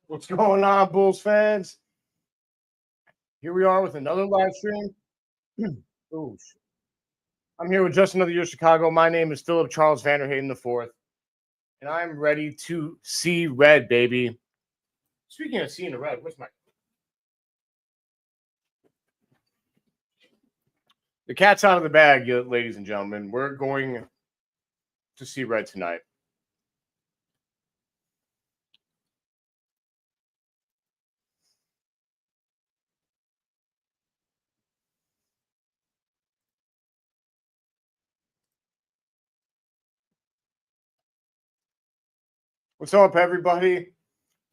What's going on, Bulls fans? Here we are with another live stream. Ooh, I'm here with just another year Chicago. My name is Philip Charles Vanderhaden IV, and I'm ready to see red, baby. Speaking of seeing the red, where's my... The cat's out of the bag, ladies and gentlemen. We're going to see red tonight. What's up, everybody?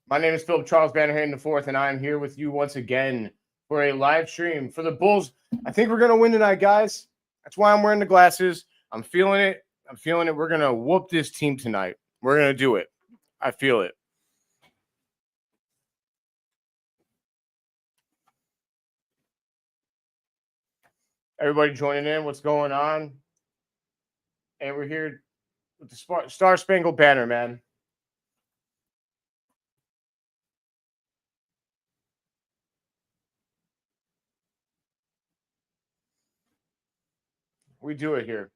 My name is Philip Charles Vanderhaden IV, and I'm here with you once again for a live stream for the Bulls. I think we're going to win tonight, guys. That's why I'm wearing the glasses. I'm feeling it. We're going to whoop this team tonight. We're going to do it. I feel it. Everybody joining in. What's going on? And we're here with the Star Spangled Banner, man. We do it here.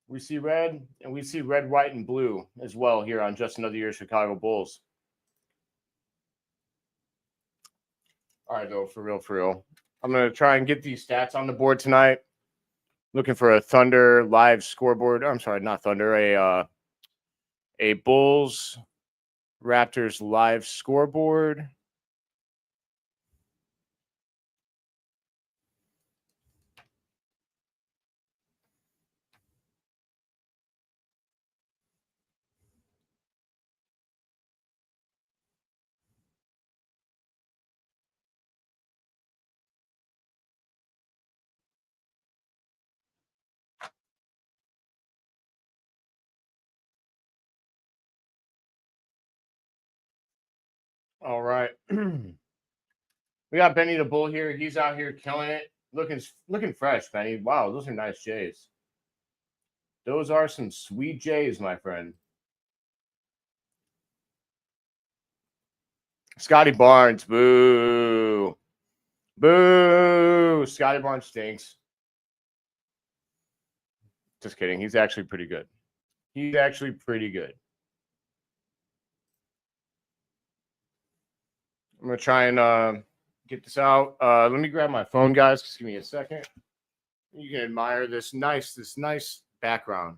We see red, and we see red, white, and blue as well here on Just Another Year Chicago Bulls. All right, though, for real. I'm going to try and get these stats on the board tonight. Looking for a Thunder live scoreboard. I'm sorry, not Thunder. A Bulls Raptors live scoreboard. All right. We got Benny the Bull here. He's out here killing it. Looking fresh, Benny. Wow, those are nice J's. Those are some sweet J's, my friend. Scotty Barnes. Boo. Boo. Scotty Barnes stinks. Just kidding. He's actually pretty good. I'm going to try and get this out. Let me grab my phone, guys. Just give me a second. You can admire this nice background.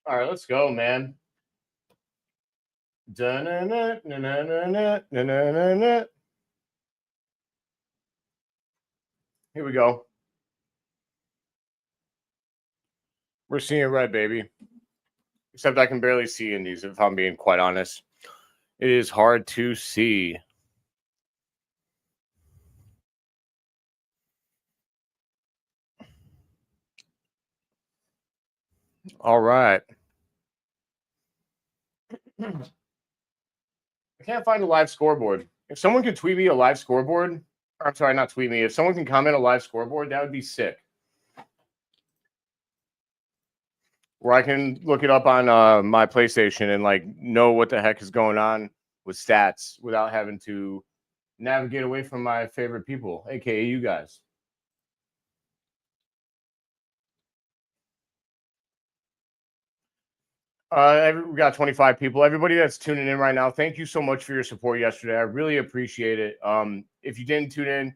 All right, let's go, man. Here we go. We're seeing red, baby. Except I can barely see in these, if I'm being quite honest. It is hard to see. All right. I can't find a live scoreboard. If someone could tweet me a live scoreboard, or I'm sorry, not tweet me. If someone can comment a live scoreboard, that would be sick. Where I can look it up on my PlayStation and like know what the heck is going on with stats without having to navigate away from my favorite people, aka you guys. We got 25 people. Everybody that's tuning in right now, thank you so much for your support yesterday. I really appreciate it. If you didn't tune in,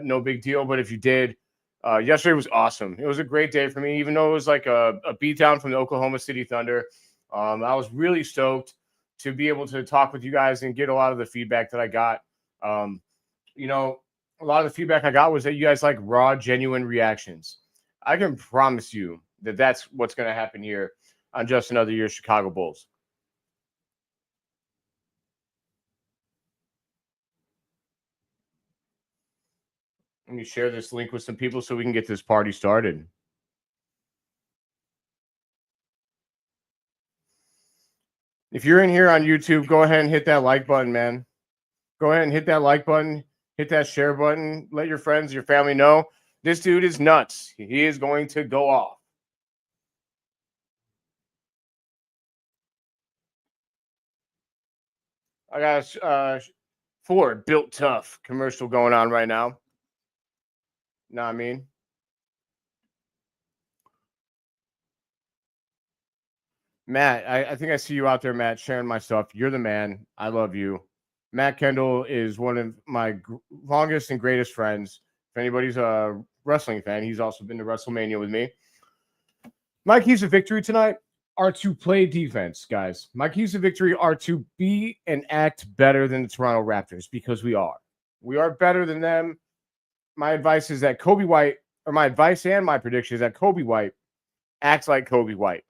no big deal. But if you did, yesterday was awesome. It was a great day for me, even though it was like a beatdown from the Oklahoma City Thunder. I was really stoked to be able to talk with you guys and get a lot of the feedback that I got. You know, a lot of the feedback I got was that you guys like raw, genuine reactions. I can promise you that that's what's going to happen here on Just Another Year Chicago Bulls. Let me share this link with some people so we can get this party started. If you're in here on YouTube, go ahead and hit that like button, man. Go ahead and hit that like button. Hit that share button. Let your friends, your family know this dude is nuts. He is going to go off. I got a Ford Built Tough commercial going on right now. Know what I mean? Matt, I think I see you out there, Matt, sharing my stuff. You're the man. I love you. Matt Kendall is one of my longest and greatest friends. If anybody's a wrestling fan, he's also been to WrestleMania with me. My keys to victory tonight are to play defense, guys. My keys to victory are to be and act better than the Toronto Raptors because we are. We are better than them. My advice is that Coby White, or my advice and my prediction is that Coby White acts like Coby White.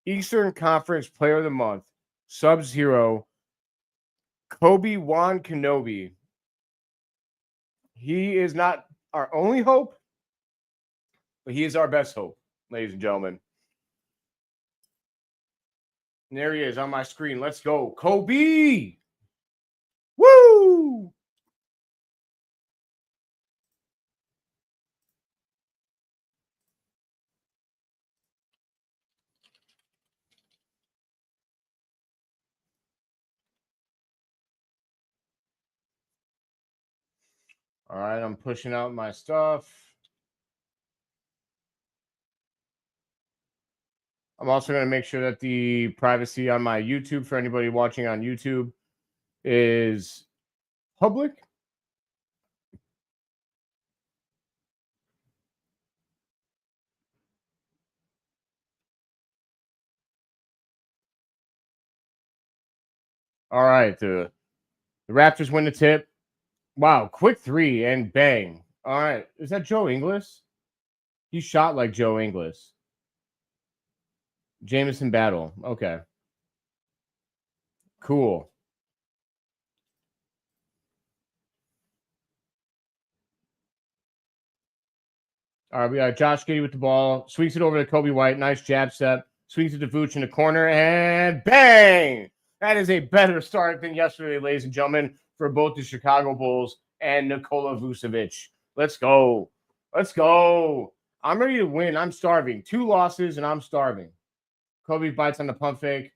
Eastern Conference Player of the Month, Sub-Zero, Obi-Wan Kenobi. He is not our only hope, but he is our best hope, ladies and gentlemen. And there he is on my screen. Let's go. Coby! Woo! All right, I'm pushing out my stuff. I'm also going to make sure that the privacy on my YouTube, for anybody watching on YouTube, is public. All right, the Raptors win the tip. Wow, quick three and bang. All right, is that Joe Ingles? He shot like Joe Ingles. Jameson Battle. Okay. Cool. All right, we got Josh Giddey with the ball. Swings it over to Coby White. Nice jab step. Swings it to Vooch in the corner, and bang! That is a better start than yesterday, ladies and gentlemen, for both the Chicago Bulls and Nikola Vucevic. Let's go. Let's go. I'm ready to win. I'm starving. 2 losses, and I'm starving. Coby bites on the pump fake.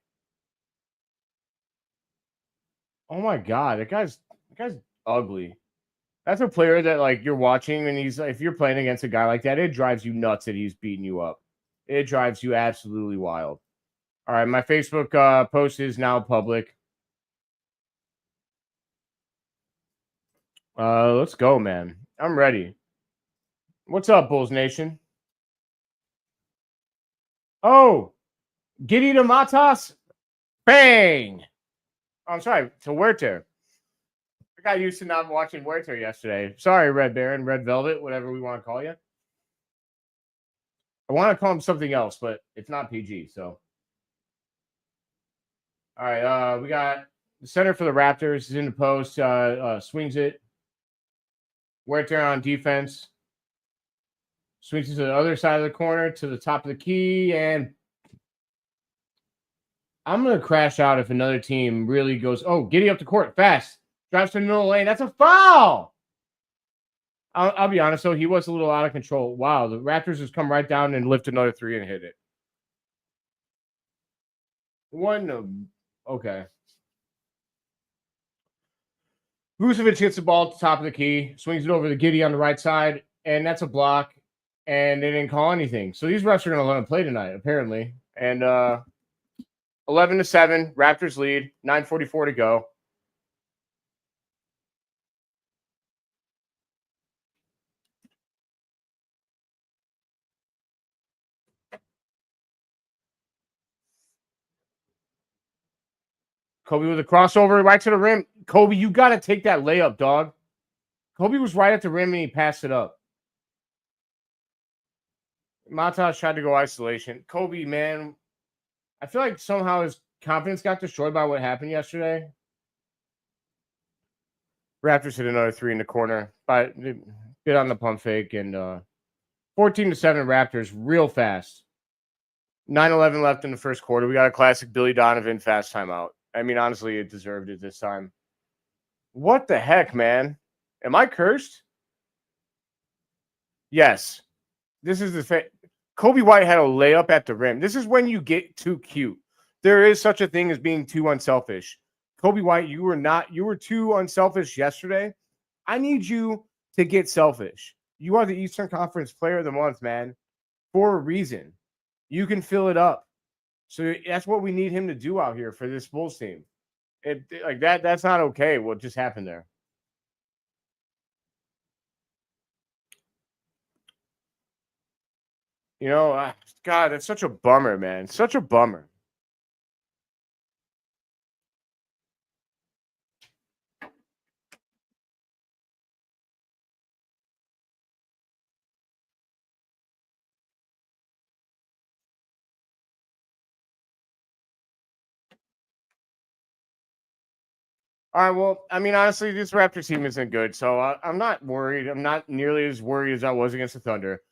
Oh, my God. That guy's ugly. That's a player that, like, you're watching, and he's, if you're playing against a guy like that, it drives you nuts that he's beating you up. It drives you absolutely wild. All right, my Facebook post is now public. Let's go, man. I'm ready. What's up, Bulls Nation? Oh, Giddey to Matas. Bang. Oh, I'm sorry, to Huerta. I got used to not watching Huerta yesterday. Sorry, Red Baron, Red Velvet, whatever we want to call you. I want to call him something else, but it's not PG, so. All right, we got the center for the Raptors is in the post, swings it. Huerta on defense. Swings it to the other side of the corner, to the top of the key, and I'm going to crash out if another team really goes, oh, Giddey up the court, fast. Drives to the middle lane. That's a foul. I'll be honest, though. He was a little out of control. Wow, the Raptors just come right down and lift another 3 and hit it. Okay. Vucevic hits the ball at the top of the key, swings it over to Giddey on the right side, and that's a block, and they didn't call anything. So these refs are going to let him play tonight, apparently. And 11-7, Raptors lead, 9:44 to go. Coby with a crossover right to the rim. Coby, you got to take that layup, dog. Coby was right at the rim and he passed it up. Matas tried to go isolation. Coby, man, I feel like somehow his confidence got destroyed by what happened yesterday. Raptors hit another 3 in the corner. But Get on the pump fake and 14-7 Raptors real fast. 9-11 left in the first quarter. We got a classic Billy Donovan fast timeout. I mean, honestly, it deserved it this time. What the heck, man? Am I cursed? Yes. This is the Coby White had a layup at the rim. This is when you get too cute. There is such a thing as being too unselfish. Coby White, you were too unselfish yesterday. I need you to get selfish. You are the Eastern Conference Player of the Month, man, for a reason. You can fill it up. So that's what we need him to do out here for this Bulls team. That's not okay what just happened there. You know, God, that's such a bummer, man. Such a bummer. All right, well, I mean, honestly, this Raptors team isn't good, so I'm not worried. I'm not nearly as worried as I was against the Thunder.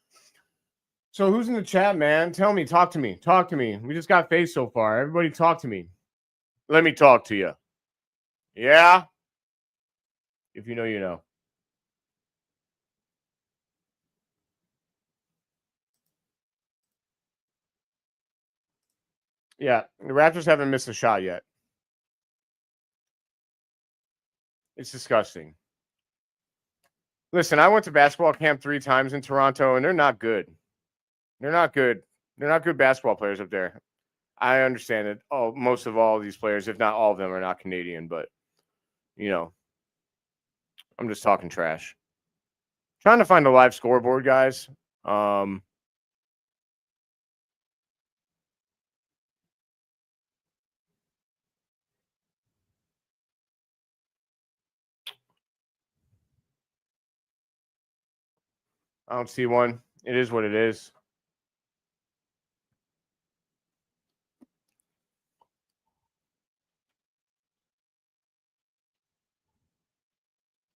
So who's in the chat, man? Tell me, talk to me. Talk to me. We just got face so far. Everybody talk to me. Let me talk to you. Yeah? If you know, you know. Yeah, the Raptors haven't missed a shot yet. It's disgusting. Listen, I went to basketball camp 3 times in Toronto, and they're not good. They're not good. They're not good basketball players up there. I understand it. Oh, most of all of these players, if not all of them, are not Canadian, but, you know, I'm just talking trash. Trying to find a live scoreboard, guys. I don't see one. It is what it is.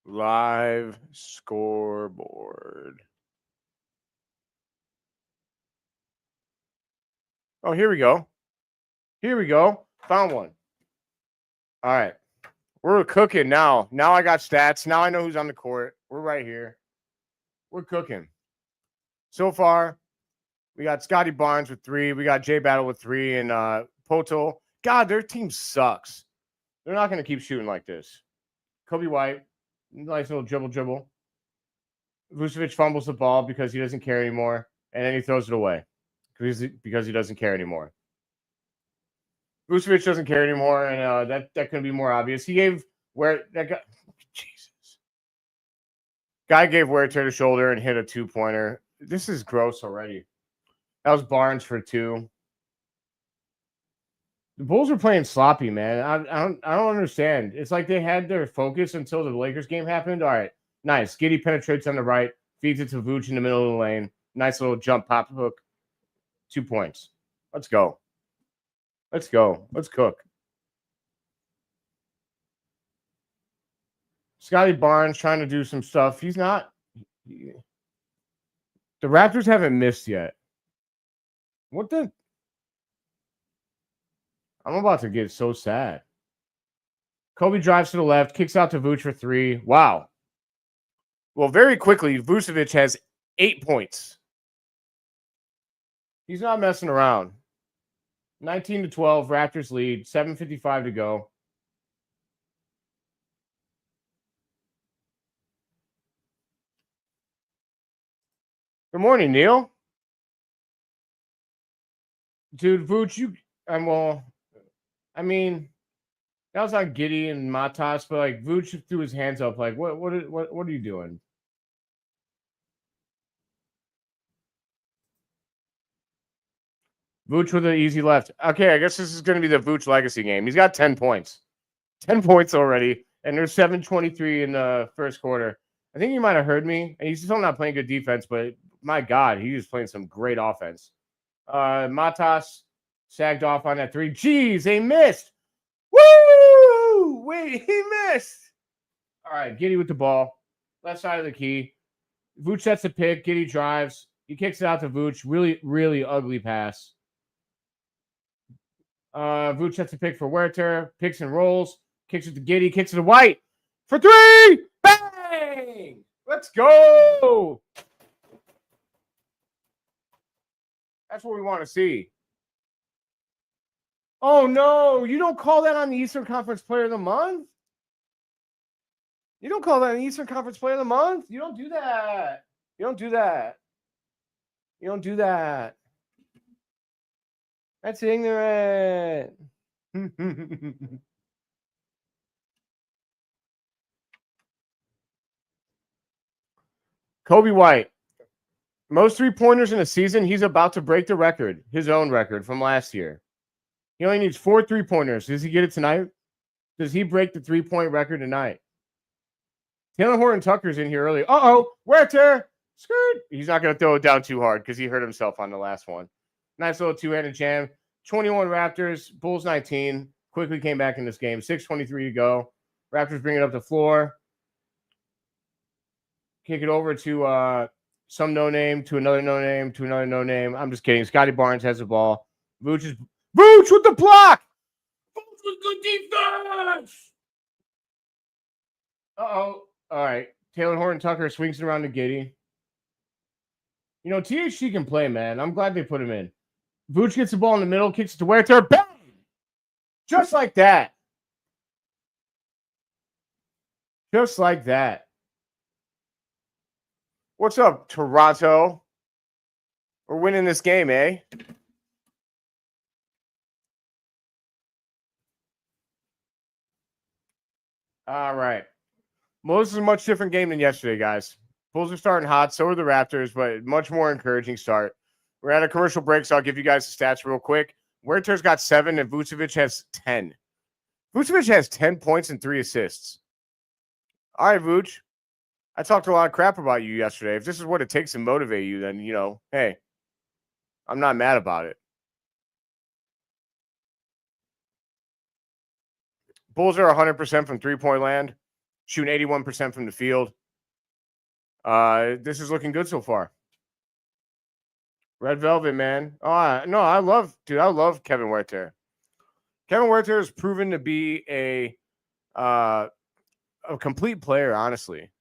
Live scoreboard. Oh, here we go. Here we go. Found one. All right. We're cooking now. Now I got stats. Now I know who's on the court. We're right here. We're cooking. So far, we got Scotty Barnes with 3. We got Jay Battle with 3. And Poto. God, their team sucks. They're not going to keep shooting like this. Coby White, nice little dribble. Vucevic fumbles the ball because he doesn't care anymore. And then he throws it away because he doesn't care anymore. Vucevic doesn't care anymore, and that couldn't be more obvious. He gave where that guy, Jesus, guy gave Ware to the shoulder and hit a 2-pointer. This is gross already. That was Barnes for 2. The Bulls are playing sloppy, man. I don't understand. It's like they had their focus until the Lakers game happened. All right, nice. Giddey penetrates on the right, feeds it to Vooch in the middle of the lane. Nice little jump pop hook. 2 points. Let's go. Let's go. Let's cook. Scotty Barnes trying to do some stuff. He's not. The Raptors haven't missed yet. What the? I'm about to get so sad. Coby drives to the left, kicks out to Vooch for 3. Wow. Well, very quickly, Vucevic has 8 points. He's not messing around. 19-12, Raptors lead. 7:55 to go. Good morning, Neil. Dude, Vooch, I mean, that was on Giddey and Matas, but like Vooch threw his hands up. Like, what are you doing? Vooch with an easy left. Okay, I guess this is going to be the Vooch legacy game. He's got 10 points. 10 points already, and there's 7:23 in the first quarter. I think you might have heard me, and he's still not playing good defense, but my God, he was playing some great offense. Matas sagged off on that 3. Jeez, they missed. Woo! Wait, he missed. All right, Giddey with the ball. Left side of the key. Vooch sets a pick. Giddey drives. He kicks it out to Vooch. Really, really ugly pass. Vooch sets a pick for Huerter. Picks and rolls. Kicks it to Giddey. Kicks it to White. For 3! Bang! Let's go! That's what we want to see. Oh, no. You don't call that on the Eastern Conference Player of the Month? You don't call that an Eastern Conference Player of the Month? You don't do that. You don't do that. You don't do that. That's ignorant. Coby White. Most 3-pointers in a season. He's about to break the record, his own record from last year. He only needs 4 3-pointers. Does he get it tonight? Does he break the 3-point record tonight? Taylor Horton Tucker's in here early. Uh-oh. Huerter. Skirt. He's not going to throw it down too hard because he hurt himself on the last one. Nice little two-handed jam. 21 Raptors. Bulls 19. Quickly came back in this game. 6:23 to go. Raptors bring it up the floor. Kick it over to some no-name, to another no-name, to another no-name. I'm just kidding. Scotty Barnes has the ball. Vooch with the block! Vooch with good defense! Uh-oh. All right. Taylor Horton Tucker swings it around to Giddey. You know, THC can play, man. I'm glad they put him in. Vooch gets the ball in the middle, kicks it to Huerter. Bang! Just like that. Just like that. What's up, Toronto? We're winning this game, eh? All right. Well, this is a much different game than yesterday, guys. Bulls are starting hot. So are the Raptors, but much more encouraging start. We're at a commercial break, so I'll give you guys the stats real quick. Huerter's got 7, and Vucevic has 10. Vucevic has 10 points and 3 assists. All right, Vooch. I talked a lot of crap about you yesterday. If this is what it takes to motivate you, then, you know, hey, I'm not mad about it. Bulls are 100% from three-point land, shooting 81% from the field. This is looking good so far. Red Velvet, man. Oh, no, I love Kevin Huerter. Kevin Huerter has proven to be a complete player, honestly.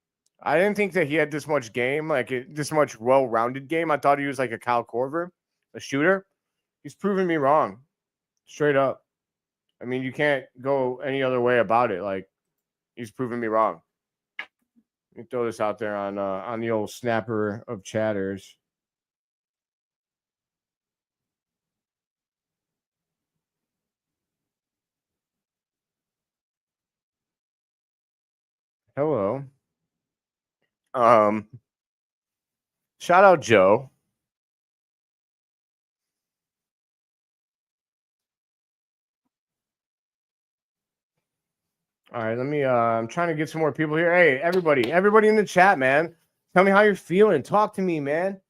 I didn't think that he had this much game, this much well-rounded game. I thought he was like a Kyle Korver, a shooter. He's proven me wrong, straight up. I mean, you can't go any other way about it. Like, he's proven me wrong. Let me throw this out there on the old snapper of chatters. Hello. Shout out Joe. All right, let me I'm trying to get some more people here. Hey, everybody in the chat, man. Tell me how you're feeling. Talk to me, man.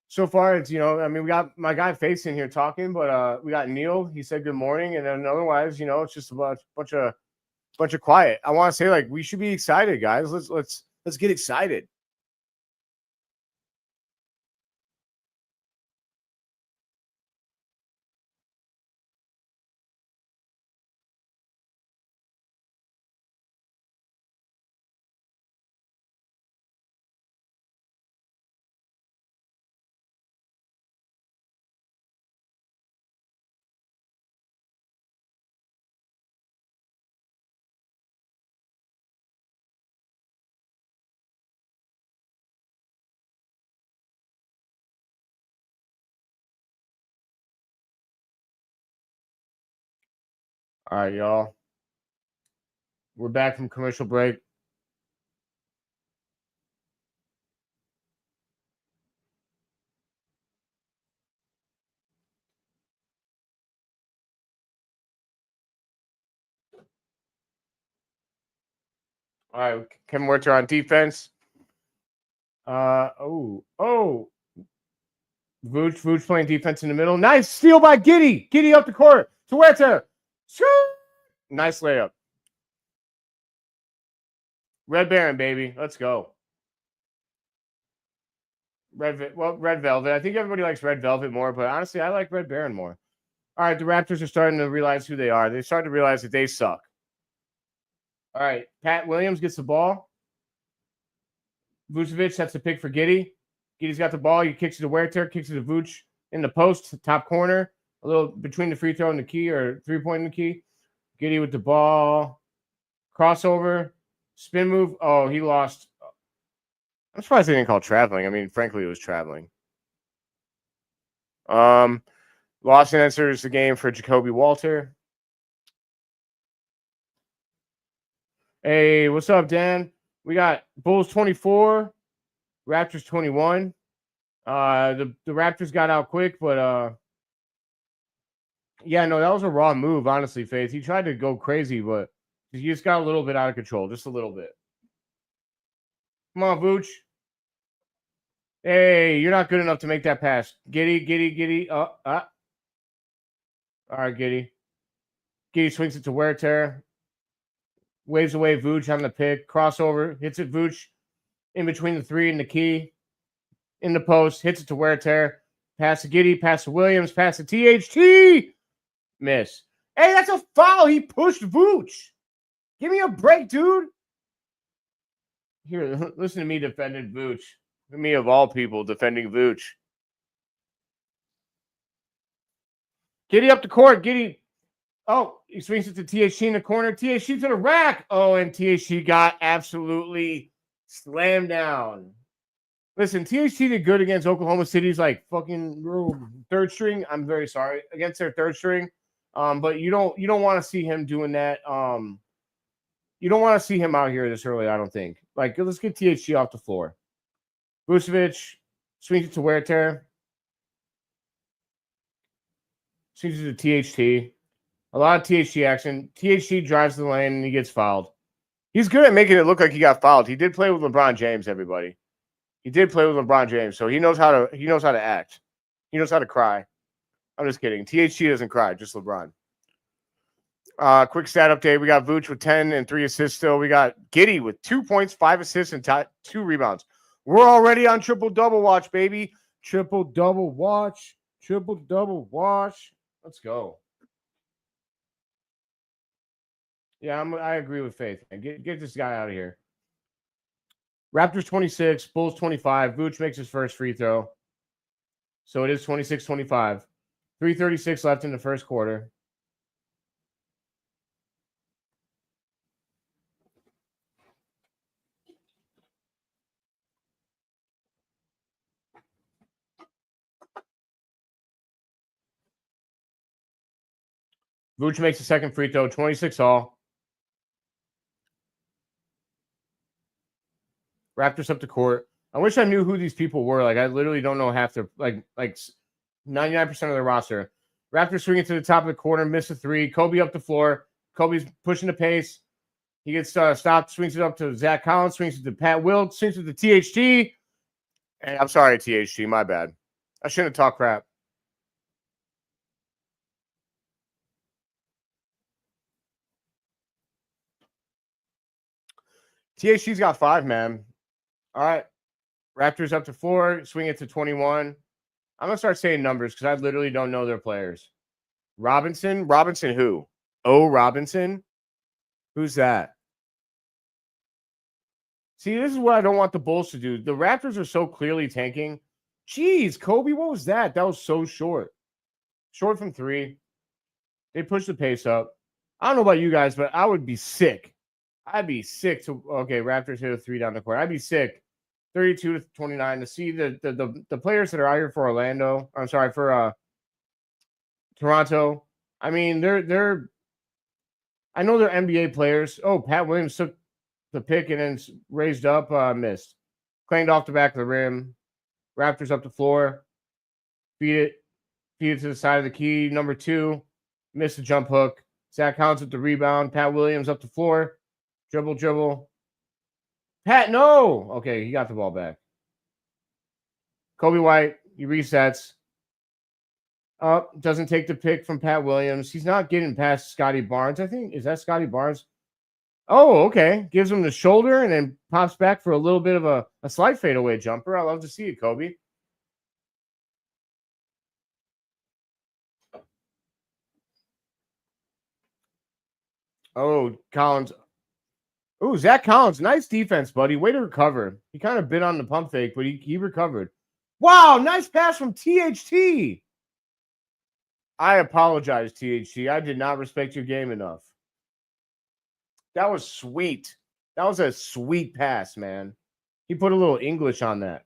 So far, it's, you know, I mean, we got my guy Face in here talking, but we got Neil. He said good morning, and then otherwise, you know, it's just a bunch of quiet. I want to say, like, we should be excited, guys. Let's get excited. All right, y'all. We're back from commercial break. All right, Kevin Huerter on defense. Vooch playing defense in the middle. Nice steal by Giddey. Giddey up the court to Huerter. Nice layup. Red Baron, baby. Let's go. Red Velvet. I think everybody likes Red Velvet more, but honestly, I like Red Baron more. All right, the Raptors are starting to realize who they are. They started to realize that they suck. All right, Pat Williams gets the ball. Vucevic sets the pick for Giddey. Giddey's got the ball. He kicks it to Huerter, kicks it to Vooch in the post, top corner, a little between the free throw and the key, or 3-point in the key. Giddey with the ball. Crossover. Spin move. Oh, he lost. I'm surprised they didn't call traveling. I mean, frankly, it was traveling. Lost answers the game for Coby Walter. Hey, what's up, Dan? We got Bulls 24, Raptors 21. The Raptors got out quick, but yeah, no, that was a raw move, honestly, Faith. He tried to go crazy, but he just got a little bit out of control, just a little bit. Come on, Vooch. Hey, you're not good enough to make that pass. Giddey. All right, Giddey. Giddey swings it to Huerter. Waves away Vooch on the pick. Crossover. Hits it Vooch in between the 3 and the key. In the post. Hits it to Huerter. Pass to Giddey. Pass to Williams. Pass to THT. Miss. Hey, that's a foul. He pushed Vooch. Give me a break, dude. Here, listen to me defending Vooch. Me, of all people, defending Vooch. Giddey up the court. Giddey. Oh, he swings it to THT in the corner. THT to the rack. Oh, and THT got absolutely slammed down. Listen, THT did good against Oklahoma City's like fucking third string. I'm very sorry. Against their third string. But you don't want to see him doing that. You don't want to see him out here this early, I don't think. Like, let's get THT off the floor. Vucevic swings it to Huerter. Swings it to THT. A lot of THT action. THT drives the lane and he gets fouled. He's good at making it look like he got fouled. He did play with LeBron James, everybody. He did play with LeBron James, so he knows how to act. He knows how to cry. I'm just kidding. THT doesn't cry, just LeBron. Quick stat update. We got Vooch with 10 and 3 assists still. We got Giddey with 2 points, 5 assists, and 2 rebounds. We're already on triple-double watch, baby. Triple-double watch. Triple-double watch. Let's go. Yeah, I agree with Faith. Get this guy out of here. Raptors 26, Bulls 25. Vooch makes his first free throw. So it is 26-25. 3:36 left in the first quarter. Vooch makes the second free throw, 26 all. Raptors up the court. I wish I knew who these people were. Like, I literally don't know half their, like 99% of their roster. Raptors swinging to the top of the corner, miss a 3. Coby up the floor. Kobe's pushing the pace. He gets stopped, swings it up to Zach Collins, swings it to Pat Wilkes, swings it to THT. And I'm sorry, THT, my bad. I shouldn't have talked crap. THT's got 5, man. All right. Raptors up to 4, swing it to 21. I'm going to start saying numbers because I literally don't know their players. Robinson? Robinson who? O. Robinson? Who's that? See, this is what I don't want the Bulls to do. The Raptors are so clearly tanking. Jeez, Coby, what was that? That was so short. Short from 3. They pushed the pace up. I don't know about you guys, but I would be sick. I'd be sick to, okay, Raptors hit a 3 down the court. I'd be sick. 32-29 to see the players that are out here for Orlando. I'm sorry, for Toronto. I mean, they're I know they're NBA players. Oh, Pat Williams took the pick and then raised up, missed. Clanged off the back of the rim. Raptors up the floor. Feed it to the side of the key. Number 2, missed the jump hook. Zach Collins with the rebound. Pat Williams up the floor. Dribble. Pat, no. Okay, he got the ball back. Coby White, he resets. Doesn't take the pick from Pat Williams. He's not getting past Scotty Barnes, I think. Is that Scotty Barnes? Oh, okay. Gives him the shoulder and then pops back for a little bit of a slight fadeaway jumper. I love to see it, Coby. Oh, Collins. Oh, Zach Collins. Nice defense, buddy. Way to recover. He kind of bit on the pump fake, but he recovered. Wow, nice pass from THT. I apologize, THT. I did not respect your game enough. That was sweet. That was a sweet pass, man. He put a little English on that.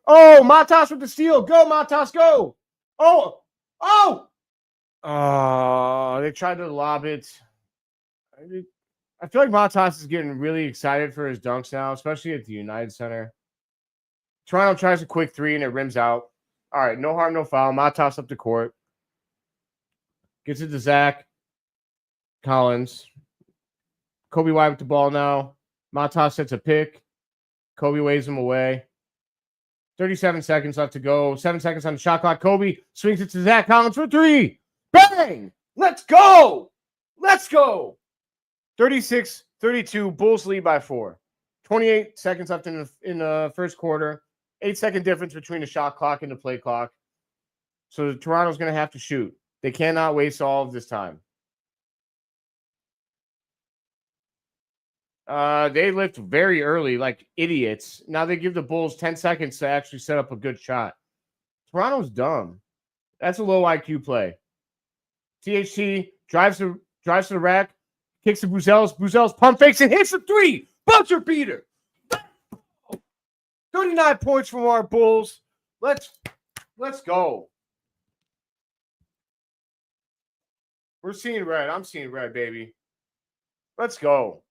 Oh, Matas with the steal. Go, Matas, go. Oh. They tried to lob it. I feel like Matas is getting really excited for his dunks now, especially at the United Center. Toronto tries a quick three and it rims out. All right, no harm, no foul. Matas up the court. Gets it to Zach Collins. Coby White with the ball now. Matas sets a pick. Coby waves him away. 37 seconds left to go. 7 seconds on the shot clock. Coby swings it to Zach Collins for three. Bang! Let's go! Let's go! 36-32. Bulls lead by 4. 28 seconds left in the first quarter. 8-second difference between the shot clock and the play clock. So Toronto's going to have to shoot. They cannot waste all of this time. They lift very early, like idiots. Now they give the Bulls 10 seconds to actually set up a good shot. Toronto's dumb. That's a low IQ play. THT drives to the rack, kicks to Buzelis. Buzelis pump fakes and hits the three. Buzzer beater. 39 points from our Bulls. Let's go. We're seeing red. I'm seeing red, baby. Let's go.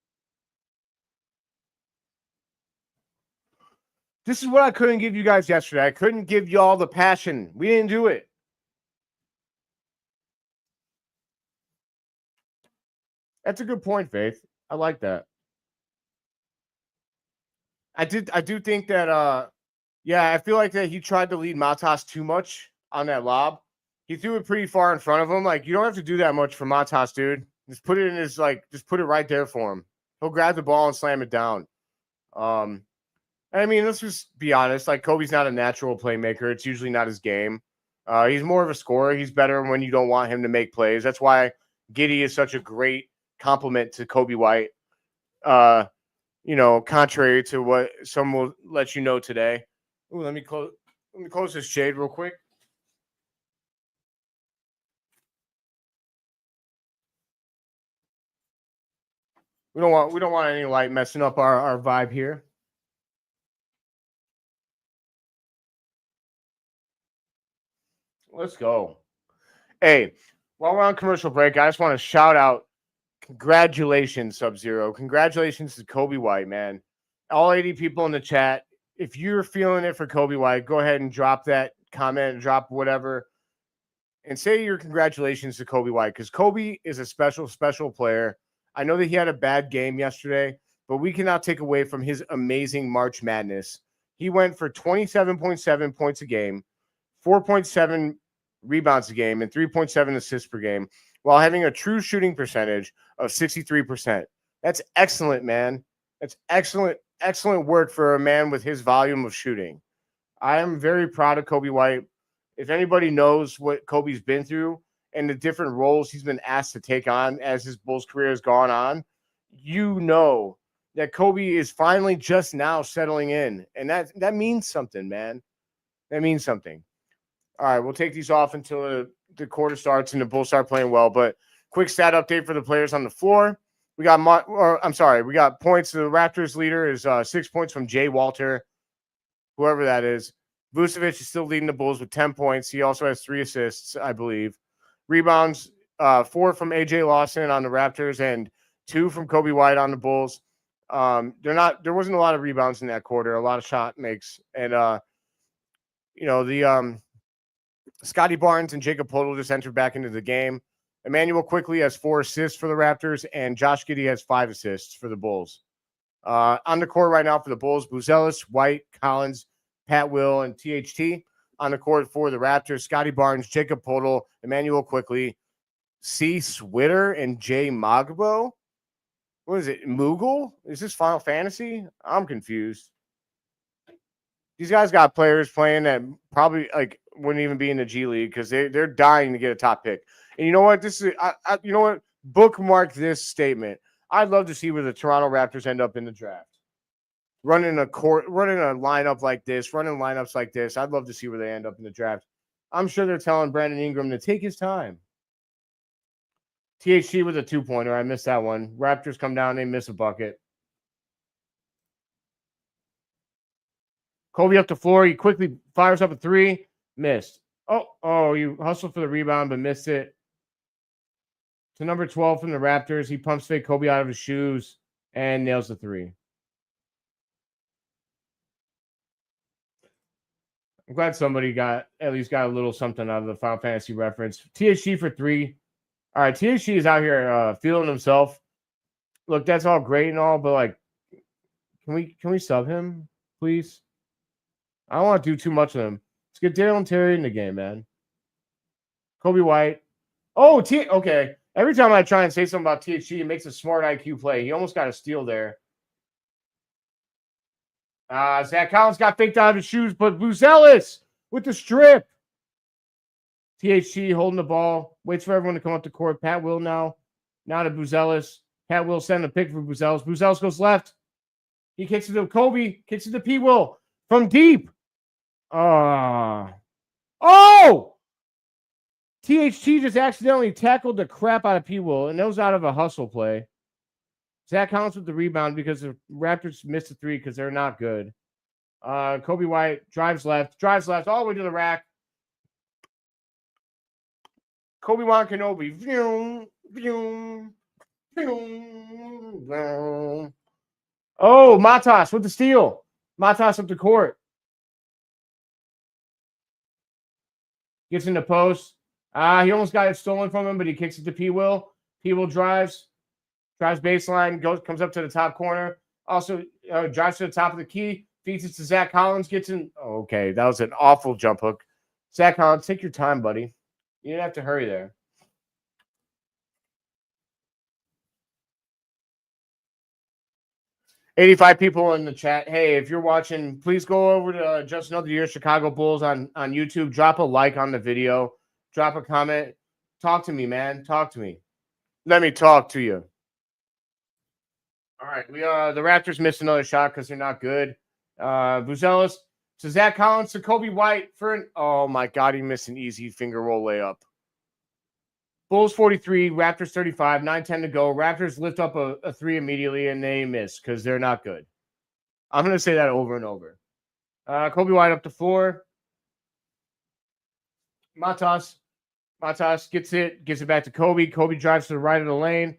This is what I couldn't give you guys yesterday. I couldn't give y'all the passion. We didn't do it. That's a good point, Faith. I like that. I do think that I feel like that he tried to lead Matas too much on that lob. He threw it pretty far in front of him. Like, you don't have to do that much for Matas, dude. Just put it in his, just put it right there for him. He'll grab the ball and slam it down. I mean, let's just be honest. Like, Coby's not a natural playmaker. It's usually not his game. He's more of a scorer. He's better when you don't want him to make plays. That's why Giddey is such a great compliment to Coby White. Contrary to what some will let you know today. Ooh, let me close this shade real quick. We don't want any light messing up our vibe here. Let's go. Hey, while we're on commercial break, I just want to shout out, congratulations, Sub-Zero. Congratulations to Coby White, man. All 80 people in the chat, if you're feeling it for Coby White, go ahead and drop that comment, drop whatever, and say your congratulations to Coby White, because Coby is a special, special player. I know that he had a bad game yesterday, but we cannot take away from his amazing March Madness. He went for 27.7 points a game, 4.7 rebounds a game, and 3.7 assists per game, while having a true shooting percentage of 63%. That's excellent, man. That's excellent work for a man with his volume of shooting. I am very proud of Coby White. If anybody knows what Coby's been through and the different roles he's been asked to take on as his Bulls career has gone on, you know that Coby is finally just now settling in. And that means something, man. That means something. All right, we'll take these off until the quarter starts and the Bulls start playing well. But quick stat update for the players on the floor. We got points. The Raptors leader is 6 points from Jay Walter, whoever that is. Vucevic is still leading the Bulls with 10 points. He also has 3 assists, I believe. Rebounds, 4 from AJ Lawson on the Raptors and 2 from Coby White on the Bulls. There wasn't a lot of rebounds in that quarter, a lot of shot makes. And, Scotty Barnes and Jacob Poeltl just entered back into the game. Emmanuel Quickley has 4 assists for the Raptors, and Josh Giddey has 5 assists for the Bulls. On the court right now for the Bulls, Buzelis, White, Collins, Pat Will, and THT. On the court for the Raptors, Scotty Barnes, Jacob Poeltl, Emmanuel Quickley, C. Switter, and Jay Mogbo. What is it, Moogle? Is this Final Fantasy? I'm confused. These guys got players playing that probably, wouldn't even be in the G League because they're dying to get a top pick. And you know what? This is you know what? Bookmark this statement. I'd love to see where the Toronto Raptors end up in the draft. Running a lineup like this, running lineups like this. I'd love to see where they end up in the draft. I'm sure they're telling Brandon Ingram to take his time. THC with a 2-pointer. I missed that one. Raptors come down. They miss a bucket. Coby up the floor. He quickly fires up a 3. Missed. Oh, you hustled for the rebound, but missed it. To number 12 from the Raptors. He pumps fake Coby out of his shoes and nails the 3. I'm glad somebody at least got a little something out of the Final Fantasy reference. THC for 3. All right, THC is out here feeling himself. Look, that's all great and all, but like, can we sub him, please? I don't want to do too much of him. Let's get Dalen Terry in the game, man. Coby White. Oh, okay. Every time I try and say something about THC, he makes a smart IQ play. He almost got a steal there. Zach Collins got faked out of his shoes, but Buzelis with the strip. THC holding the ball. Waits for everyone to come up the court. Pat Will now. Now to Buzelis. Pat Will send a pick for Buzelis. Buzelis goes left. He kicks it to Coby. Kicks it to P. Will from deep. Oh! THT just accidentally tackled the crap out of P. Will, and that was out of a hustle play. Zach Collins with the rebound because the Raptors missed a 3 because they're not good. Coby White drives left all the way to the rack. Coby White Kenobi. Oh, Matas with the steal. Matas up the court. Gets in the post. He almost got it stolen from him, but he kicks it to P. Will. P. Will drives baseline, comes up to the top corner. Also drives to the top of the key, feeds it to Zach Collins, gets in. Oh, okay, that was an awful jump hook. Zach Collins, take your time, buddy. You didn't have to hurry there. $85 people in the chat. Hey, if you're watching, please go over to Just Another Year Chicago Bulls on YouTube. Drop a like on the video. Drop a comment. Talk to me, man. Talk to me. Let me talk to you. All right, the Raptors missed another shot because they're not good. Buzelis to Zach Collins to Coby White for an oh my god, he missed an easy finger roll layup. Bulls 43, Raptors 35, 9-10 to go. Raptors lift up a 3 immediately and they miss because they're not good. I'm gonna say that over and over. Coby White up the floor. Matas gets it back to Coby. Coby drives to the right of the lane,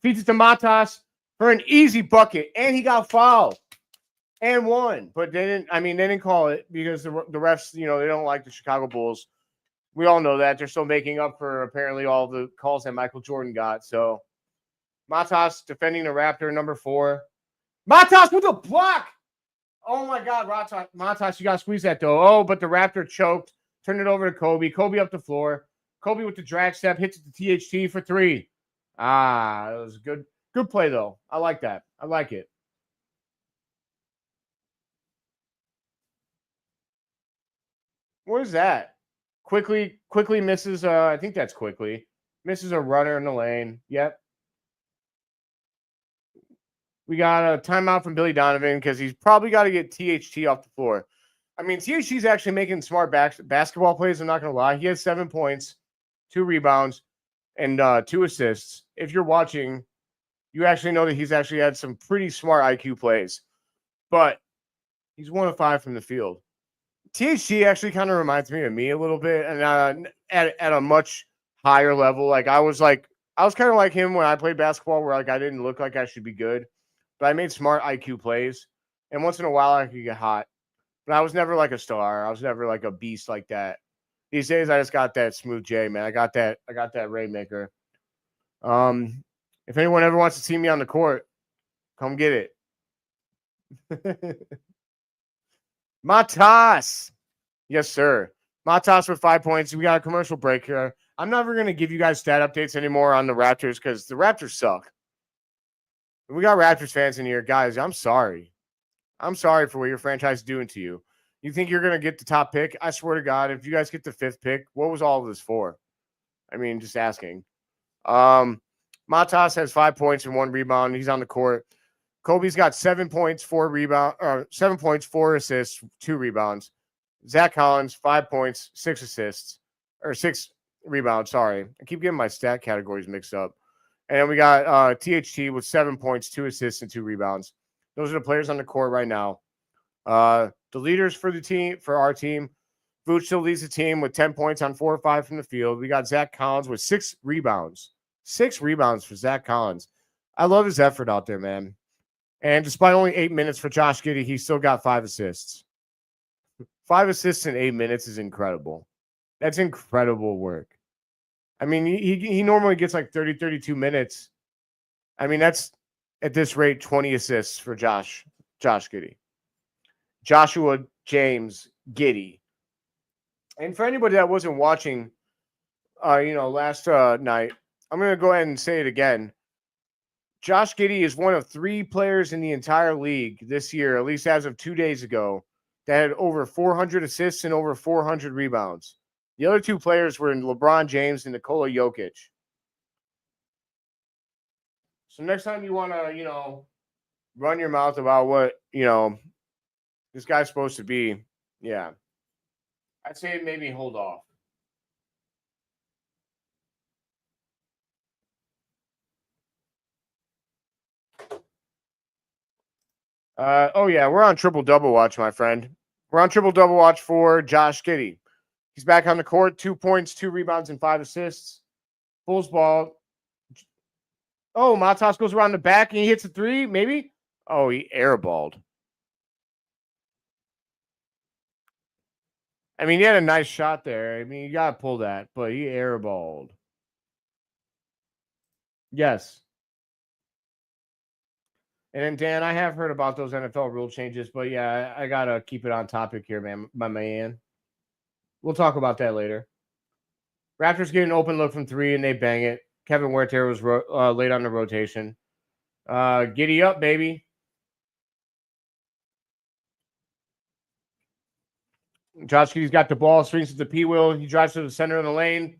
feeds it to Matas for an easy bucket, and he got fouled and won. But they didn't call it because the refs, they don't like the Chicago Bulls. We all know that. They're still making up for apparently all the calls that Michael Jordan got. So Matas defending the Raptor, number 4. Matas with a block. Oh my God, Matas, you got to squeeze that though. Oh, but the Raptor choked. Turned it over to Coby. Coby up the floor. Coby with the drag step, hits it to THT for 3. It was a good play, though. I like that. I like it. What is that? Quickly misses. I think that's quickly. Misses a runner in the lane. Yep. We got a timeout from Billy Donovan because he's probably got to get THT off the floor. I mean, THT's actually making smart basketball plays. I'm not going to lie. He has 7 points, 2 rebounds, and 2 assists. If you're watching, you actually know that he's actually had some pretty smart IQ plays. But he's 1 of 5 from the field. THT actually kind of reminds me of me a little bit, and at a much higher level. Like I was kind of like him when I played basketball, where like I didn't look like I should be good, but I made smart IQ plays, and once in a while I could get hot. But I was never like a star. I was never like a beast like that. These days I just got that smooth J, man. I got that Rainmaker. If anyone ever wants to see me on the court, come get it. Matas. Yes, sir. Matas with 5 points. We got a commercial break here. I'm never going to give you guys stat updates anymore on the Raptors because the Raptors suck. We got Raptors fans in here. Guys, I'm sorry. I'm sorry for what your franchise is doing to you. You think you're going to get the top pick? I swear to God, if you guys get the 5th pick, what was all of this for? I mean, just asking. Matas has 5 points and 1 rebound. He's on the court. Coby's got 7 points, 7 points, 4 assists, 2 rebounds. Zach Collins, 5 points, 6 assists, or 6 rebounds. Sorry. I keep getting my stat categories mixed up. And then we got THT with 7 points, 2 assists, and 2 rebounds. Those are the players on the court right now. The leaders for the team, for our team, Vooch still leads the team with 10 points on 4 or 5 from the field. We got Zach Collins with 6 rebounds. 6 rebounds for Zach Collins. I love his effort out there, man. And despite only 8 minutes for Josh Giddey, he still got 5 assists. 5 assists in 8 minutes is incredible. That's incredible work. I mean, he normally gets like 30, 32 minutes. I mean, that's at this rate 20 assists for Josh Giddey. Joshua James Giddey. And for anybody that wasn't watching, last night, I'm going to go ahead and say it again. Josh Giddey is one of 3 players in the entire league this year, at least as of 2 days ago, that had over 400 assists and over 400 rebounds. The other 2 players were LeBron James and Nikola Jokic. So next time you want to, run your mouth about what, this guy's supposed to be, yeah, I'd say maybe hold off. We're on triple-double watch, my friend. We're on triple-double watch for Josh Giddey. He's back on the court, 2 points, 2 rebounds, and 5 assists. Bulls ball. Oh, Matas goes around the back and he hits a 3, maybe? Oh, he airballed. I mean, he had a nice shot there. I mean, you got to pull that, but he airballed. Yes. And then, Dan, I have heard about those NFL rule changes, but yeah, I got to keep it on topic here, man, my man. We'll talk about that later. Raptors get an open look from 3, and they bang it. Kevin Huerter was late on the rotation. Giddy up, baby. Josh Giddey's got the ball, swings to the P-wheel. He drives to the center of the lane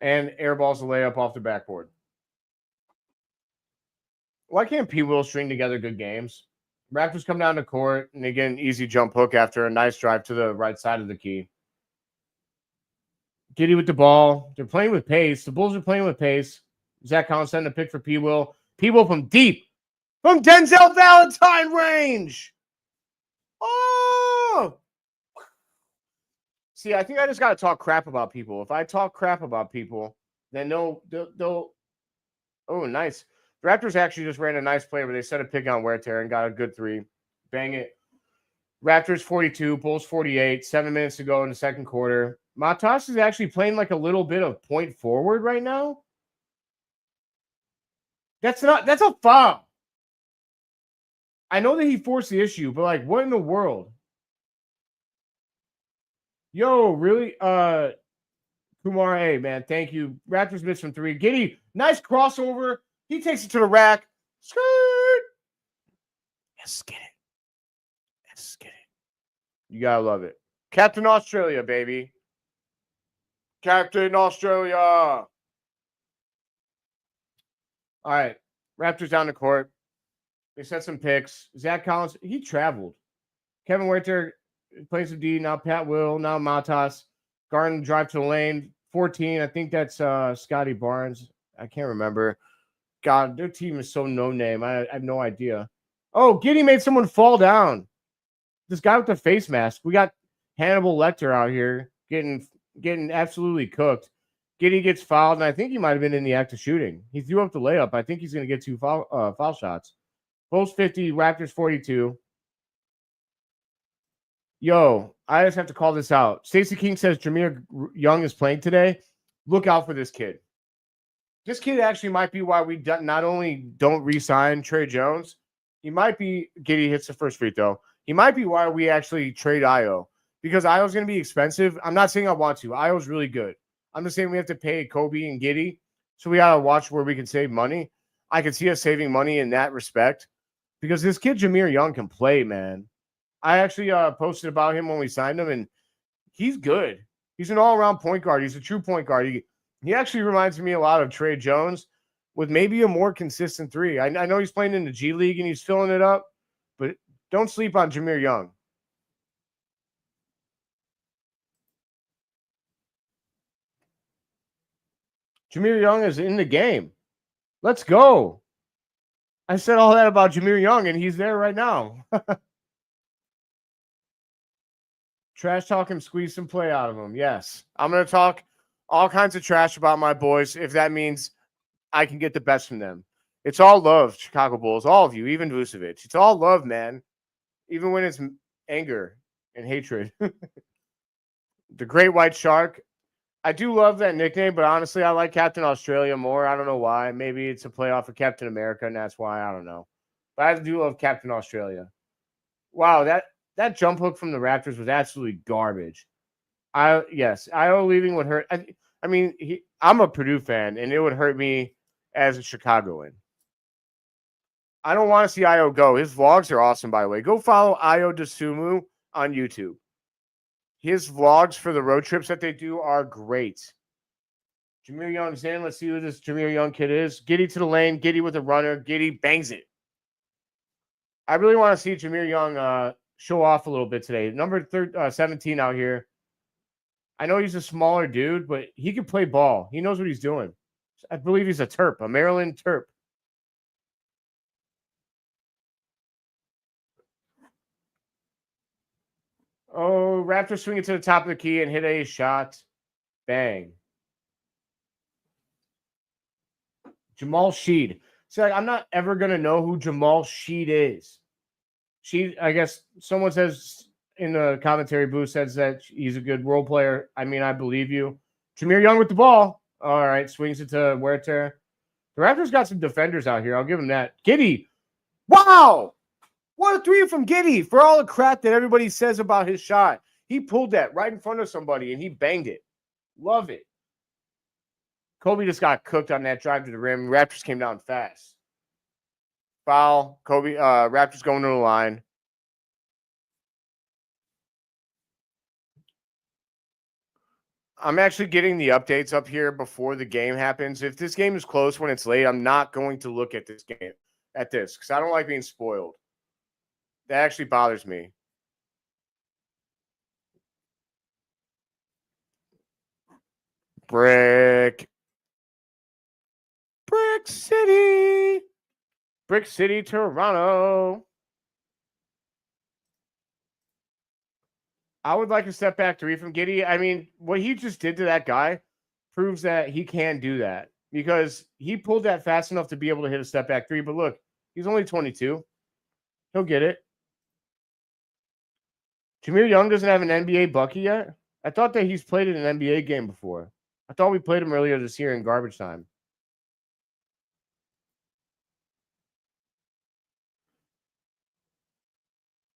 and airballs the layup off the backboard. Why can't P-wheel string together good games? Raptors come down the court, and they get an easy jump hook after a nice drive to the right side of the key. Giddey with the ball. They're playing with pace. The Bulls are playing with pace. Zach Collins sending a pick for P-Will. P-Will from deep. From Denzel Valentine range. Oh! See, I think I just got to talk crap about people. If I talk crap about people, then they'll oh, nice. The Raptors actually just ran a nice play where they set a pick on Huerter and got a good 3. Bang it. Raptors 42, Bulls 48, 7 minutes to go in the second quarter. Matas is actually playing like a little bit of point forward right now. That's a foul. I know that he forced the issue, but like, what in the world? Yo, really? Kumar, hey, man, thank you. Raptors missed from 3. Giddey, nice crossover. He takes it to the rack. Skirt. Let's get it. Let's get it. You got to love it. Captain Australia, baby. Captain Australia. All right. Raptors down the court. They set some picks. Zach Collins, he traveled. Kevin Huerter plays some D. Now Pat Will. Now Matas. Garden drive to the lane. 14. I think that's Scotty Barnes. I can't remember. God, their team is so no name. I have no idea. Oh, Giddey made someone fall down. This guy with the face mask. We got Hannibal Lecter out here getting absolutely cooked. Giddey gets fouled, and I think he might have been in the act of shooting. He threw up the layup. I think he's going to get 2 foul shots. Bulls 50, Raptors 42. Yo, I just have to call this out. Stacey King says Jameer Young is playing today. Look out for this kid. This kid actually might be why we not only don't re-sign Trey Jones, he might be – Giddey hits the first free throw. He might be why we actually trade Io. Because Io's going to be expensive. I'm not saying I want to. Io's really good. I'm just saying we have to pay Coby and Giddey. So we got to watch where we can save money. I can see us saving money in that respect. Because this kid Jameer Young can play, man. I actually posted about him when we signed him, and he's good. He's an all-around point guard. He's a true point guard. He actually reminds me a lot of Trey Jones with maybe a more consistent three. I know he's playing in the G League and he's filling it up, but don't sleep on Jameer Young. Jameer Young is in the game. Let's go. I said all that about Jameer Young, and he's there right now. Trash talk and squeeze some play out of him. Yes. I'm going to talk all kinds of trash about my boys if that means I can get the best from them. It's all love, Chicago Bulls, all of you, even Vucevic. It's all love, man, even when it's anger and hatred. The Great White Shark. I do love that nickname, but honestly, I like Captain Australia more. I don't know why. Maybe it's a playoff of Captain America, and that's why. I don't know. But I do love Captain Australia. Wow, that jump hook from the Raptors was absolutely garbage. Io leaving would hurt. I mean, I'm a Purdue fan, and it would hurt me as a Chicagoan. I don't want to see Io go. His vlogs are awesome, by the way. Go follow Io DeSumo on YouTube. His vlogs for the road trips that they do are great. Jameer Young's in. Let's see who this Jameer Young kid is. Giddey to the lane. Giddey with a runner. Giddey bangs it. I really want to see Jameer Young show off a little bit today. Number 17 out here. I know he's a smaller dude, but he can play ball. He knows what he's doing. I believe he's a Terp, a Maryland Terp. Oh, Raptors swing it to the top of the key and hit a shot. Bang. Jamal Sheed. See, I'm not ever going to know who Jamal Sheed is. I guess someone says in the commentary booth says that he's a good role player. I mean, I believe you. Jameer Young with the ball. All right, swings it to Huerta. The Raptors got some defenders out here. I'll give them that. Giddey. Wow. What a three from Giddey for all the crap that everybody says about his shot. He pulled that right in front of somebody, and he banged it. Love it. Coby just got cooked on that drive to the rim. Raptors came down fast. Foul. Coby. Raptors going to the line. I'm actually getting the updates up here before the game happens. If this game is close when it's late, I'm not going to look at this game, because I don't like being spoiled. That actually bothers me. Brick City. Brick City, Toronto. I would like a step back three from Giddey. I mean, what he just did to that guy proves that he can do that because he pulled that fast enough to be able to hit a step back three. But look, he's only 22. He'll get it. Jameer Young doesn't have an NBA bucket yet. I thought that he's played in an NBA game before. I thought we played him earlier this year in garbage time.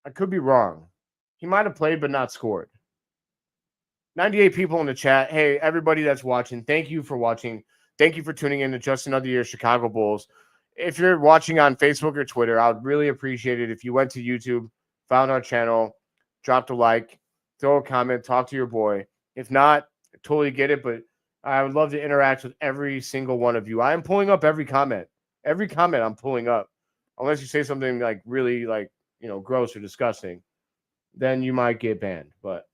I could be wrong. He might have played but not scored. 98 people in the chat. Hey, everybody that's watching, thank you for watching. Thank you for tuning in to Just Another Year Chicago Bulls. If you're watching on Facebook or Twitter, I would really appreciate it if you went to YouTube, found our channel, dropped a like, throw a comment, talk to your boy. If not, I totally get it, but I would love to interact with every single one of you. I am pulling up every comment. Every comment I'm pulling up. Unless you say something like really gross or disgusting, then you might get banned. But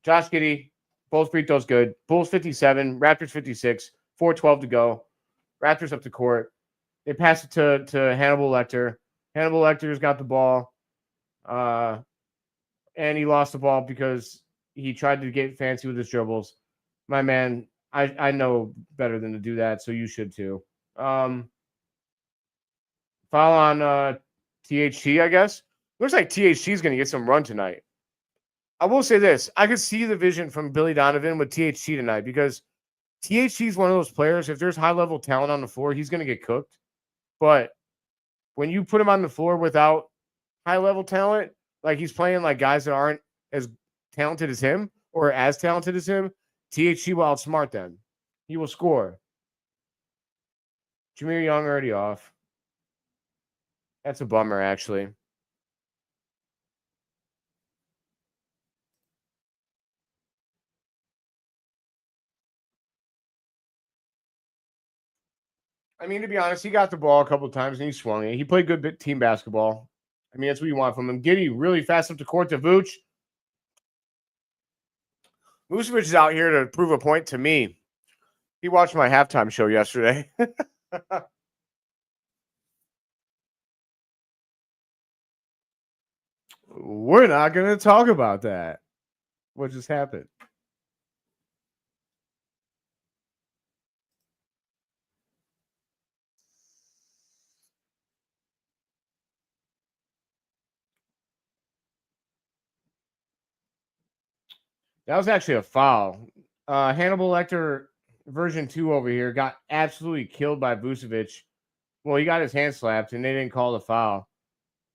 Josh Giddey, both free throws good. Bulls 57, Raptors 56, 4:12 to go. Raptors up the court. They pass it to Hannibal Lecter. Hannibal Lecter's got the ball. And he lost the ball because he tried to get fancy with his dribbles. My man, I know better than to do that, so you should too. Foul on THT, I guess. Looks like THT is going to get some run tonight. I will say this. I could see the vision from Billy Donovan with THT tonight because THT is one of those players, if there's high-level talent on the floor, he's going to get cooked. But when you put him on the floor without high-level talent, like he's playing like guys that aren't as talented as him or as talented as him, THT will outsmart them. He will score. Jameer Young already off. That's a bummer, actually. I mean, to be honest, he got the ball a couple of times and he swung it. He played good team basketball. I mean, that's what you want from him. Giddey really fast up the court to Vooch. Vucevic is out here to prove a point to me. He watched my halftime show yesterday. We're not going to talk about that. What just happened? That was actually a foul. Hannibal Lecter version 2 over here got absolutely killed by Vucevic. Well, he got his hand slapped, and they didn't call the foul.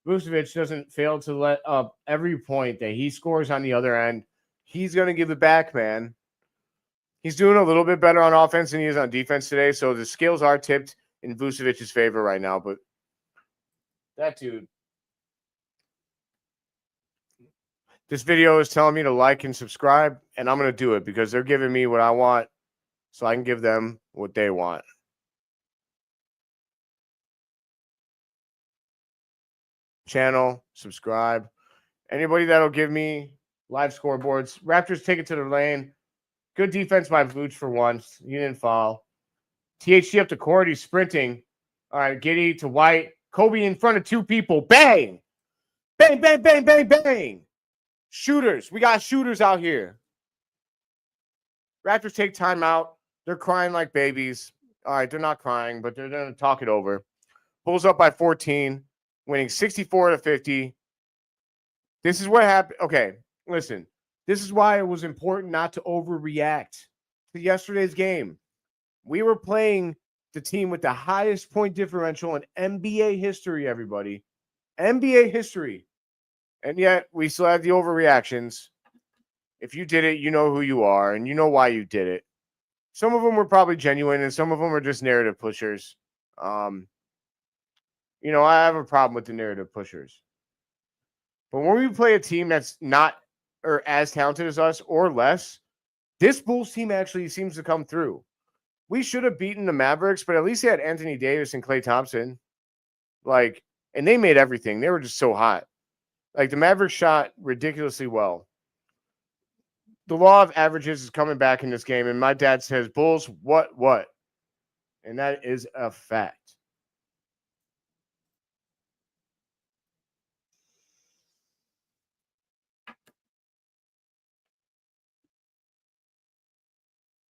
Vucevic doesn't fail to let up every point that he scores on the other end. He's going to give it back, man. He's doing a little bit better on offense than he is on defense today, so the scales are tipped in Vucevic's favor right now. But that dude. This video is telling me to like and subscribe, and I'm going to do it because they're giving me what I want so I can give them what they want. Channel, subscribe. Anybody that'll give me live scoreboards. Raptors take it to the lane. Good defense by Vooch for once. He didn't foul. THC up the court. He's sprinting. All right, Giddey to White. Coby in front of two people. Bang! Bang, bang, bang, bang, bang. Shooters. We got shooters out here. Raptors take timeout. They're crying like babies. All right, they're not crying, but they're going to talk it over. Pulls up by 14, winning 64-50. This is what happened. Okay, listen. This is why it was important not to overreact to yesterday's game. We were playing the team with the highest point differential in NBA history, everybody. NBA history. And yet, we still have the overreactions. If you did it, you know who you are, and you know why you did it. Some of them were probably genuine, and some of them are just narrative pushers. I have a problem with the narrative pushers. But when we play a team that's not or as talented as us or less, this Bulls team actually seems to come through. We should have beaten the Mavericks, but at least they had Anthony Davis and Klay Thompson. And they made everything. They were just so hot. The Mavericks shot ridiculously well. The law of averages is coming back in this game, and my dad says, Bulls, what? And that is a fact.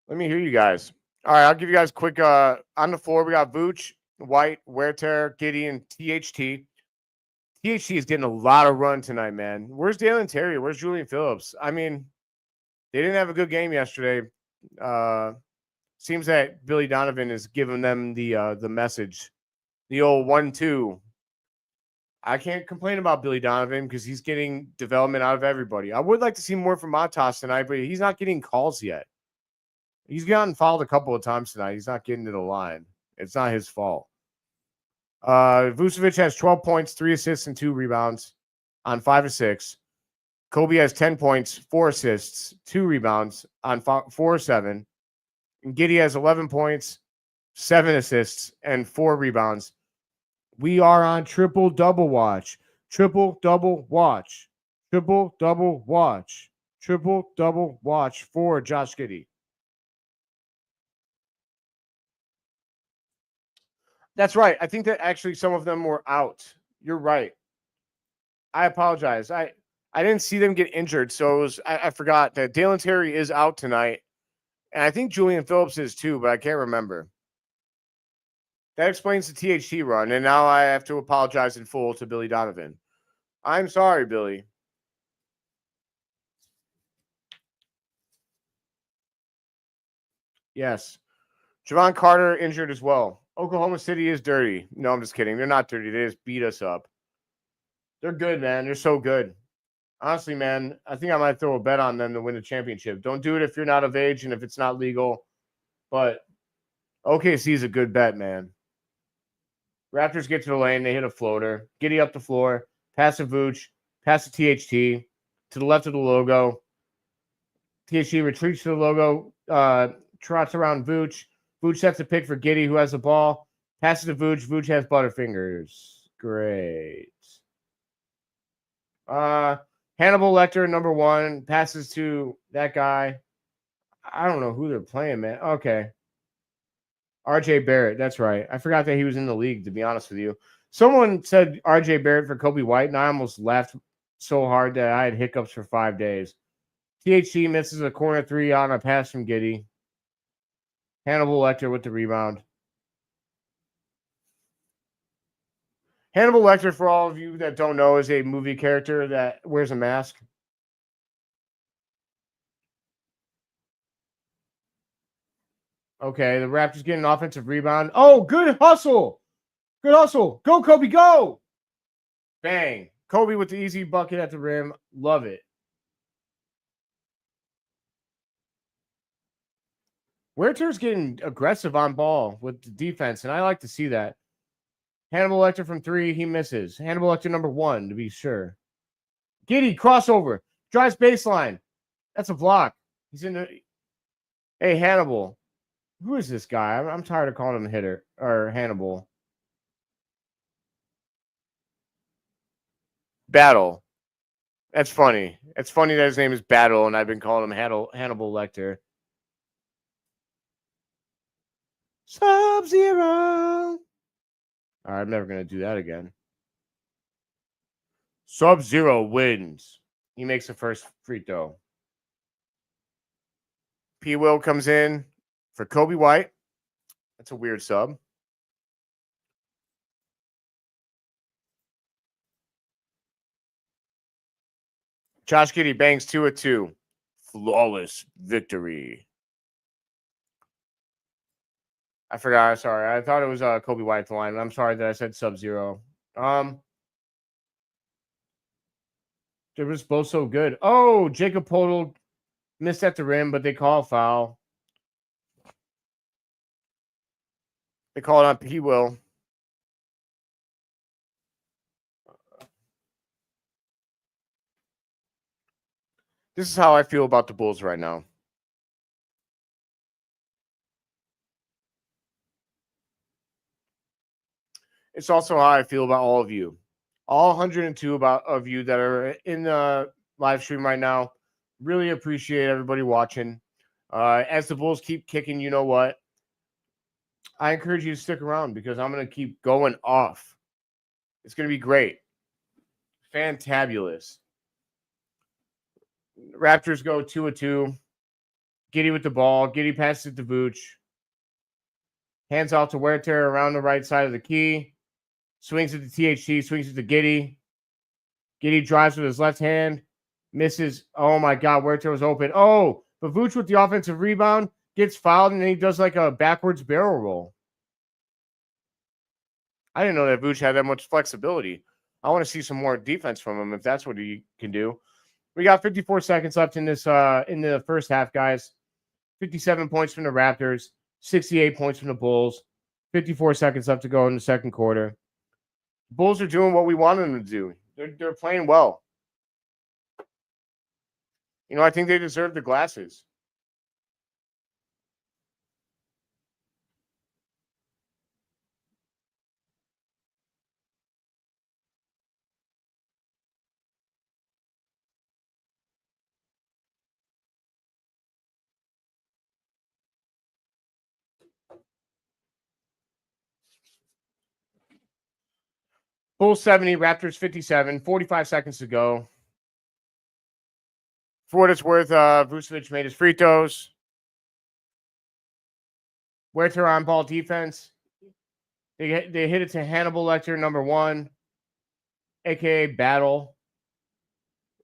Let me hear you guys. All right, I'll give you guys a quick on the floor. We got Vooch, White, Werther, Giddey, and THT. THT is getting a lot of run tonight, man. Where's Dalen Terry? Where's Julian Phillips? I mean, they didn't have a good game yesterday. Seems that Billy Donovan is giving them the message, the old 1-2. I can't complain about Billy Donovan because he's getting development out of everybody. I would like to see more from Matas tonight, but he's not getting calls yet. He's gotten fouled a couple of times tonight. He's not getting to the line. It's not his fault. Vucevic has 12 points, 3 assists, and 2 rebounds on 5 of 6. Coby has 10 points, 4 assists, 2 rebounds on 4 of 7. And Giddey has 11 points, 7 assists, and 4 rebounds. We are on triple-double watch. Triple-double watch. Triple-double watch. Triple-double watch for Josh Giddey. That's right. I think that actually some of them were out. You're right. I apologize. I didn't see them get injured, so I forgot that Dalen Terry is out tonight. And I think Julian Phillips is too, but I can't remember. That explains the THT run, and now I have to apologize in full to Billy Donovan. I'm sorry, Billy. Yes. Javon Carter injured as well. Oklahoma City is dirty. No, I'm just kidding. They're not dirty. They just beat us up. They're good, man. They're so good. Honestly, man, I think I might throw a bet on them to win the championship. Don't do it if you're not of age and if it's not legal. But OKC is a good bet, man. Raptors get to the lane. They hit a floater. Giddey up the floor. Pass to Vooch. Pass to THT. To the left of the logo. THT retreats to the logo. Trots around Vooch. Vooch sets a pick for Giddey, who has the ball. Passes to Vooch. Vooch has Butterfingers. Great. Hannibal Lecter, number 1, passes to that guy. I don't know who they're playing, man. Okay. RJ Barrett. That's right. I forgot that he was in the league, to be honest with you. Someone said RJ Barrett for Coby White, and I almost laughed so hard that I had hiccups for 5 days. THC misses a corner 3 on a pass from Giddey. Hannibal Lecter with the rebound. Hannibal Lecter, for all of you that don't know, is a movie character that wears a mask. Okay, the Raptors get an offensive rebound. Oh, good hustle. Good hustle. Go, Coby, go. Bang. Coby with the easy bucket at the rim. Love it. Werther's getting aggressive on ball with the defense, and I like to see that. Hannibal Lecter from 3, he misses. Hannibal Lecter number 1, to be sure. Giddey, crossover. Drives baseline. That's a block. He's in the... Hey, Hannibal. Who is this guy? I'm tired of calling him hitter or Hannibal. Battle. That's funny. It's funny that his name is Battle, and I've been calling him Hannibal Lecter. Sub-Zero. All right, I'm never going to do that again. Sub-Zero wins. He makes the first free throw. P. Will comes in for Coby White. That's a weird sub. Josh Giddey bangs 2 at 2. Flawless victory. I forgot. Sorry. I thought it was Coby White at the line. I'm sorry that I said Sub-Zero. They were both so good. Oh, Jacob Podol missed at the rim, but they call a foul. They call it on P. Will. This is how I feel about the Bulls right now. It's also how I feel about all of you. All 102 of you that are in the live stream right now. Really appreciate everybody watching. As the Bulls keep kicking, you know what? I encourage you to stick around because I'm going to keep going off. It's going to be great. Fantabulous. Raptors go 2 at 2. Giddey with the ball. Giddey passes it to Vooch. Hands off to Werther around the right side of the key. Swings it to THC. Swings it to Giddey. Giddey drives with his left hand. Misses. Oh, my God. Werther was open. Oh, but Vooch with the offensive rebound gets fouled, and then he does like a backwards barrel roll. I didn't know that Vooch had that much flexibility. I want to see some more defense from him if that's what he can do. We got 54 seconds left in this in the first half, guys. 57 points from the Raptors, 68 points from the Bulls. 54 seconds left to go in the second quarter. The Bulls are doing what we wanted them to do. They're playing well. You know, I think they deserve the glasses. Bulls 70, Raptors 57, 45 seconds to go. For what it's worth, Vucevic made his free throws. Werther on ball defense. They hit it to Hannibal Lecter, number 1, a.k.a. Battle.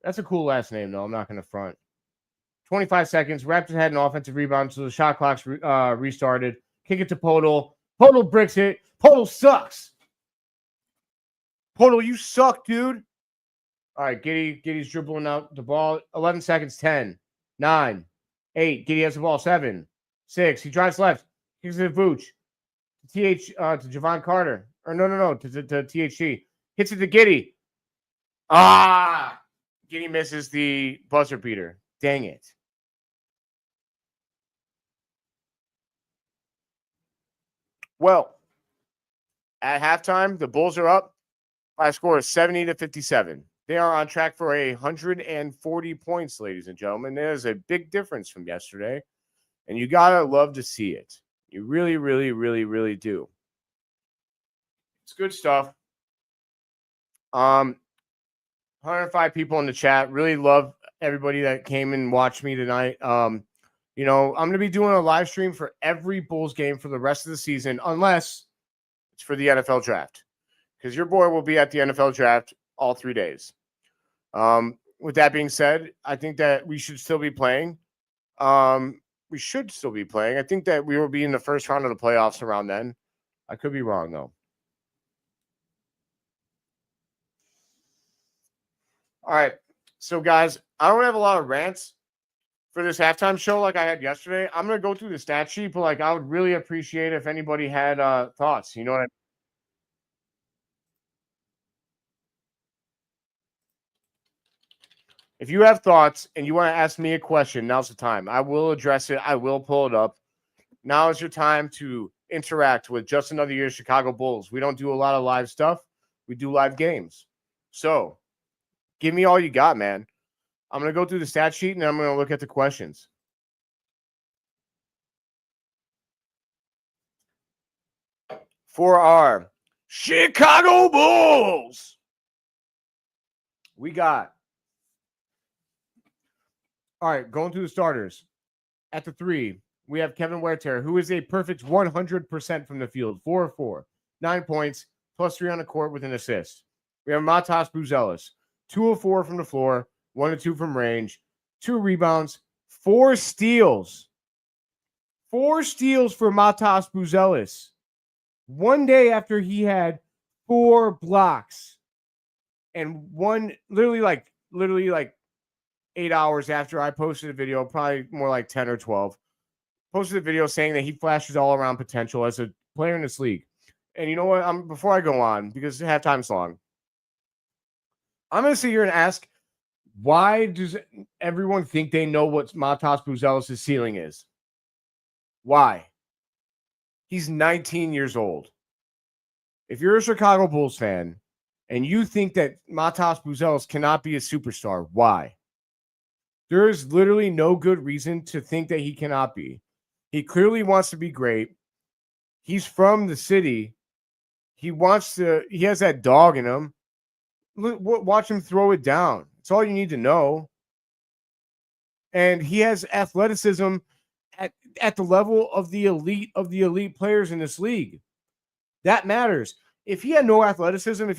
That's a cool last name, though. I'm not going to front. 25 seconds. Raptors had an offensive rebound, so the shot clock's restarted. Kick it to Podol. Podol bricks it. Podol sucks. Podol, you suck, dude. All right, Giddey's dribbling out the ball. 11 seconds, 10, 9, 8. Giddey has the ball, 7, 6. He drives left. Kicks it to Vooch. To Javon Carter. Or no, to THC. Hits it to Giddey. Giddey misses the buzzer beater. Dang it. Well, At halftime, the Bulls are up by a score of 70-57. They are on track for 140 points, ladies and gentlemen. There's a big difference from yesterday, and you gotta love to see it. You really, really, really, really do. It's good stuff. 105 people in the chat. Really love everybody that came and watched me tonight. I'm going to be doing a live stream for every Bulls game for the rest of the season, unless it's for the NFL draft, because your boy will be at the NFL draft all 3 days. With that being said, I think that we should still be playing. I think that we will be in the first round of the playoffs around then. I could be wrong, though. All right. So, guys, I don't have a lot of rants for this halftime show like I had yesterday. I'm going to go through the stat sheet, but I would really appreciate if anybody had thoughts. You know what I mean? If you have thoughts and you want to ask me a question, now's the time. I will address it. I will pull it up. Now is your time to interact with Just Another Year Chicago Bulls. We don't do a lot of live stuff. We do live games. So give me all you got, man. I'm going to go through the stat sheet, and then I'm going to look at the questions. For our Chicago Bulls, we got, all right, going through the starters. At the 3, we have Kevin Huerter, who is a perfect 100% from the field, 4 of 4, 9 points, +3 on the court with an assist. We have Matas Buzelis, 2 of 4 from the floor, 1 of 2 from range, 2 rebounds, 4 steals. 4 steals for Matas Buzelis. One day after he had 4 blocks, and one literally 8 hours after I posted a video, probably more like 10 or 12, posted a video saying that he flashes all around potential as a player in this league. And you know what? Before I go on, because halftime's long, I'm going to sit here and ask, why does everyone think they know what Matas Buzelis' ceiling is? Why? He's 19 years old. If you're a Chicago Bulls fan and you think that Matas Buzelis cannot be a superstar, why? There is literally no good reason to think that he cannot be. He clearly wants to be great. He's from the city. He has that dog in him. Watch him throw it down. That's all you need to know. And he has athleticism at the level of the elite players in this league. That matters. If he had no athleticism,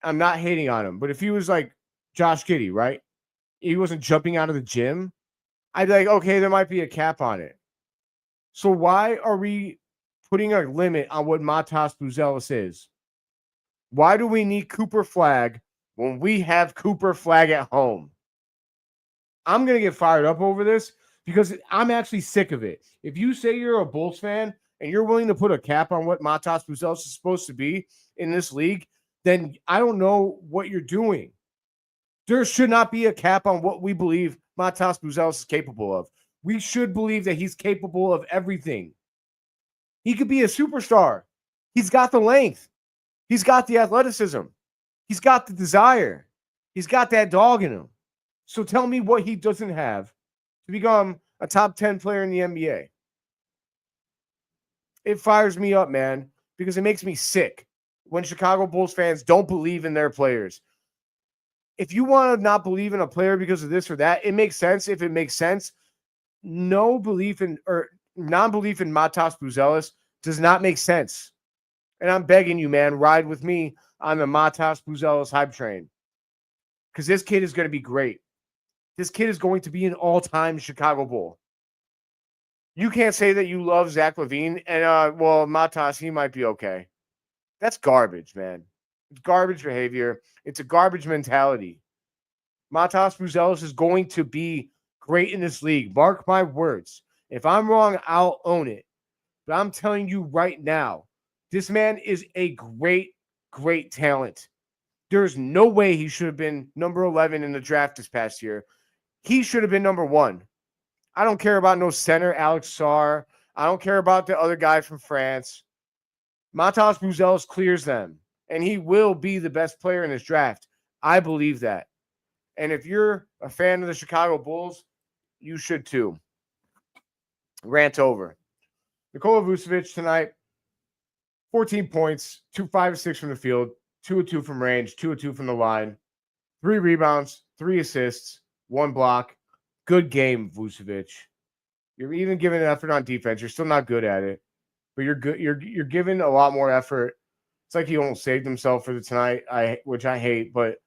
I'm not hating on him, but if he was like Josh Giddey, right? He wasn't jumping out of the gym, I'd be like, okay, there might be a cap on it. So why are we putting a limit on what Matas Buzelis is? Why do we need Cooper Flag when we have Cooper Flag at home? I'm going to get fired up over this because I'm actually sick of it. If you say you're a Bulls fan and you're willing to put a cap on what Matas Buzelis is supposed to be in this league, then I don't know what you're doing. There should not be a cap on what we believe Matas Buzelis is capable of. We should believe that he's capable of everything. He could be a superstar. He's got the length. He's got the athleticism. He's got the desire. He's got that dog in him. So tell me what he doesn't have to become a top 10 player in the NBA. It fires me up, man, because it makes me sick when Chicago Bulls fans don't believe in their players. If you want to not believe in a player because of this or that, it makes sense. If it makes sense, non-belief in Matas Buzelis does not make sense. And I'm begging you, man, ride with me on the Matas Buzelis hype train. Because this kid is going to be great. This kid is going to be an all-time Chicago Bull. You can't say that you love Zach LaVine and, Matas, he might be okay. That's garbage, man. It's garbage behavior. It's a garbage mentality. Matas Buzelis is going to be great in this league. Mark my words. If I'm wrong, I'll own it. But I'm telling you right now, this man is a great, great talent. There's no way he should have been number 11 in the draft this past year. He should have been number 1. I don't care about no center, Alex Sarr. I don't care about the other guy from France. Matas Buzelis clears them, and he will be the best player in this draft. I believe that. And if you're a fan of the Chicago Bulls, you should too. Rant over. Nikola Vucevic tonight, 14 points, 5 of 6 from the field, 2 of 2 from range, 2 of 2 from the line, 3 rebounds, 3 assists, 1 block. Good game, Vucevic. You're even giving an effort on defense. You're still not good at it, but you're good. You're giving a lot more effort. It's like he almost saved himself for the tonight, which I hate, but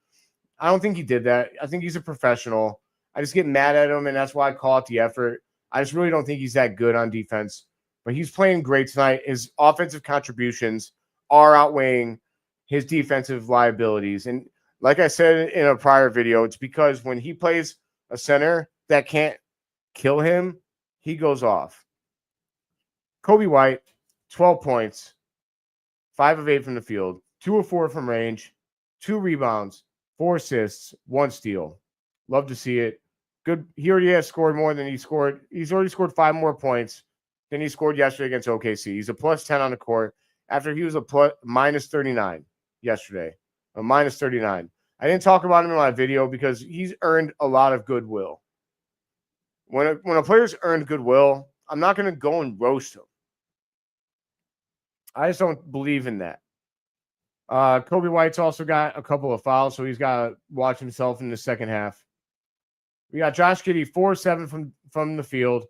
I don't think he did that. I think he's a professional. I just get mad at him, and that's why I call it the effort. I just really don't think he's that good on defense, but he's playing great tonight. His offensive contributions are outweighing his defensive liabilities. And like I said in a prior video, it's because when he plays a center that can't kill him, he goes off. Coby White, 12 points, 5 of 8 from the field, 2 of 4 from range, 2 rebounds, 4 assists, 1 steal. Love to see it. Good. He already has scored more than he scored. He's already scored 5 more points than he scored yesterday against OKC. He's a plus 10 on the court after he was a minus 39 yesterday. A minus 39. I didn't talk about him in my video because he's earned a lot of goodwill. When a player's earned goodwill, I'm not going to go and roast him. I just don't believe in that. Coby White's also got a couple of fouls, so he's got to watch himself in the second half. We got Josh Giddey, 4-7 from the field.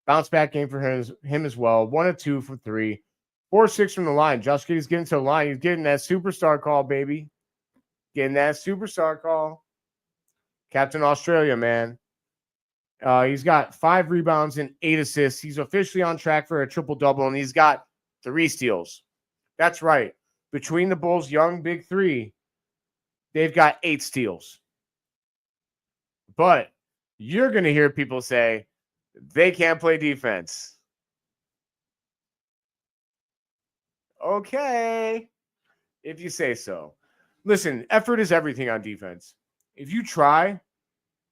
Bounce back game for him as well. 1 of 2 from 3. 4-6 from the line. Josh Giddey's getting to the line. He's getting that superstar call, baby. Getting that superstar call. Captain Australia, man. He's got 5 rebounds and 8 assists. He's officially on track for a triple-double, and he's got 3 steals. That's right. Between the Bulls' young big 3, they've got 8 steals. But you're going to hear people say they can't play defense. Okay, if you say so. Listen, effort is everything on defense. If you try,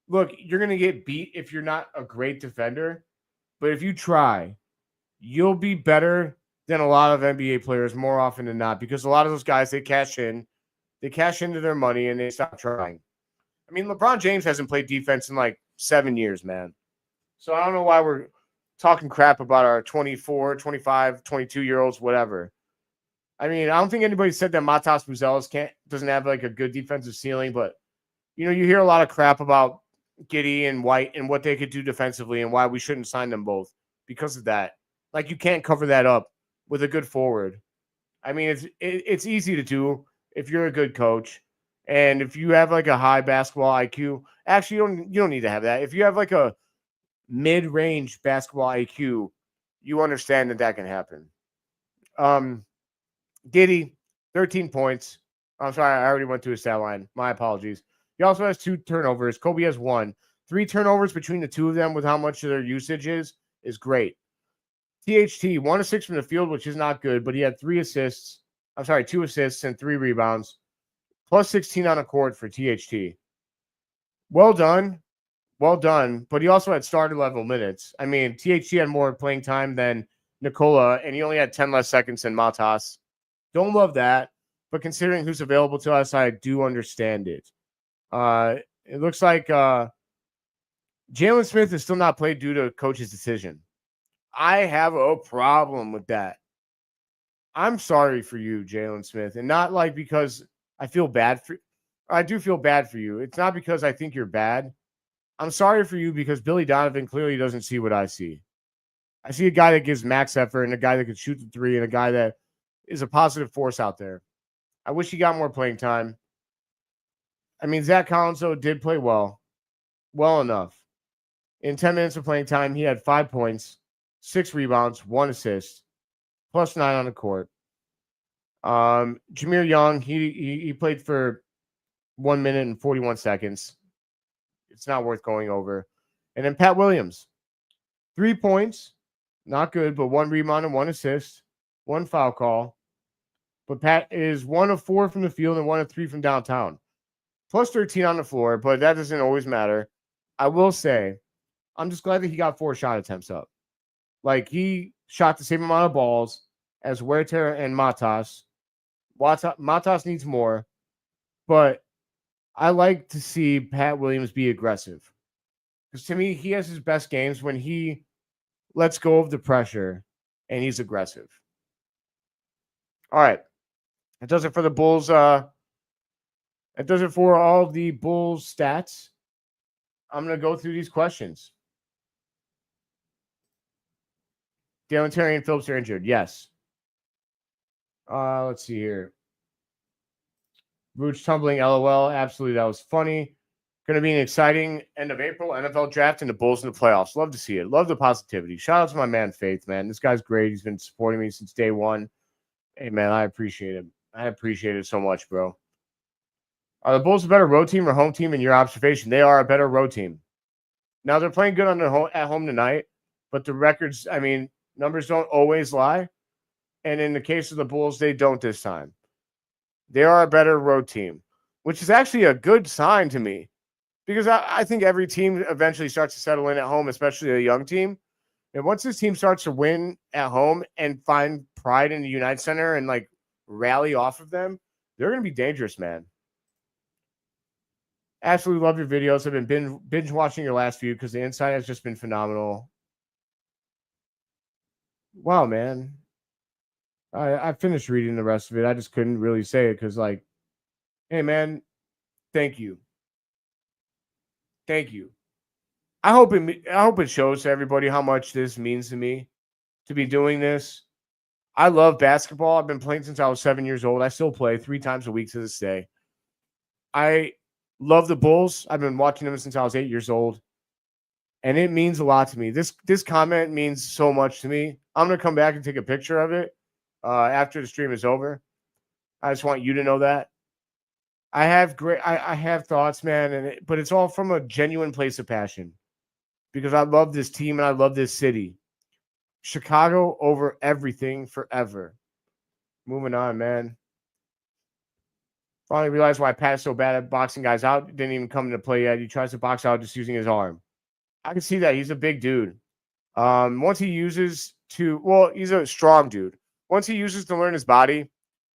look, you're going to get beat if you're not a great defender. But if you try, you'll be better than a lot of NBA players more often than not, because a lot of those guys, they cash into their money and they stop trying. I mean, LeBron James hasn't played defense in like 7 years, man. So I don't know why we're talking crap about our 24, 25, 22-year-olds, whatever. I mean, I don't think anybody said that Matas Buzelis doesn't have like a good defensive ceiling, but you hear a lot of crap about Giddey and White and what they could do defensively and why we shouldn't sign them both because of that. Like, you can't cover that up with a good forward. I mean, it's easy to do if you're a good coach and if you have like a high basketball IQ. Actually, you don't need to have that. If you have like a mid-range basketball IQ, you understand that can happen. Giddey, 13 points. I'm sorry, I already went to his stat line. My apologies. He also has 2 turnovers. Coby has 1. 3 turnovers between the two of them with how much of their usage is great. THT, 1 of 6 from the field, which is not good, but he had 2 assists and 3 rebounds. Plus 16 on the court for THT. Well done, but he also had starter level minutes. I mean, THT had more playing time than Nikola, and he only had 10 less seconds than Matas. Don't love that, but considering who's available to us, I do understand it. It looks like Jalen Smith is still not played due to coach's decision. I have a problem with that. I'm sorry for you, Jalen Smith, and not like because I feel bad for. I do feel bad for you. It's not because I think you're bad. I'm sorry for you because Billy Donovan clearly doesn't see what I see. I see a guy that gives max effort and a guy that can shoot the 3 and a guy that is a positive force out there. I wish he got more playing time. I mean, Zach Collins, though, did play well enough. In 10 minutes of playing time, he had 5 points, 6 rebounds, 1 assist, plus 9 on the court. Jameer Young, he played for 1 minute and 41 seconds. It's not worth going over. And then Pat Williams, 3 points, not good, but 1 rebound and 1 assist, 1 foul call. But Pat is 1 of 4 from the field and 1 of 3 from downtown. Plus 13 on the floor, but that doesn't always matter. I will say, I'm just glad that he got 4 shot attempts up. Like, he shot the same amount of balls as Huerta and Matas. Matas needs more, but I like to see Pat Williams be aggressive. Because to me, he has his best games when he lets go of the pressure and he's aggressive. All right. That does it for the Bulls. That does it for all the Bulls stats. I'm going to go through these questions. Dalen Terry and Phillips are injured. Yes. Let's see here. Vooch tumbling, LOL. Absolutely, that was funny. Going to be an exciting end of April NFL draft and the Bulls in the playoffs. Love to see it. Love the positivity. Shout out to my man Faith, man. This guy's great. He's been supporting me since day one. Hey, man, I appreciate it. I appreciate it so much, bro. Are the Bulls a better road team or home team in your observation? They are a better road team. Now, they're playing good at home tonight, but the records, I mean, numbers don't always lie. And in the case of the Bulls, they don't this time. They are a better road team, which is actually a good sign to me because I think every team eventually starts to settle in at home, especially a young team. And once this team starts to win at home and find pride in the United Center and like rally off of them, they're going to be dangerous, man. Absolutely love your videos. I've been binge watching your last few because the insight has just been phenomenal. Wow, man. I finished reading the rest of it. I just couldn't really say it because, like, hey, man, thank you. Thank you. I hope it shows to everybody how much this means to me to be doing this. I love basketball. I've been playing since I was 7 years old. I still play 3 times a week to this day. I love the Bulls. I've been watching them since I was 8 years old. And it means a lot to me. This comment means so much to me. I'm going to come back and take a picture of it after the stream is over. I just want you to know that. I have thoughts, man, but it's all from a genuine place of passion because I love this team and I love this city. Chicago over everything forever. Moving on, man. Finally realized why Pat is so bad at boxing guys out. Didn't even come into play yet. He tries to box out just using his arm. I can see that. He's a big dude. Once he uses he's a strong dude. Once he uses to learn his body,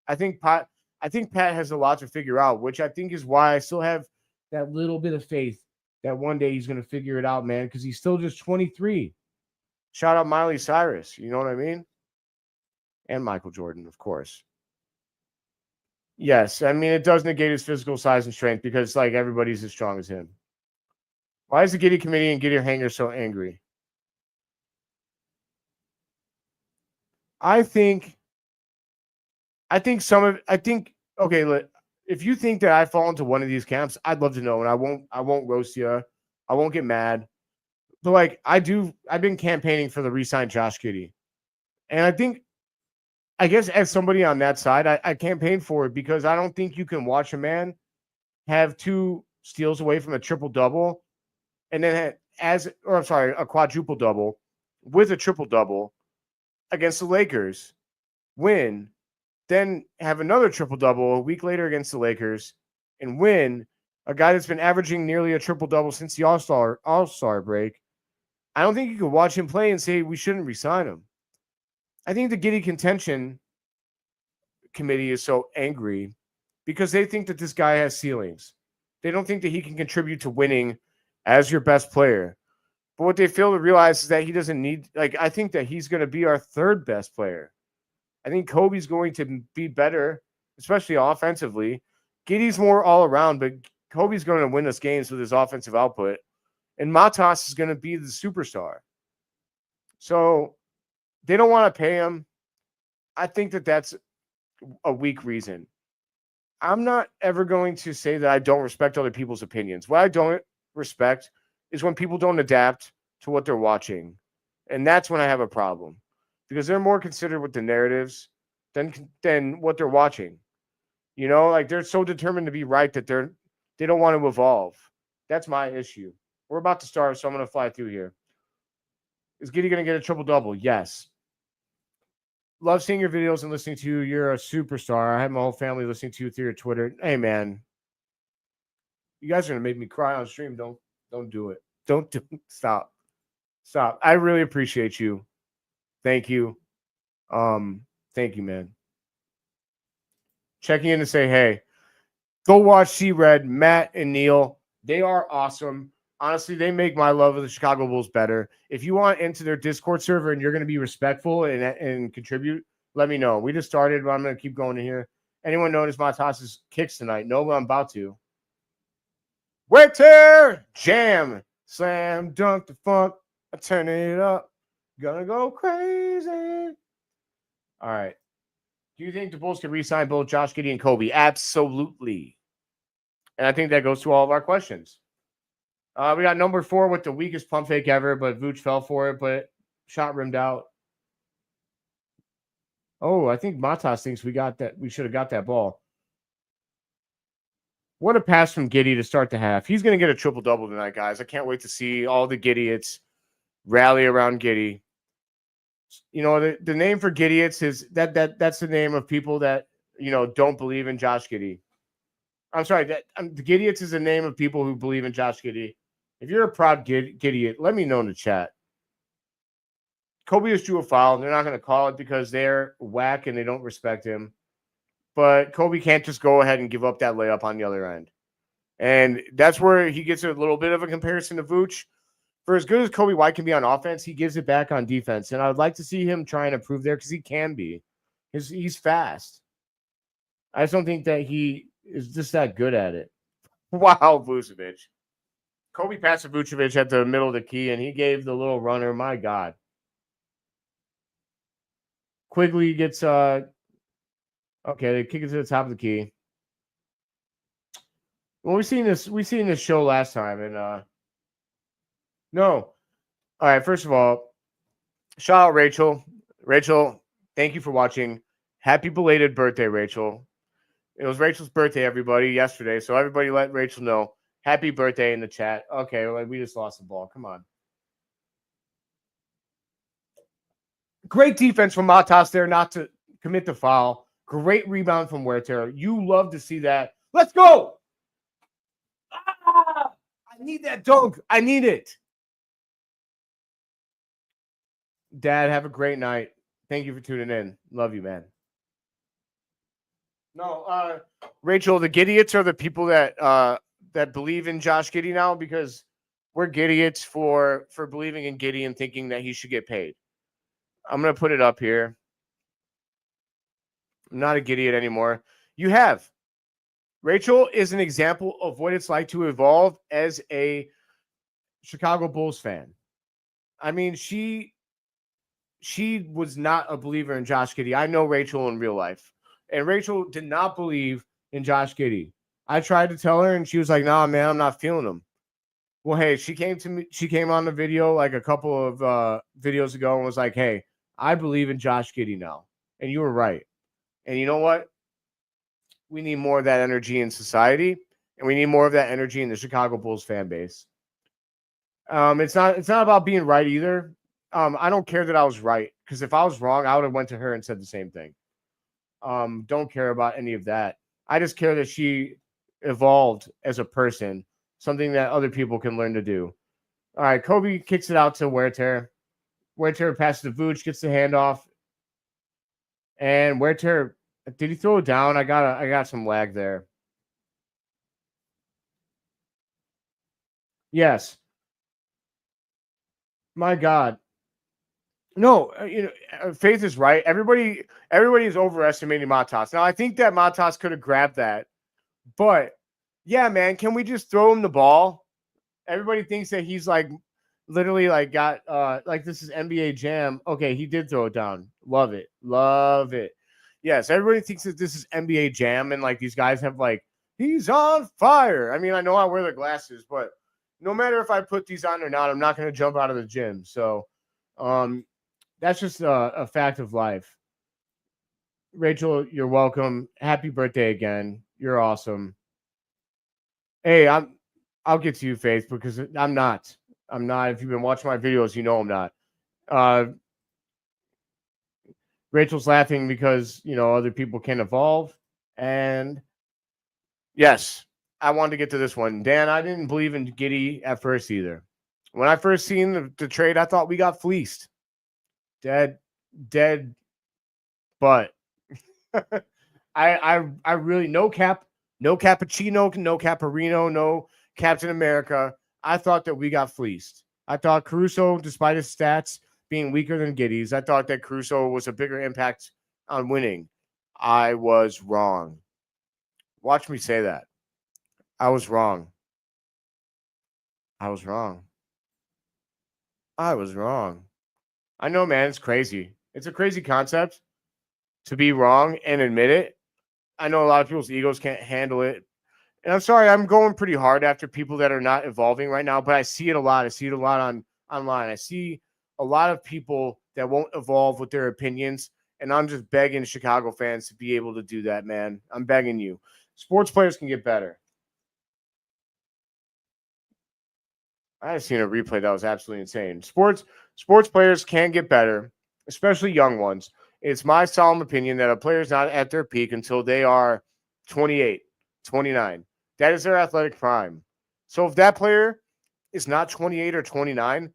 I think Pat has a lot to figure out, which I think is why I still have that little bit of faith that one day he's going to figure it out, man, because he's still just 23. Shout out Miley Cyrus. You know what I mean? And Michael Jordan, of course. Yes, I mean, it does negate his physical size and strength because, like, everybody's as strong as him. Why is the Giddey committee and Giddey Hanger so angry? Okay, look, if you think that I fall into one of these camps, I'd love to know, and I won't roast you. I won't get mad. But like I've been campaigning for the re-sign Josh Giddey. And I guess as somebody on that side, I campaigned for it because I don't think you can watch a man have 2 steals away from a triple-double and then a quadruple-double with a triple-double against the Lakers, win, then have another triple-double a week later against the Lakers and win, a guy that's been averaging nearly a triple-double since the All-Star break. I don't think you can watch him play and say we shouldn't re-sign him. I think the Giddey contention committee is so angry because they think that this guy has ceilings. They don't think that he can contribute to winning as your best player. But what they fail to realize is that he doesn't need, I think that he's going to be our 3rd best player. I think Coby's going to be better, especially offensively. Giddey's more all around, but Coby's going to win us games with his offensive output. And Matas is going to be the superstar. So they don't want to pay him. I think that that's a weak reason. I'm not ever going to say that I don't respect other people's opinions. What I don't respect is when people don't adapt to what they're watching. And that's when I have a problem. Because they're more considered with the narratives than what they're watching. You know, like they're so determined to be right that they don't want to evolve. That's my issue. We're about to start, so I'm going to fly through here. Is Giddey going to get a triple-double? Yes. Love seeing your videos and listening to you. You're a superstar. I have my whole family listening to you through your Twitter. Hey, man. You guys are going to make me cry on stream. Don't do it. Don't do it. Stop. I really appreciate you. Thank you. Thank Thank you, man. Checking in to say, hey, go watch C-Red, Matt, and Neil. They are awesome. Honestly, they make my love of the Chicago Bulls better. If you want into their Discord server and you're going to be respectful and contribute, let me know. We just started, but I'm going to keep going in here. Anyone notice Matas' kicks tonight? No, but I'm about to. Waiter! Jam! Slam, dunk the funk. I turn it up. Gonna go crazy. All right. Do you think the Bulls can re-sign both Josh Giddey and Coby? Absolutely. And I think that goes to all of our questions. We got number 4 with the weakest pump fake ever, but Vooch fell for it, but shot rimmed out. Oh, I think Matas thinks we got that. We should have got that ball. What a pass from Giddey to start the half. He's going to get a triple-double tonight, guys. I can't wait to see all the Giddeyits rally around Giddey. You know, the name for Giddeyits is that's the name of people that, you know, don't believe in Josh Giddey. I'm sorry, the Giddeyits is the name of people who believe in Josh Giddey. If you're a proud Giddeyit, let me know in the chat. Coby just drew a foul. They're not going to call it because they're whack and they don't respect him. But Coby can't just go ahead and give up that layup on the other end. And that's where he gets a little bit of a comparison to Vooch. For as good as Coby White can be on offense, he gives it back on defense. And I would like to see him try and improve there because he can be. He's fast. I just don't think that he is just that good at it. Wow, Vucevic. Coby passed to Vucevic at the middle of the key, and he gave the little runner. My God. Quigley gets okay, they kick it to the top of the key. Well, we seen this show last time, and no. All right, first of all, shout out Rachel. Rachel, thank you for watching. Happy belated birthday, Rachel. It was Rachel's birthday, everybody, yesterday. So everybody let Rachel know. Happy birthday in the chat. Okay, well, we just lost the ball. Come on. Great defense from Matas there not to commit the foul. Great rebound from Huerta. You love to see that. Let's go. Ah, I need that dunk. I need it. Dad, have a great night. Thank you for tuning in. Love you, man. No, Rachel, the Giddeyits are the people that believe in Josh Giddey now because we're Giddeyits for believing in Giddey and thinking that he should get paid. I'm going to put it up here. I'm not a Giddeyit anymore. You have. Rachel is an example of what it's like to evolve as a Chicago Bulls fan. I mean, she was not a believer in Josh Giddey. I know Rachel in real life. And Rachel did not believe in Josh Giddey. I tried to tell her, and she was like, "Nah, man, I'm not feeling him." Well, hey, she came on the video like a couple of videos ago and was like, "Hey, I believe in Josh Giddey now." And you were right. And you know what? We need more of that energy in society, and we need more of that energy in the Chicago Bulls fan base. It's not about being right either. I don't care that I was right, because if I was wrong, I would have went to her and said the same thing. Don't care about any of that. I just care that she evolved as a person, something that other people can learn to do. All right, Coby kicks it out to Huerta. Huerta passes to Vooch, gets the handoff. And Huerta, did he throw it down? I got some lag there. Yes. My God. No, Faith is right. Everybody is overestimating Matas. Now, I think that Matas could have grabbed that. But, yeah, man, can we just throw him the ball? Everybody thinks that he's, like, literally, like, got, like, this is NBA Jam. Okay, he did throw it down. Love it. Love it. Yes, everybody thinks that this is NBA Jam, and, like, these guys have, like, he's on fire. I mean, I know I wear the glasses, but no matter if I put these on or not, I'm not going to jump out of the gym. So, that's just a fact of life. Rachel, you're welcome. Happy birthday again. You're awesome. Hey, I'll get to you, Faith, because I'm not. If you've been watching my videos, you know I'm not. Rachel's laughing because, other people can evolve. And yes, I wanted to get to this one. Dan, I didn't believe in Giddey at first either. When I first seen the trade, I thought we got fleeced. Dead But I really no cappuccino, no Caparino, no Captain America. I thought that we got fleeced. I thought Caruso, despite his stats being weaker than Giddey's, I thought that Caruso was a bigger impact on winning. I was wrong. Watch me say that. I was wrong. I was wrong. I was wrong. I know, man. It's crazy. It's a crazy concept to be wrong and admit it. I know a lot of people's egos can't handle it. And I'm sorry, I'm going pretty hard after people that are not evolving right now, but I see it a lot. I see it a lot online. I see a lot of people that won't evolve with their opinions. And I'm just begging Chicago fans to be able to do that, man. I'm begging you. Sports players can get better. I have seen a replay that was absolutely insane. Sports players can get better, especially young ones. It's my solemn opinion that a player is not at their peak until they are 28, 29. That is their athletic prime. So if that player is not 28 or 29,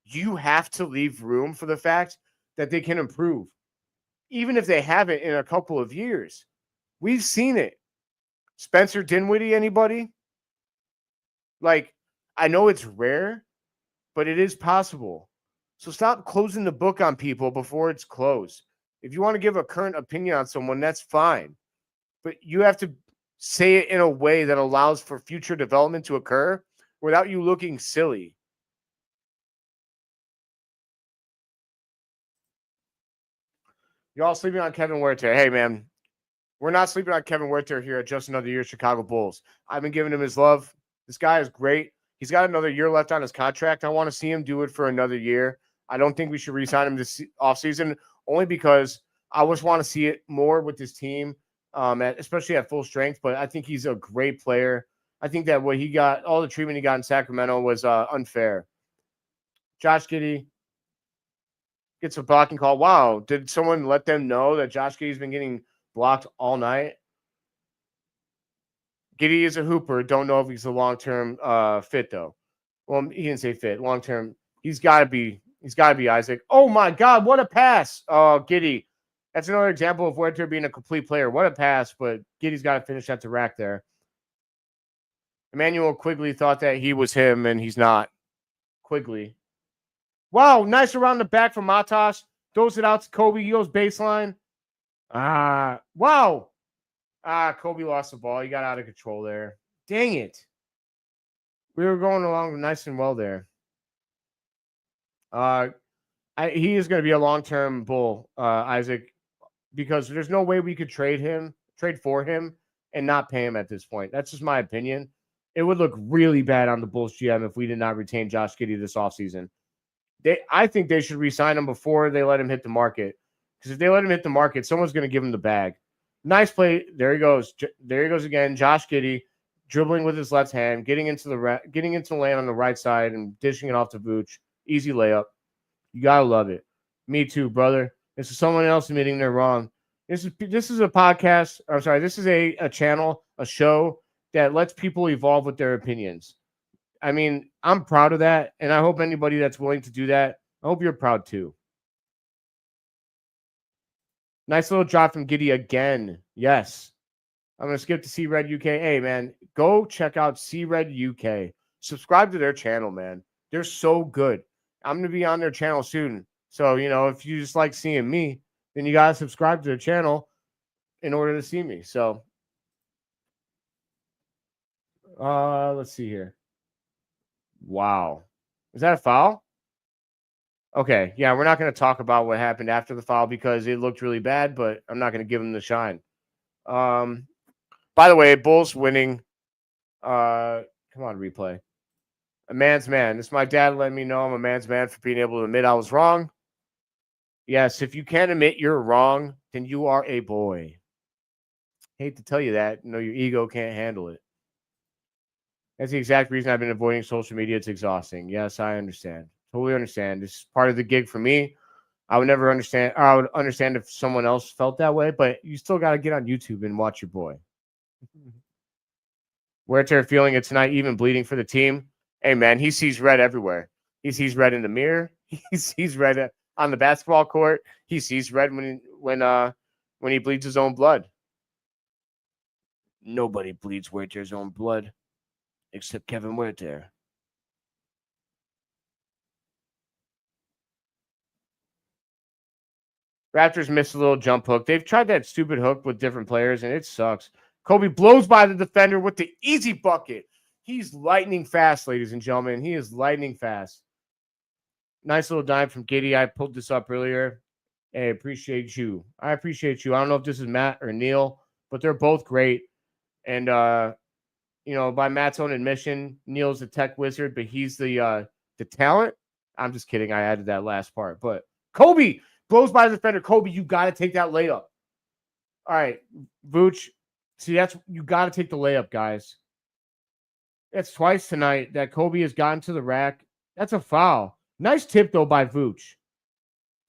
you have to leave room for the fact that they can improve, even if they haven't in a couple of years. We've seen it. Spencer Dinwiddie, anybody? Like, I know it's rare, but it is possible. So stop closing the book on people before it's closed. If you want to give a current opinion on someone, that's fine. But you have to say it in a way that allows for future development to occur without you looking silly. You're all sleeping on Kevin Huerter. Hey, man, we're not sleeping on Kevin Huerter here at Just Another Year Chicago Bulls. I've been giving him his love. This guy is great. He's got another year left on his contract. I want to see him do it for another year. I don't think we should re-sign him this offseason, only because I just want to see it more with this team, especially at full strength. But I think he's a great player. I think that what he got, all the treatment he got in Sacramento was unfair. Josh Giddey gets a blocking call. Wow. Did someone let them know that Josh Giddey's been getting blocked all night? Giddey is a hooper. Don't know if he's a long-term fit, though. Well, he didn't say fit. Long-term, he's got to be Isaac. Oh, my God. What a pass. Oh, Giddey. That's another example of Huerter being a complete player. What a pass, but Giddey's got to finish at the rack there. Emmanuel Quigley thought that he was him, and he's not. Quigley. Wow, nice around the back from Matas. Throws it out to Coby. He goes baseline. Wow. Coby lost the ball. He got out of control there. Dang it. We were going along nice and well there. He is going to be a long-term Bull, Isaac, because there's no way we could trade for him, and not pay him at this point. That's just my opinion. It would look really bad on the Bulls GM if we did not retain Josh Giddey this offseason. I think they should re-sign him before they let him hit the market. Because if they let him hit the market, someone's going to give him the bag. Nice play. There he goes. There he goes again. Josh Giddey dribbling with his left hand, getting into the lane on the right side and dishing it off to Vooch. Easy layup. You got to love it. Me too, brother. This is someone else admitting they're wrong. This is a podcast. I'm sorry. This is a channel, a show that lets people evolve with their opinions. I mean, I'm proud of that, and I hope anybody that's willing to do that, I hope you're proud too. Nice little drop from Giddey again. Yes. I'm going to skip to C-Red UK. Hey, man, go check out C-Red UK. Subscribe to their channel, man. They're so good. I'm going to be on their channel soon. So, if you just like seeing me, then you got to subscribe to their channel in order to see me. So, let's see here. Wow. Is that a foul? Okay. Yeah, we're not going to talk about what happened after the foul because it looked really bad, but I'm not going to give him the shine. By the way, Bulls winning. Come on, replay. A man's man. This is my dad letting me know I'm a man's man for being able to admit I was wrong. Yes, if you can't admit you're wrong, then you are a boy. Hate to tell you that. Your ego can't handle it. That's the exact reason I've been avoiding social media. It's exhausting. Yes, I understand. Totally understand. This is part of the gig for me. I would never understand. Or I would understand if someone else felt that way, but you still got to get on YouTube and watch your boy. Huerter feeling it tonight, even bleeding for the team. Hey, man, he sees red everywhere. He sees red in the mirror. He sees red on the basketball court. He sees red when when he bleeds his own blood. Nobody bleeds Huerter's own blood except Kevin Huerter. Raptors missed a little jump hook. They've tried that stupid hook with different players, and it sucks. Coby blows by the defender with the easy bucket. He's lightning fast, ladies and gentlemen. He is lightning fast. Nice little dime from Giddey. I pulled this up earlier. Hey, I appreciate you. I appreciate you. I don't know if this is Matt or Neil, but they're both great. And by Matt's own admission, Neil's the tech wizard, but he's the talent. I'm just kidding. I added that last part. But Coby blows by the defender. Coby, you got to take that layup. All right, Vooch. See, you got to take the layup, guys. That's twice tonight that Coby has gotten to the rack. That's a foul. Nice tip, though, by Vooch.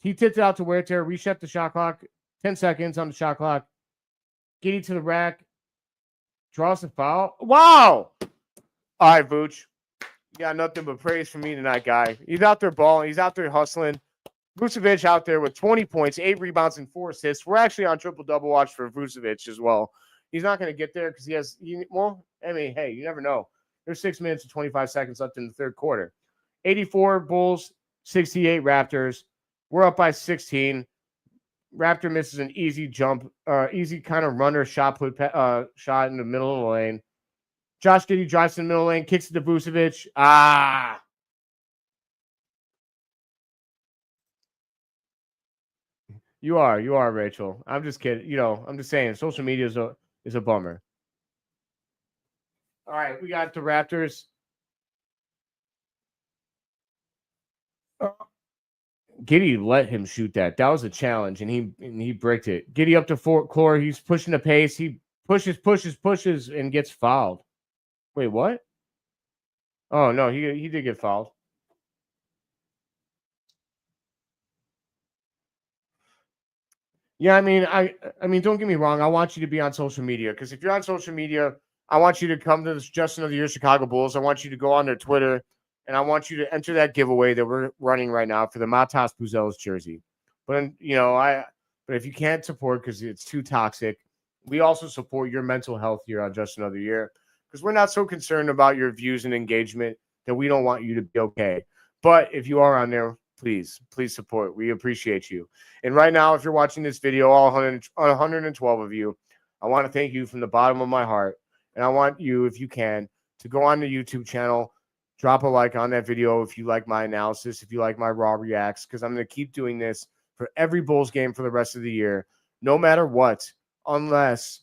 He tipped it out to Huerter, reset the shot clock. 10 seconds on the shot clock. Giddey to the rack. Draws the foul. Wow! All right, Vooch. You got nothing but praise from me tonight, guy. He's out there balling. He's out there hustling. Vucevic out there with 20 points, 8 rebounds, and 4 assists. We're actually on triple-double watch for Vucevic as well. He's not going to get there because hey, you never know. There's 6 minutes and 25 seconds left in the third quarter. 84 Bulls, 68 Raptors. We're up by 16. Raptor misses an easy jump, easy kind of runner shot shot in the middle of the lane. Josh Giddey drives in the middle lane, kicks it to Vucevic. You are, Rachel. I'm just kidding. I'm just saying social media is a bummer. All right, we got the Raptors. Giddey let him shoot that. That was a challenge, and he bricked it. Giddey up to floor. He's pushing the pace. He pushes, and gets fouled. Wait, what? Oh no, he did get fouled. Yeah, I mean, don't get me wrong. I want you to be on social media because if you're on social media, I want you to come to this Just Another Year Chicago Bulls. I want you to go on their Twitter, and I want you to enter that giveaway that we're running right now for the Matas Buzelis jersey. But but if you can't support because it's too toxic, we also support your mental health here on Just Another Year because we're not so concerned about your views and engagement that we don't want you to be okay. But if you are on there, please support. We appreciate you. And right now, if you're watching this video, all 112 of you, I want to thank you from the bottom of my heart. And I want you, if you can, to go on the YouTube channel, drop a like on that video if you like my analysis, if you like my raw reacts, because I'm going to keep doing this for every Bulls game for the rest of the year, no matter what, unless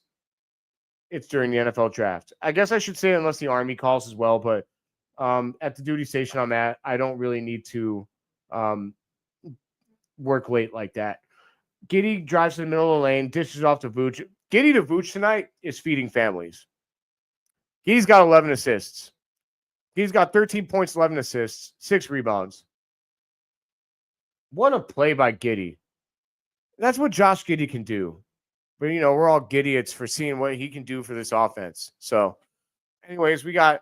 it's during the NFL draft. I guess I should say unless the Army calls as well, but at the duty station I'm at, I don't really need to work late like that. Giddey drives to the middle of the lane, dishes off to Vooch. Giddey to Vooch tonight is feeding families. Giddey's got 11 assists. He's got 13 points, 11 assists, 6 rebounds. What a play by Giddey. That's what Josh Giddey can do. But, we're all Giddeyits for seeing what he can do for this offense. So, anyways, we got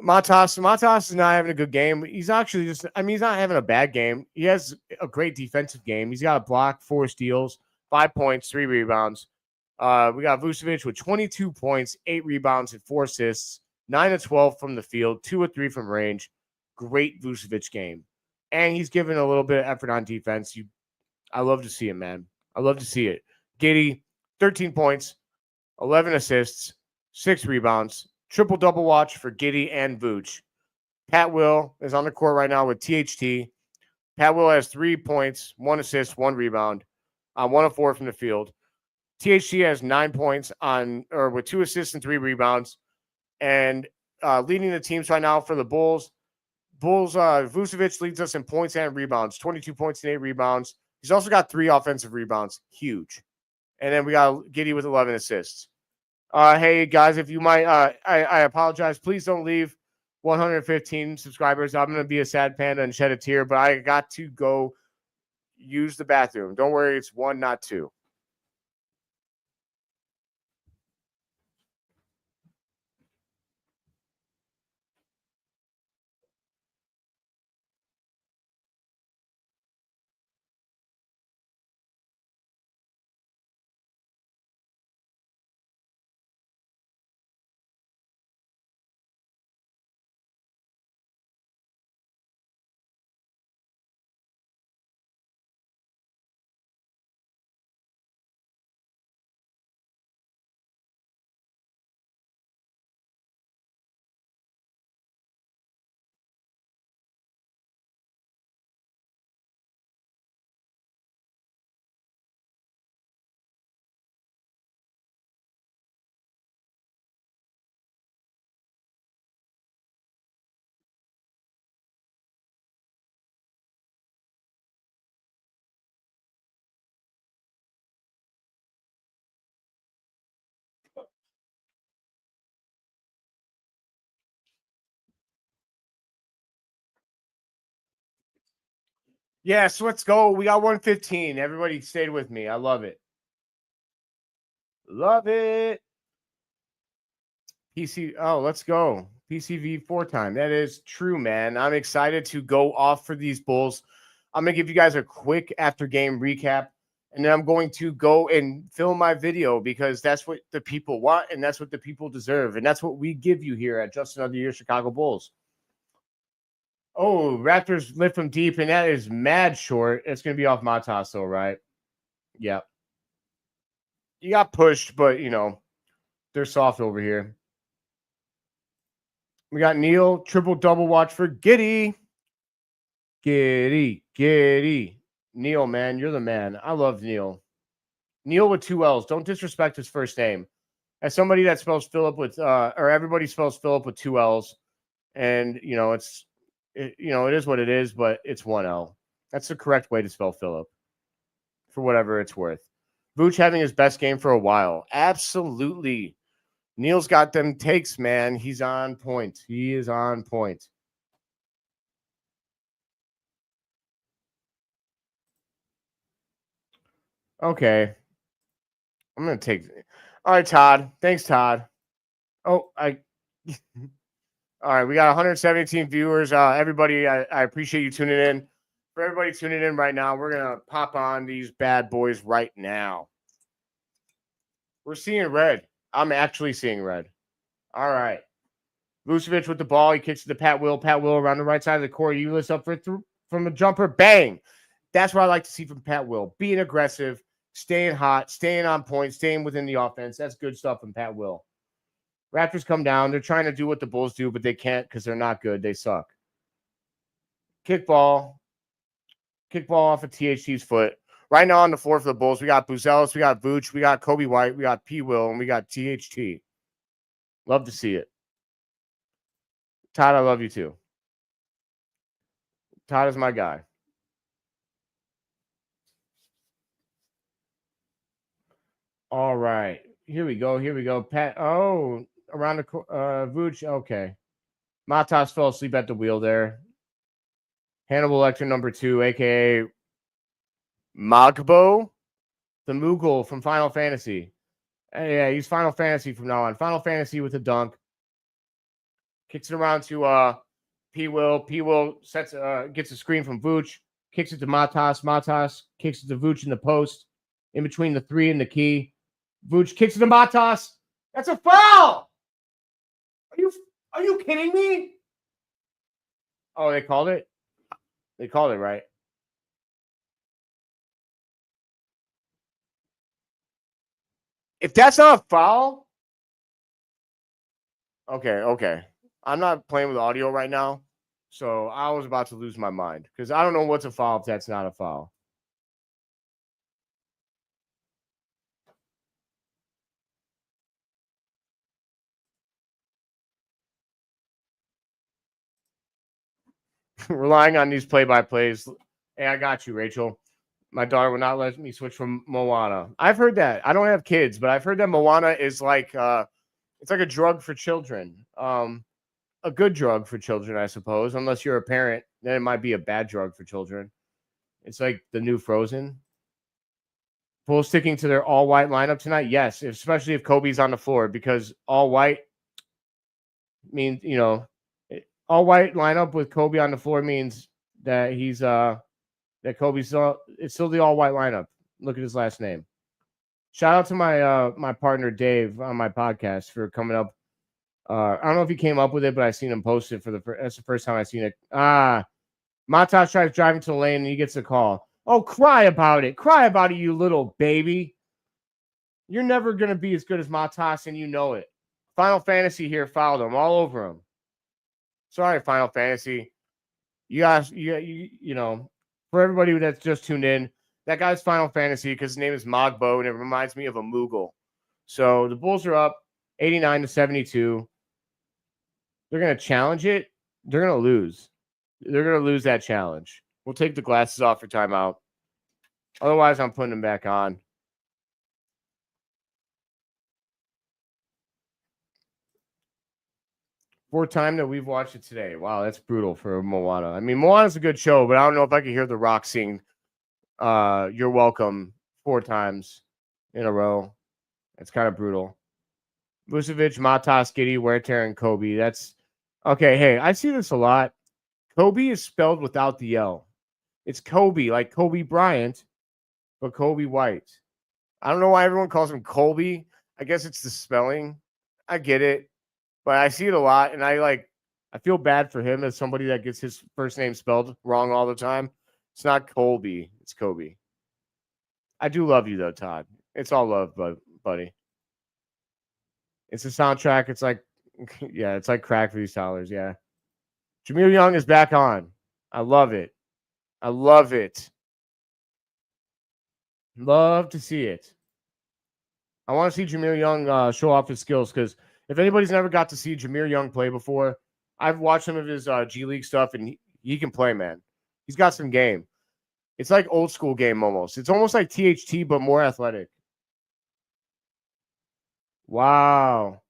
Matas. Matas is not having a good game. He's actually he's not having a bad game. He has a great defensive game. He's got a block, 4 steals, 5 points, 3 rebounds. We got Vucevic with 22 points, 8 rebounds, and 4 assists, 9 of 12 from the field, 2 of 3 from range. Great Vucevic game. And he's given a little bit of effort on defense. I love to see it, man. I love to see it. Giddey, 13 points, 11 assists, 6 rebounds. Triple-double watch for Giddey and Vooch. Pat Will is on the court right now with THT. Pat Will has 3 points, 1 assist, 1 rebound, 1 of 4 from the field. THT has 9 points with 2 assists and 3 rebounds. And leading the teams right now for the Bulls. Vucevic leads us in points and rebounds, 22 points and 8 rebounds. He's also got 3 offensive rebounds, huge. And then we got Giddey with 11 assists. Hey, guys, if you might, I apologize. Please don't leave 115 subscribers. I'm going to be a sad panda and shed a tear, but I got to go use the bathroom. Don't worry, it's 1, not 2. Yes, let's go. We got 115. Everybody stayed with me. I love it. Love it. PC. Oh, let's go. PCV 4-time. That is true, man. I'm excited to go off for these Bulls. I'm going to give you guys a quick after game recap, and then I'm going to go and film my video because that's what the people want and that's what the people deserve. And that's what we give you here at Just Another Year Chicago Bulls. Oh, Raptors lift from deep, and that is mad short. It's going to be off Matas, though, right? Yeah. You got pushed, but, they're soft over here. We got Neil, triple-double watch for Giddey. Giddey. Neil, man, you're the man. I love Neil. Neil with 2 L's. Don't disrespect his first name. As somebody that spells Philip with, or everybody spells Philip with 2 L's, and, it is what it is, but it's 1 L. That's the correct way to spell Philip, for whatever it's worth. Vooch having his best game for a while. Absolutely. Neil's got them takes, man. He's on point. He is on point. Okay. I'm going to take. All right, Todd. Thanks, Todd. Oh, all right, we got 117 viewers. Everybody, I appreciate you tuning in. For everybody tuning in right now, we're going to pop on these bad boys right now. We're seeing red. I'm actually seeing red. All right. Vucevic with the ball. He kicks it to Pat Will. Pat Will around the right side of the court. Ulis up from a jumper. Bang. That's what I like to see from Pat Will. Being aggressive, staying hot, staying on point, staying within the offense. That's good stuff from Pat Will. Raptors come down. They're trying to do what the Bulls do, but they can't because they're not good. They suck. Kickball off of THT's foot. Right now on the floor for the Bulls, we got Buzelis, we got Vooch, we got Coby White, we got P. Will, and we got THT. Love to see it. Todd, I love you too. Todd is my guy. All right. Here we go. Pat. Oh, around the Vooch. Okay. Matas fell asleep at the wheel there. Hannibal Lecter number 2, a.k.a. Magbo, the Moogle from Final Fantasy. Yeah, he's Final Fantasy from now on. Final Fantasy with a dunk. Kicks it around to P. Will. P. Will gets a screen from Vooch. Kicks it to Matas. Matas kicks it to Vooch in the post. In between the 3 and the key. Vooch kicks it to Matas. That's a foul! Are you kidding me? Oh, they called it? They called it, right? If that's not a foul, okay. I'm not playing with audio right now, so I was about to lose my mind because I don't know what's a foul if that's not a foul. Relying on these play-by-plays. Hey, I got you, Rachel. My daughter would not let me switch from Moana. I've heard that. I don't have kids, but I've heard that Moana is like it's like a drug for children. A good drug for children, I suppose. Unless you're a parent, then it might be a bad drug for children. It's like the new Frozen. Bulls sticking to their all-white lineup tonight? Yes, especially if Kobe's on the floor because all-white means, all-white lineup with Kobe on the floor means that he's that Kobe's it's still the all-white lineup. Look at his last name. Shout out to my my partner Dave on my podcast for coming up. I don't know if he came up with it, but I seen him post it that's the first time I seen it. Matas tries driving to the lane and he gets a call. Oh, cry about it, you little baby. You're never gonna be as good as Matas, and you know it. Final Fantasy here fouled him all over him. Sorry, Final Fantasy. You guys, for everybody that's just tuned in, that guy's Final Fantasy because his name is Magbo, and it reminds me of a Moogle. So the Bulls are up 89-72. They're going to challenge it. They're going to lose. They're going to lose that challenge. We'll take the glasses off for timeout. Otherwise, I'm putting them back on. Fourth time that we've watched it today. Wow, that's brutal for Moana. I mean, Moana's a good show, but I don't know if I could hear The Rock sing You're Welcome 4 times in a row. It's kind of brutal. Vucevic, Matas, Giddey, Huerter, and Coby. That's okay. Hey, I see this a lot. Coby is spelled without the L. It's Coby, like Kobe Bryant, but Coby White. I don't know why everyone calls him Colby. I guess it's the spelling. I get it, but I see it a lot, and I feel bad for him as somebody that gets his first name spelled wrong all the time. It's not Colby. It's Coby. I do love you, though, Todd. It's all love, buddy. It's a soundtrack. It's like, yeah, it's like crack for these dollars. Yeah. Jameer Young is back on. I love it. I love it. Love to see it. I want to see Jameer Young show off his skills because if anybody's never got to see Jameer Young play before, I've watched some of his G League stuff and he can play, man. He's got some game. It's like old school game almost. It's almost like THT, but more athletic. Wow.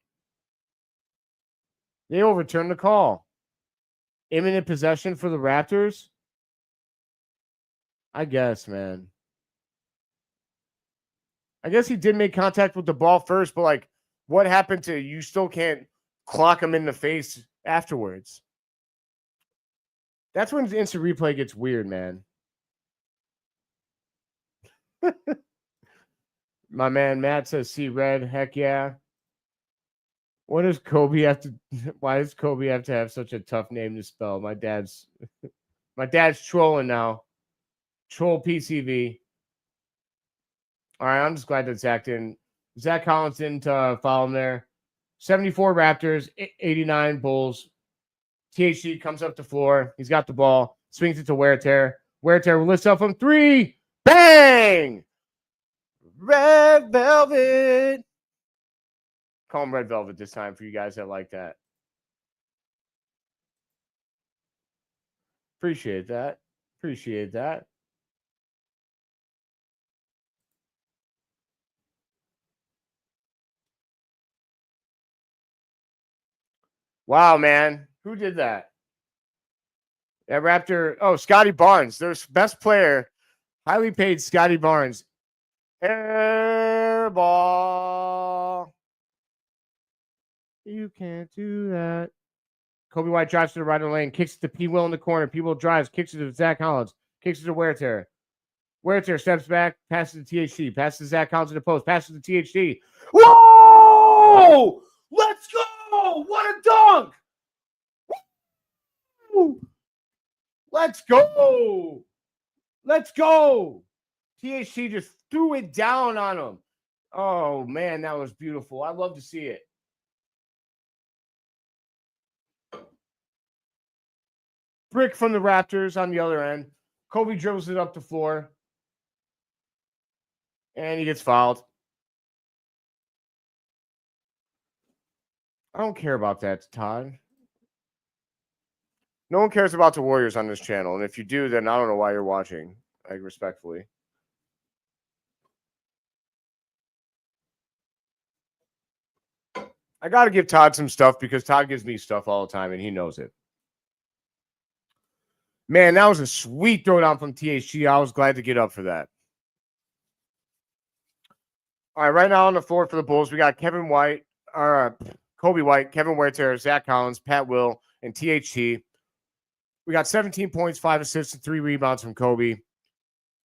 They overturned the call. Imminent possession for the Raptors? I guess, man. I guess he did make contact with the ball first, but like, what happened to you still can't clock him in the face afterwards? That's when the instant replay gets weird, man. My man Matt says see red. Heck yeah. What does Coby have to why does Coby have to have such a tough name to spell? My dad's trolling now. Troll PCV. All right, I'm just glad that Zach Collins didn't follow him there. 74 Raptors, 89 Bulls. THC comes up the floor. He's got the ball. Swings it to Huerter. Huerter lifts up from 3. Bang! Red Velvet. Call him Red Velvet this time for you guys that like that. Appreciate that. Appreciate that. Wow, man. Who did that? That Raptor. Oh, Scotty Barnes. Their best player. Highly paid Scotty Barnes. Airball. You can't do that. Coby White drives to the right of the lane. Kicks it to P. Will in the corner. P. Will drives. Kicks it to Zach Collins. Kicks it to Huerter. Huerter steps back. Passes to THC. Passes to Zach Collins in the post. Passes to THC. Whoa! Let's go! What a dunk! Woo! Let's go! Let's go! THC just threw it down on him. Oh, man, that was beautiful. I love to see it. Brick from the Raptors on the other end. Coby dribbles it up the floor. And he gets fouled. I don't care about that, Todd. No one cares about the Warriors on this channel. And if you do, then I don't know why you're watching. Like, respectfully. I got to give Todd some stuff because Todd gives me stuff all the time and he knows it. Man, that was a sweet throwdown from THG. I was glad to get up for that. All right, right now on the floor for the Bulls, we got Coby White, Kevin Huerter, Zach Collins, Pat Will, and THT. We got 17 points, 5 assists, and 3 rebounds from Coby.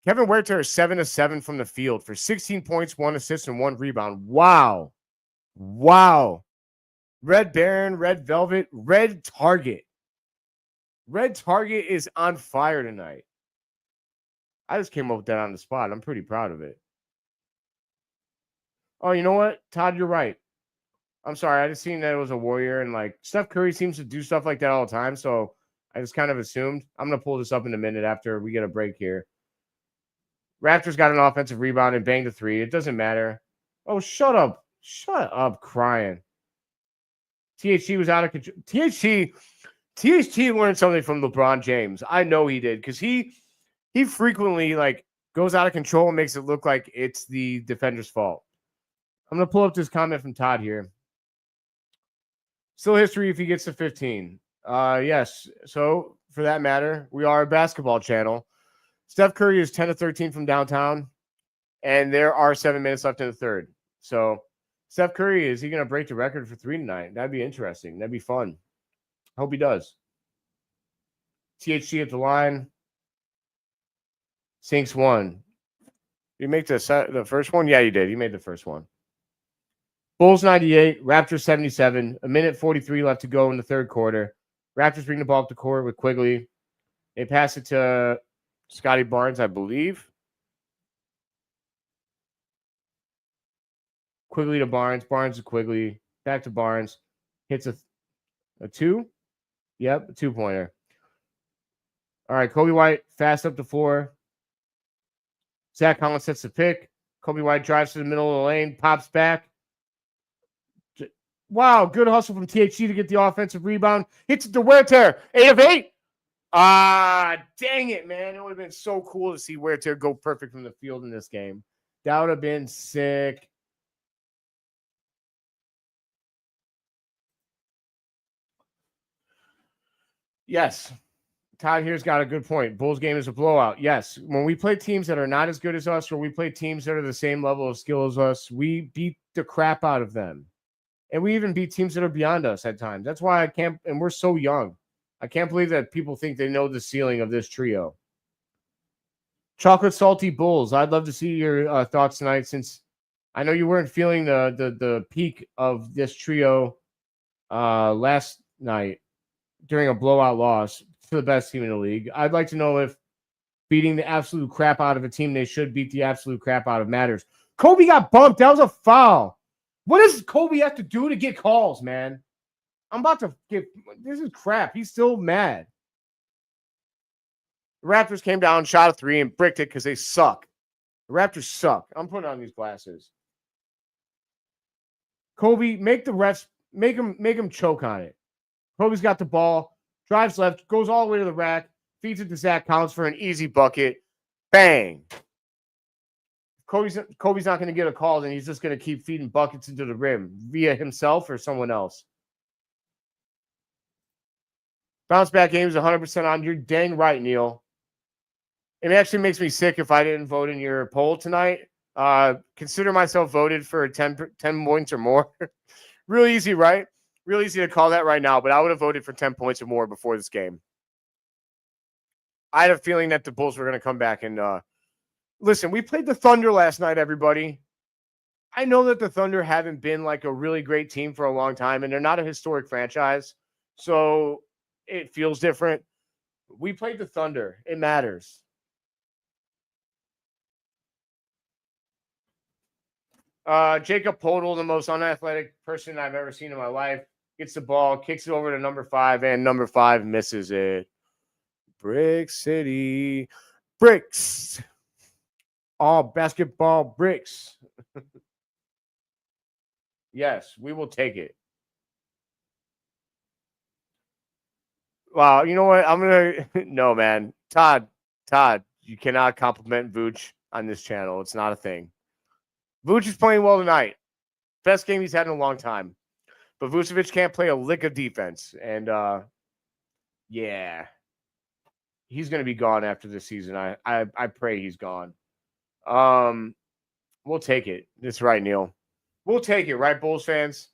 Kevin Huerter is 7 of 7 from the field for 16 points, 1 assist, and 1 rebound. Wow. Wow. Red Baron, Red Velvet, Red Target. Red Target is on fire tonight. I just came up with that on the spot. I'm pretty proud of it. Oh, you know what? Todd, you're right. I'm sorry. I just seen that it was a Warrior, and like Steph Curry seems to do stuff like that all the time. So I just kind of assumed. I'm going to pull this up in a minute after we get a break here. Raptors got an offensive rebound and banged a 3. It doesn't matter. Oh, shut up. Shut up crying. THT was out of control. THT learned something from LeBron James. I know he did because he frequently like goes out of control and makes it look like it's the defender's fault. I'm going to pull up this comment from Todd here. Still history if he gets to 15. Yes. So for that matter, we are a basketball channel. Steph Curry is 10 to 13 from downtown, and there are 7 minutes left in the third. So Steph Curry, is he going to break the record for 3 tonight? That'd be interesting. That'd be fun. Hope he does. THC at the line. Sinks one. You make the first one? Yeah, you did. You made the first one. Bulls 98, Raptors 77. A minute 43 left to go in the third quarter. Raptors bring the ball up the court with Quigley. They pass it to Scotty Barnes, I believe. Quigley to Barnes. Barnes to Quigley. Back to Barnes. Hits a 2. Yep, a 2-pointer. All right, Coby White fast up the floor. Zach Collins sets the pick. Coby White drives to the middle of the lane, pops back. Wow, good hustle from THC to get the offensive rebound. Hits it to Huerter. 8 of 8. Dang it, man. It would have been so cool to see Huerter go perfect from the field in this game. That would have been sick. Yes. Todd here's got a good point. Bulls game is a blowout. Yes. When we play teams that are not as good as us, or we play teams that are the same level of skill as us, we beat the crap out of them. And we even beat teams that are beyond us at times. That's why I can't, and we're so young. I can't believe that people think they know the ceiling of this trio. Chocolate Salty Bulls. I'd love to see your thoughts tonight, since I know you weren't feeling the peak of this trio last night during a blowout loss to the best team in the league. I'd like to know if beating the absolute crap out of a team they should beat the absolute crap out of matters. Coby got bumped. That was a foul. What does Coby have to do to get calls, man? I'm about to get – this is crap. He's still mad. The Raptors came down, shot a 3, and bricked it because they suck. The Raptors suck. I'm putting on these glasses. Coby, make the refs – make him choke on it. Coby's got the ball, drives left, goes all the way to the rack, feeds it to Zach Collins for an easy bucket. Bang. Coby's not going to get a call, then he's just going to keep feeding buckets into the rim via himself or someone else. Bounce back game is 100% on. You're dang right, Neil. It actually makes me sick if I didn't vote in your poll tonight. Consider myself voted for 10 points or more. Real easy, right? Real easy to call that right now, but I would have voted for 10 points or more before this game. I had a feeling that the Bulls were going to come back and listen, we played the Thunder last night, everybody. I know that the Thunder haven't been like a really great team for a long time, and they're not a historic franchise, so it feels different. We played the Thunder. It matters. Jacob Podol, the most unathletic person I've ever seen in my life, gets the ball, kicks it over to number 5, and number 5 misses it. Brick City. Bricks. All basketball bricks. Yes, we will take it. Wow, you know what? I'm going to... No, man. Todd, you cannot compliment Vooch on this channel. It's not a thing. Vooch is playing well tonight. Best game he's had in a long time. But Vucevic can't play a lick of defense. And, yeah. He's going to be gone after this season. I pray he's gone. We'll take it. That's right, Neil. We'll take it, right, Bulls fans?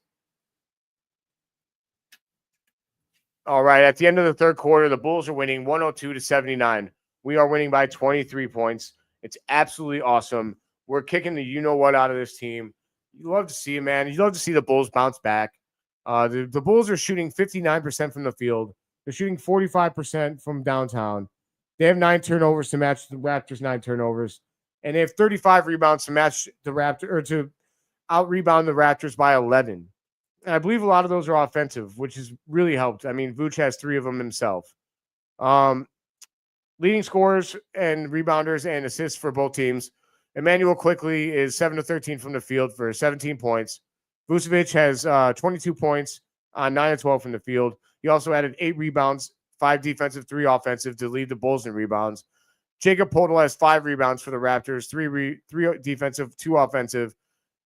All right, at the end of the third quarter, the Bulls are winning 102-79. We are winning by 23 points. It's absolutely awesome. We're kicking the you-know-what out of this team. You love to see it, man. You love to see the Bulls bounce back. The Bulls are shooting 59% from the field. They're shooting 45% from downtown. They have 9 turnovers to match the Raptors' 9 turnovers. And they have 35 rebounds to match the Raptors, or to out-rebound the Raptors by 11. And I believe a lot of those are offensive, which has really helped. I mean, Vooch has 3 of them himself. Leading scorers and rebounders and assists for both teams. Emmanuel Quickly is 7 of 13 from the field for 17 points. Vucevic has 22 points on 9 of 12 from the field. He also added 8 rebounds, 5 defensive, 3 offensive to lead the Bulls in rebounds. Jacob Podol has 5 rebounds for the Raptors, 3 defensive, 2 offensive.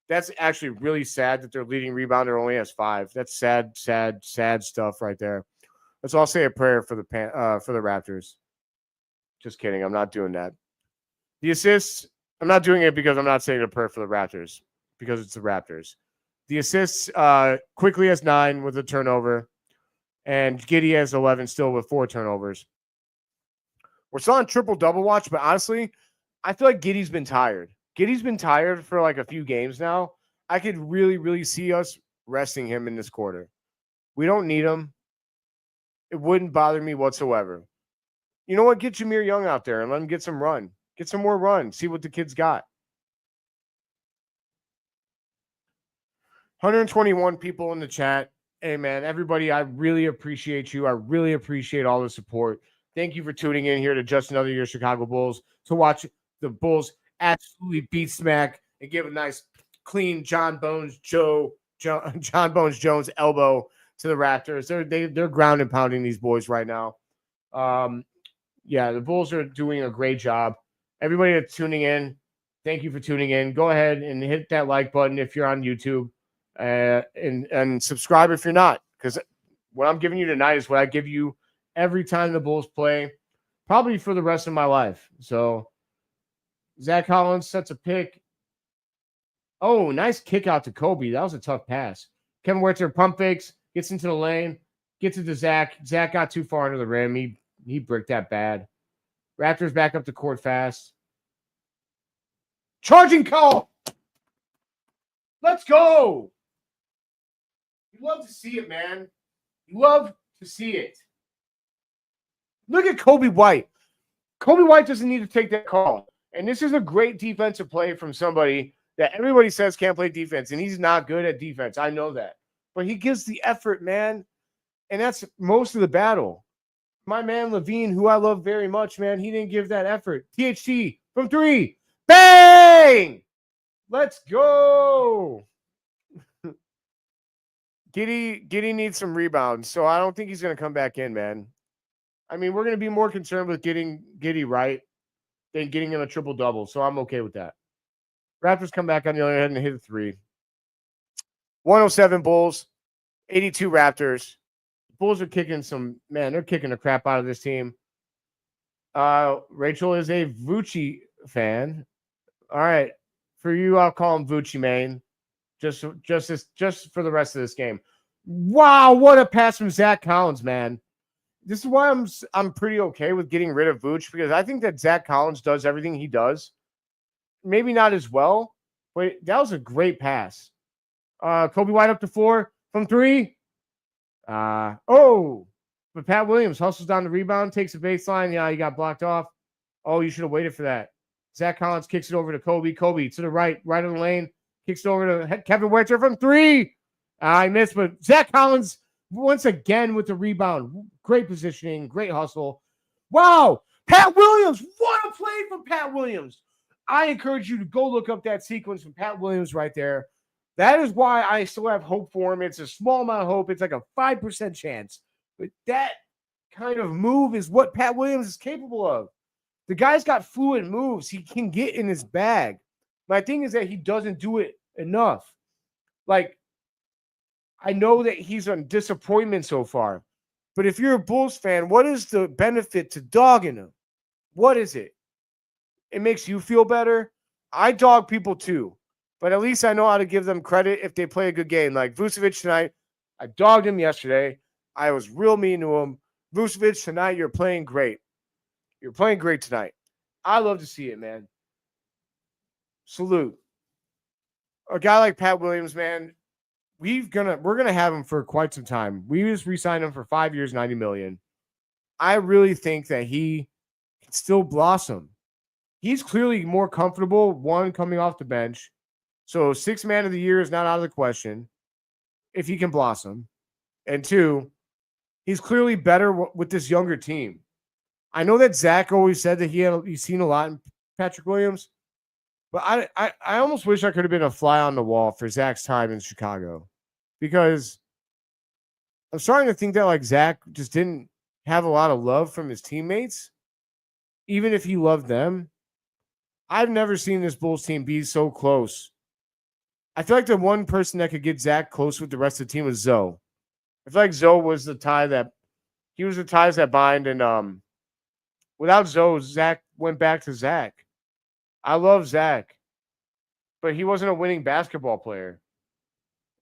That's actually really sad that their leading rebounder only has 5. That's sad, sad, sad stuff right there. Let's all say a prayer for the Raptors. Just kidding. I'm not doing that. The assists, I'm not doing it because I'm not saying a prayer for the Raptors, because it's the Raptors. The assists, quickly has 9 with a turnover, and Giddey has 11 still with 4 turnovers. We're still on triple-double watch, but honestly, I feel like Giddey's been tired. Giddey's been tired for like a few games now. I could really, really see us resting him in this quarter. We don't need him. It wouldn't bother me whatsoever. You know what? Get Jameer Young out there and let him get some run. Get some more run. See what the kid's got. 121 people in the chat. Hey, man, everybody, I really appreciate you. I really appreciate all the support. Thank you for tuning in here to Just Another Year Chicago Bulls to watch the Bulls absolutely beat smack and give a nice, clean John Bones Jones elbow to the Raptors. They're ground and pounding these boys right now. Yeah, the Bulls are doing a great job. Everybody that's tuning in, thank you for tuning in. Go ahead and hit that like button if you're on YouTube, and subscribe if you're not, because what I'm giving you tonight is what I give you every time the Bulls play, probably for the rest of my life. So Zach Collins sets a pick. Oh, nice kick out to Coby. That was a tough pass. Kevin Werther pump fakes, gets into the lane, gets it to Zach. Zach got too far under the rim. He bricked that bad. Raptors back up the court fast. Charging call. Let's go. You love to see it, man. You love to see it. Look at Coby White. Coby White doesn't need to take that call. And this is a great defensive play from somebody that everybody says can't play defense, and he's not good at defense. I know that. But he gives the effort, man. And that's most of the battle. My man Levine, who I love very much, man, he didn't give that effort. THT from 3. Bang! Let's go. Giddey needs some rebounds, so I don't think he's going to come back in, man. I mean, we're going to be more concerned with getting Giddey right than getting him a triple-double, so I'm okay with that. Raptors come back on the other hand and hit a 3. 107 Bulls, 82 Raptors. Bulls are kicking they're kicking the crap out of this team. Rachel is a Vucci fan. All right. For you, I'll call him Vucci Main. Just for the rest of this game. Wow, what a pass from Zach Collins, man. This is why I'm pretty okay with getting rid of Vooch, because I think that Zach Collins does everything he does. Maybe not as well, but that was a great pass. Coby White up to 4 from 3. But Pat Williams hustles down the rebound, takes a baseline. Yeah, he got blocked off. Oh, you should have waited for that. Zach Collins kicks it over to Coby. Coby to the right of the lane. Kicks it over to Kevin Werther from 3. I missed, but Zach Collins once again with the rebound. Great positioning, great hustle. Wow, Pat Williams. What a play from Pat Williams. I encourage you to go look up that sequence from Pat Williams right there. That is why I still have hope for him. It's a small amount of hope. It's like a 5% chance. But that kind of move is what Pat Williams is capable of. The guy's got fluid moves. He can get in his bag. My thing is that he doesn't do it enough. Like, I know that he's a disappointment so far. But if you're a Bulls fan, what is the benefit to dogging him? What is it? It makes you feel better. I dog people too. But at least I know how to give them credit if they play a good game. Like Vucevic tonight, I dogged him yesterday. I was real mean to him. Vucevic, tonight, you're playing great. You're playing great tonight. I love to see it, man. Salute. A guy like Pat Williams, man, we're gonna have him for quite some time. We just re-signed him for 5 years, $90 million. I really think that he can still blossom. He's clearly more comfortable, one, coming off the bench. So 6th man of the year is not out of the question if he can blossom. And 2, he's clearly better with this younger team. I know that Zach always said that he's seen a lot in Patrick Williams, but I almost wish I could have been a fly on the wall for Zach's time in Chicago, because I'm starting to think that like Zach just didn't have a lot of love from his teammates, even if he loved them. I've never seen this Bulls team be so close I feel like the one person that could get Zach close with the rest of the team was Zoe. I feel like Zoe was the tie that he was the ties that bind, and without Zoe, Zach went back to Zach. I love Zach, but he wasn't a winning basketball player.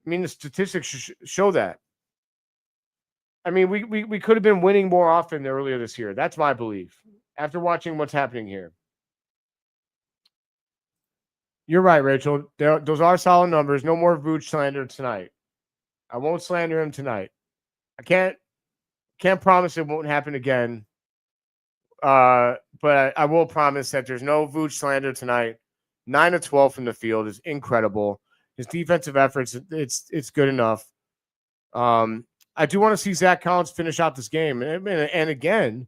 I mean, the statistics show that. I mean, we could have been winning more often earlier this year. That's my belief. After watching what's happening here. You're right, Rachel. Those are solid numbers. No more Vooch slander tonight. I won't slander him tonight. I can't promise it won't happen again. But I will promise that there's no Vooch slander tonight. 9 of 12 from the field is incredible. His defensive efforts, it's good enough. I do want to see Zach Collins finish out this game. And again,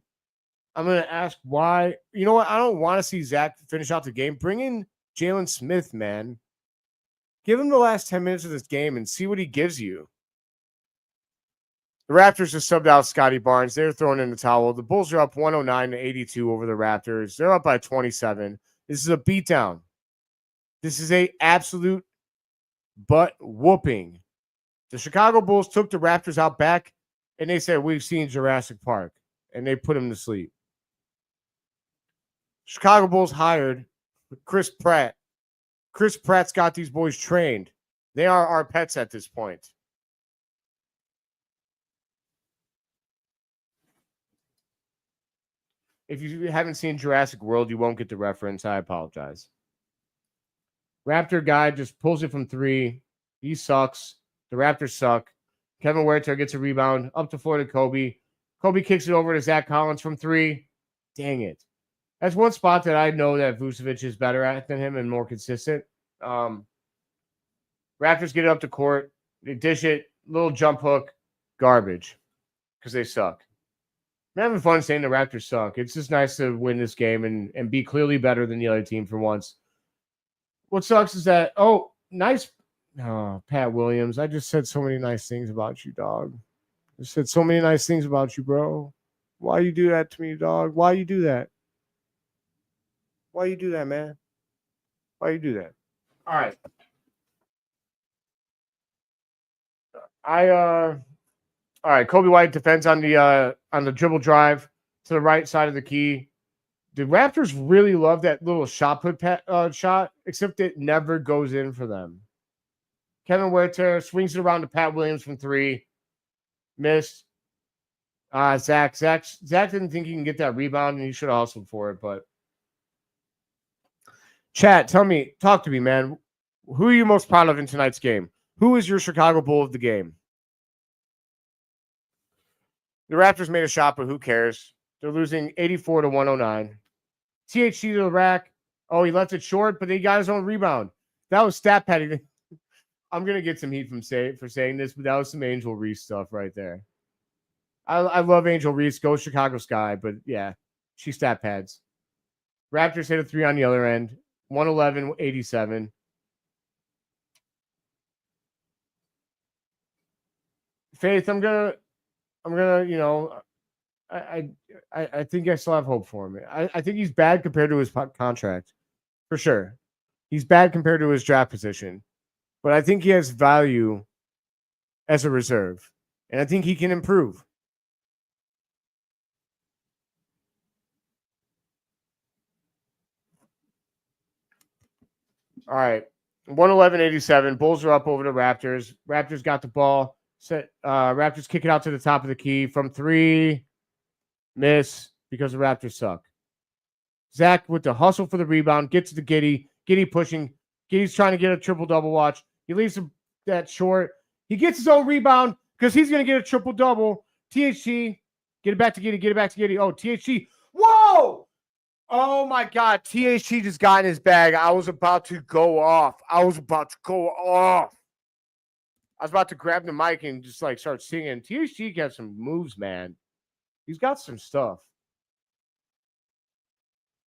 I'm going to ask why. You know what? I don't want to see Zach finish out the game. Bring in Jalen Smith, man. Give him the last 10 minutes of this game and see what he gives you. The Raptors just subbed out Scotty Barnes. They're throwing in the towel. The Bulls are up 109-82 over the Raptors. They're up by 27. This is a beatdown. This is a absolute butt whooping. The Chicago Bulls took the Raptors out back, and they said, we've seen Jurassic Park, and they put him to sleep. Chicago Bulls hired Chris Pratt. Chris Pratt's got these boys trained. They are our pets at this point. If you haven't seen Jurassic World, you won't get the reference. I apologize. Raptor guy just pulls it from 3. He sucks. The Raptors suck. Kevin Huerter gets a rebound. Up the floor to Coby. Coby kicks it over to Zach Collins from 3. Dang it. That's one spot that I know that Vucevic is better at than him and more consistent. Raptors get it up to court. They dish it. Little jump hook. Garbage. Because they suck. I'm having fun saying the Raptors suck. It's just nice to win this game and be clearly better than the other team for once. What sucks is that, nice. Oh, Pat Williams. I just said so many nice things about you, dog. I said so many nice things about you, bro. Why you do that to me, dog? Why you do that? Why you do that, man? Why you do that? All right. All right, Coby White defends on the dribble drive to the right side of the key. The Raptors really love that little shot put shot, except it never goes in for them. Kevin Huerter swings it around to Pat Williams from 3. Missed. Zach didn't think he can get that rebound, and he should have hustled for it. But chat, talk to me, man. Who are you most proud of in tonight's game? Who is your Chicago Bull of the game? The Raptors made a shot, but who cares? They're losing 84-109. THC to the rack. Oh, he left it short, but he got his own rebound. That was stat padding. I'm going to get some heat for saying this, but that was some Angel Reese stuff right there. I love Angel Reese. Go Chicago Sky, but yeah, she stat pads. Raptors hit a 3 on the other end. 111-87. Faith, I'm gonna, I think I still have hope for him. I think he's bad compared to his contract, for sure. He's bad compared to his draft position, but I think he has value as a reserve, and I think he can improve. All right, 111-87. Bulls are up over the Raptors. Raptors got the ball. Raptors kick it out to the top of the key from 3. Miss because the Raptors suck. Zach with the hustle for the rebound. Gets to Giddey. Giddey pushing. Giddey's trying to get a triple-double watch. He leaves that short. He gets his own rebound because he's going to get a triple-double. THC. Get it back to Giddey. Get it back to Giddey. Oh, THC. Whoa! Oh, my God. THC just got in his bag. I was about to go off. I was about to grab the mic and just start singing. THC got some moves, man. He's got some stuff.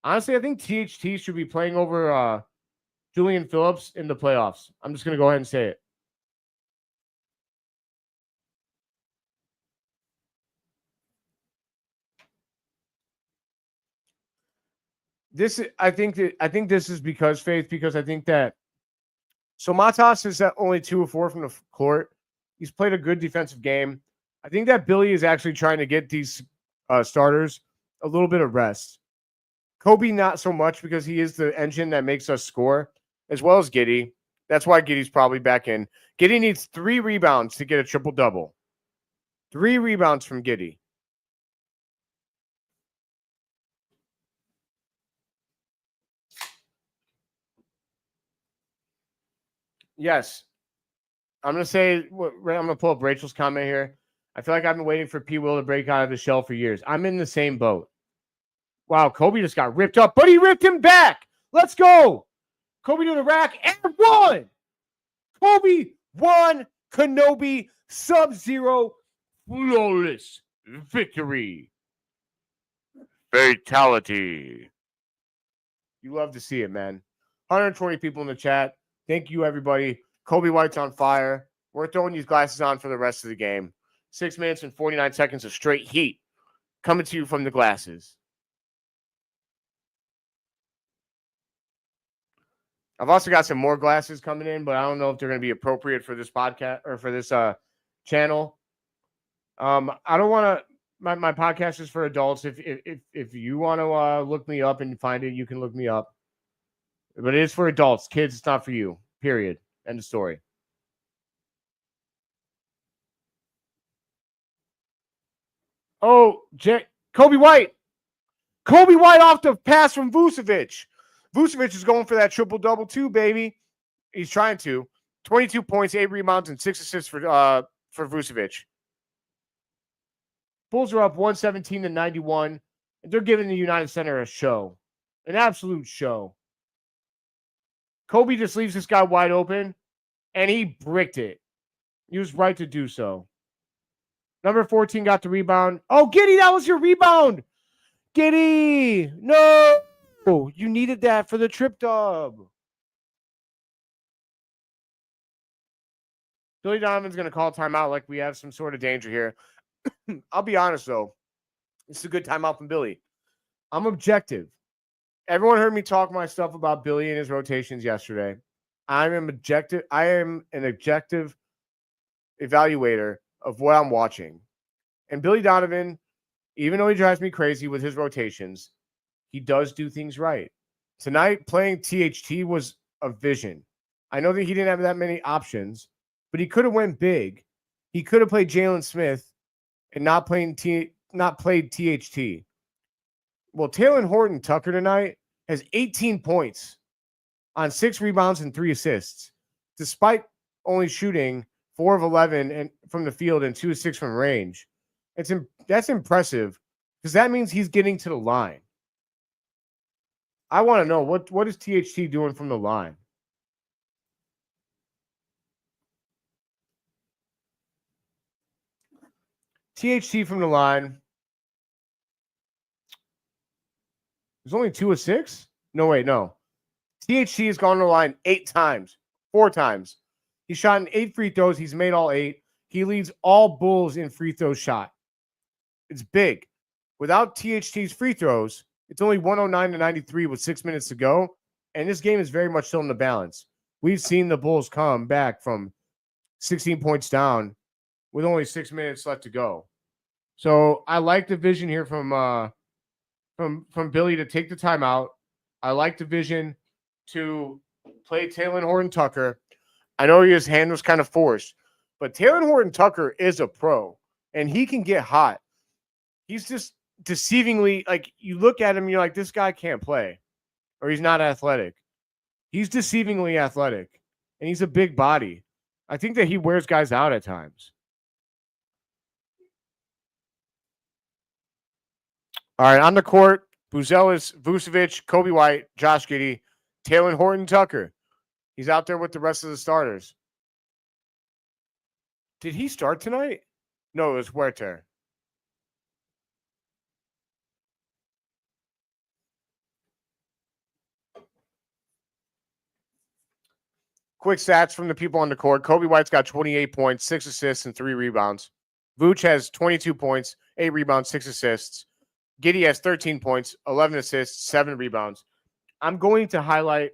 Honestly, I think THT should be playing over Julian Phillips in the playoffs. I'm just going to go ahead and say it. I think this is because I think that So Matas is at only 2 of 4 from the court. He's played a good defensive game. I think that Billy is actually trying to get these starters a little bit of rest. Coby, not so much because he is the engine that makes us score, as well as Giddey. That's why Giddey's probably back in. Giddey needs 3 rebounds to get a triple-double. 3 rebounds from Giddey. Yes. I'm going to pull up Rachel's comment here. I feel like I've been waiting for P. Will to break out of the shell for years. I'm in the same boat. Wow, Coby just got ripped up, but he ripped him back. Let's go. Coby to the rack and won. Coby won. Kenobi Sub-Zero flawless victory. Fatality. You love to see it, man. 120 people in the chat. Thank you, everybody. Coby White's on fire. We're throwing these glasses on for the rest of the game. 6 minutes and 49 seconds of straight heat coming to you from the glasses. I've also got some more glasses coming in, but I don't know if they're going to be appropriate for this podcast or for this channel. I don't want to. My podcast is for adults. If you want to look me up and find it, you can look me up. But it is for adults. Kids, it's not for you. Period. End of story. Oh, Coby White. Coby White off the pass from Vucevic. Vucevic is going for that triple-double too, baby. He's trying to. 22 points, 8 rebounds, and 6 assists for Vucevic. Bulls are up 117-91, and they're giving the United Center a show. An absolute show. Coby just leaves this guy wide open, and he bricked it. He was right to do so. Number 14 got the rebound. Oh, Giddey, that was your rebound. Giddey, no. You needed that for the trip dub. Billy Donovan's going to call timeout like we have some sort of danger here. I'll be honest, though. It's a good timeout from Billy. I'm objective. Everyone heard me talk my stuff about Billy and his rotations yesterday. I am an objective evaluator of what I'm watching. And Billy Donovan, even though he drives me crazy with his rotations, he does do things right. Tonight, playing THT was a vision. I know that he didn't have that many options, but he could have went big. He could have played Jalen Smith and not played THT. Well, Talen Horton-Tucker tonight has 18 points on 6 rebounds and 3 assists, despite only shooting 4 of 11 and from the field and 2 of 6 from range. That's impressive because that means he's getting to the line. I want to know what is THT doing from the line? THT from the line. There's only 2 of 6? No, wait, no. THT has gone to the line 4 times. He's shot 8 free throws. He's made all 8. He leads all Bulls in free throws shot. It's big. Without THT's free throws, it's only 109-93 with 6 minutes to go. And this game is very much still in the balance. We've seen the Bulls come back from 16 points down with only 6 minutes left to go. So I like the vision here from Billy to take the timeout. I like the vision to play Talen Horton-Tucker. I know his hand was kind of forced, but Talen Horton-Tucker is a pro, and he can get hot. He's just deceivingly, like, you look at him, and you're like, this guy can't play, or he's not athletic. He's deceivingly athletic, and he's a big body. I think that he wears guys out at times. All right, on the court, Buzelis, Vucevic, Coby White, Josh Giddey, Talen Horton-Tucker. He's out there with the rest of the starters. Did he start tonight? No, it was Huerta. Quick stats from the people on the court. Coby White's got 28 points, 6 assists, and 3 rebounds. Vooch has 22 points, 8 rebounds, 6 assists. Giddey has 13 points, 11 assists, 7 rebounds. I'm going to highlight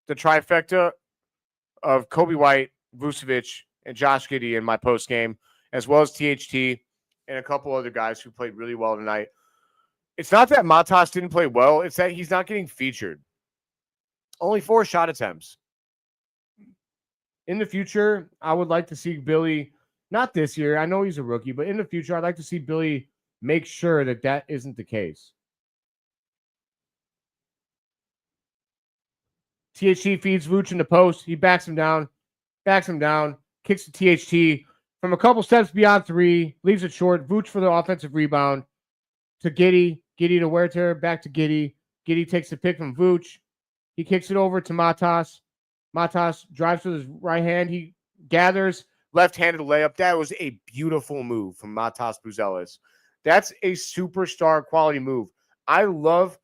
the trifecta of Coby White, Vucevic, and Josh Giddey in my post game, as well as THT and a couple other guys who played really well tonight. It's not that Matas didn't play well. It's that he's not getting featured. Only 4 shot attempts. In the future, I would like to see Billy, not this year, I know he's a rookie, but in the future, I'd like to see Billy make sure that that isn't the case. THT feeds Vooch in the post. He backs him down, kicks to THT from a couple steps beyond 3, leaves it short. Vooch for the offensive rebound to Giddey. Giddey to Huerter, back to Giddey. Giddey takes the pick from Vooch. He kicks it over to Matas. Matas drives with his right hand. He gathers, left-handed layup. That was a beautiful move from Matas Buzelis. That's a superstar quality move. I love,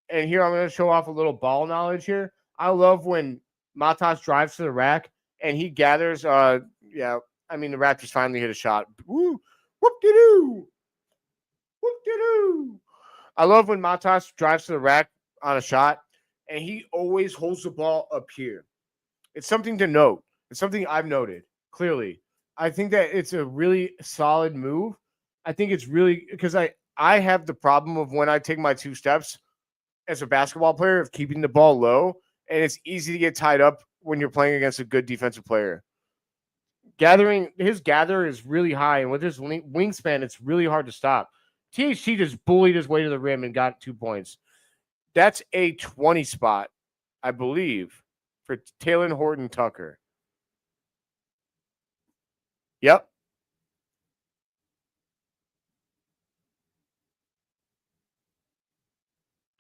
and here I'm going to show off a little ball knowledge here. I love when Matas drives to the rack and he gathers. The Raptors finally hit a shot. Woo, whoop-de-doo. Whoop-de-doo. I love when Matas drives to the rack on a shot and he always holds the ball up here. It's something to note. It's something I've noted clearly. I think that it's a really solid move. I think it's really because I have the problem of when I take my 2 steps as a basketball player of keeping the ball low, and it's easy to get tied up when you're playing against a good defensive player. His gather is really high, and with his wingspan, it's really hard to stop. THT just bullied his way to the rim and got 2 points. That's a 20 spot, I believe, for Talen Horton-Tucker. Yep.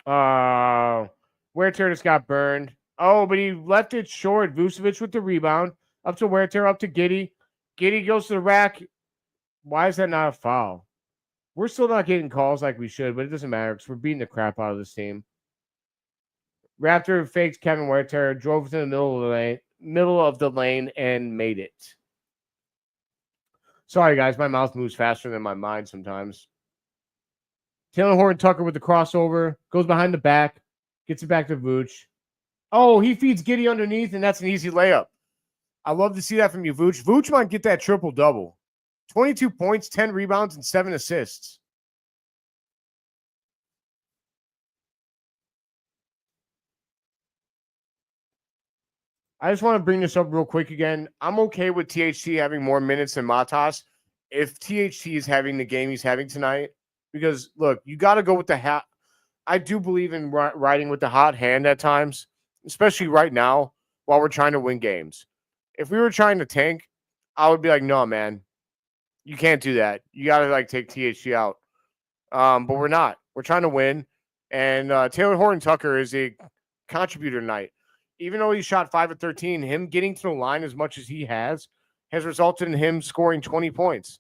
Huerter just got burned. Oh, but he left it short. Vucevic with the rebound. Up to Huerter, up to Giddey. Giddey goes to the rack. Why is that not a foul? We're still not getting calls like we should, but it doesn't matter because we're beating the crap out of this team. Raptor faked Kevin Huerter, drove to the middle of the lane, and made it. Sorry, guys. My mouth moves faster than my mind sometimes. Talen Horton-Tucker with the crossover. Goes behind the back. Gets it back to Vooch. Oh, he feeds Giddey underneath, and that's an easy layup. I love to see that from you, Vooch. Vooch might get that triple-double. 22 points, 10 rebounds, and 7 assists. I just want to bring this up real quick again. I'm okay with THT having more minutes than Matas if THT is having the game he's having tonight. Because, look, you got to go with the hat. I do believe in riding with the hot hand at times, especially right now while we're trying to win games. If we were trying to tank, I would be like, no, man, you can't do that. You got to, take THT out. But we're not. We're trying to win. And Talen Horton-Tucker is a contributor tonight. Even though he shot 5 of 13, him getting to the line as much as he has resulted in him scoring 20 points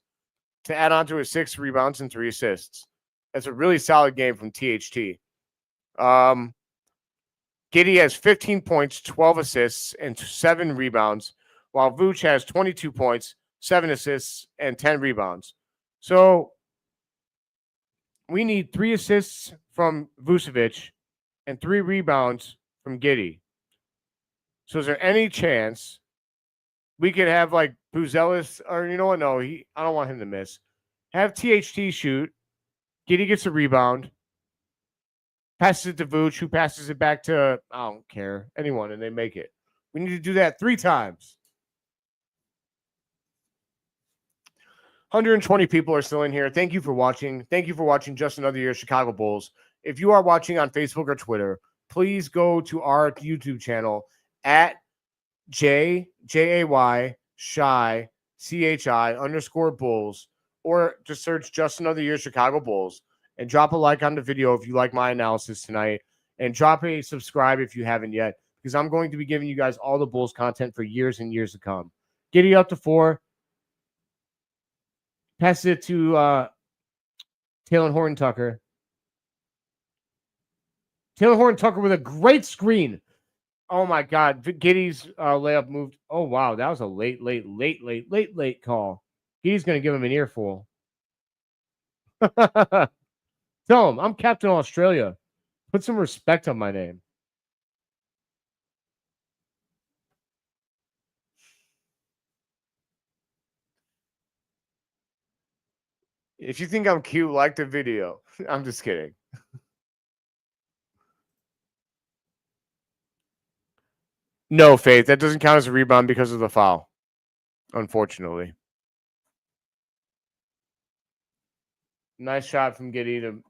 to add on to his 6 rebounds and 3 assists. That's a really solid game from THT. Giddey has 15 points, 12 assists, and 7 rebounds, while Vooch has 22 points, 7 assists, and 10 rebounds. So we need 3 assists from Vucevic and 3 rebounds from Giddey. So is there any chance we could have Buzelis, or you know what? No, I don't want him to miss. Have THT shoot. Giddey gets a rebound. Passes it to Vooch, who passes it back to, I don't care, anyone, and they make it. We need to do that 3 times. 120 people are still in here. Thank you for watching. Thank you for watching Just Another Year Chicago Bulls. If you are watching on Facebook or Twitter, please go to our YouTube channel at JAY Shy CHI _Bulls, or just search Just Another Year Chicago Bulls and drop a like on the video if you like my analysis tonight, and drop a subscribe if you haven't yet, because I'm going to be giving you guys all the Bulls content for years and years to come. Giddey up to 4. Passes it to Talen Horton-Tucker. Talen Horton-Tucker with a great screen. Oh, my God. Giddey's layup moved. Oh, wow. That was a late call. Giddey's going to give him an earful. Tell him, I'm Captain Australia. Put some respect on my name. If you think I'm cute, like the video. I'm just kidding. No, Faith. That doesn't count as a rebound because of the foul, unfortunately. Nice shot from Giddey to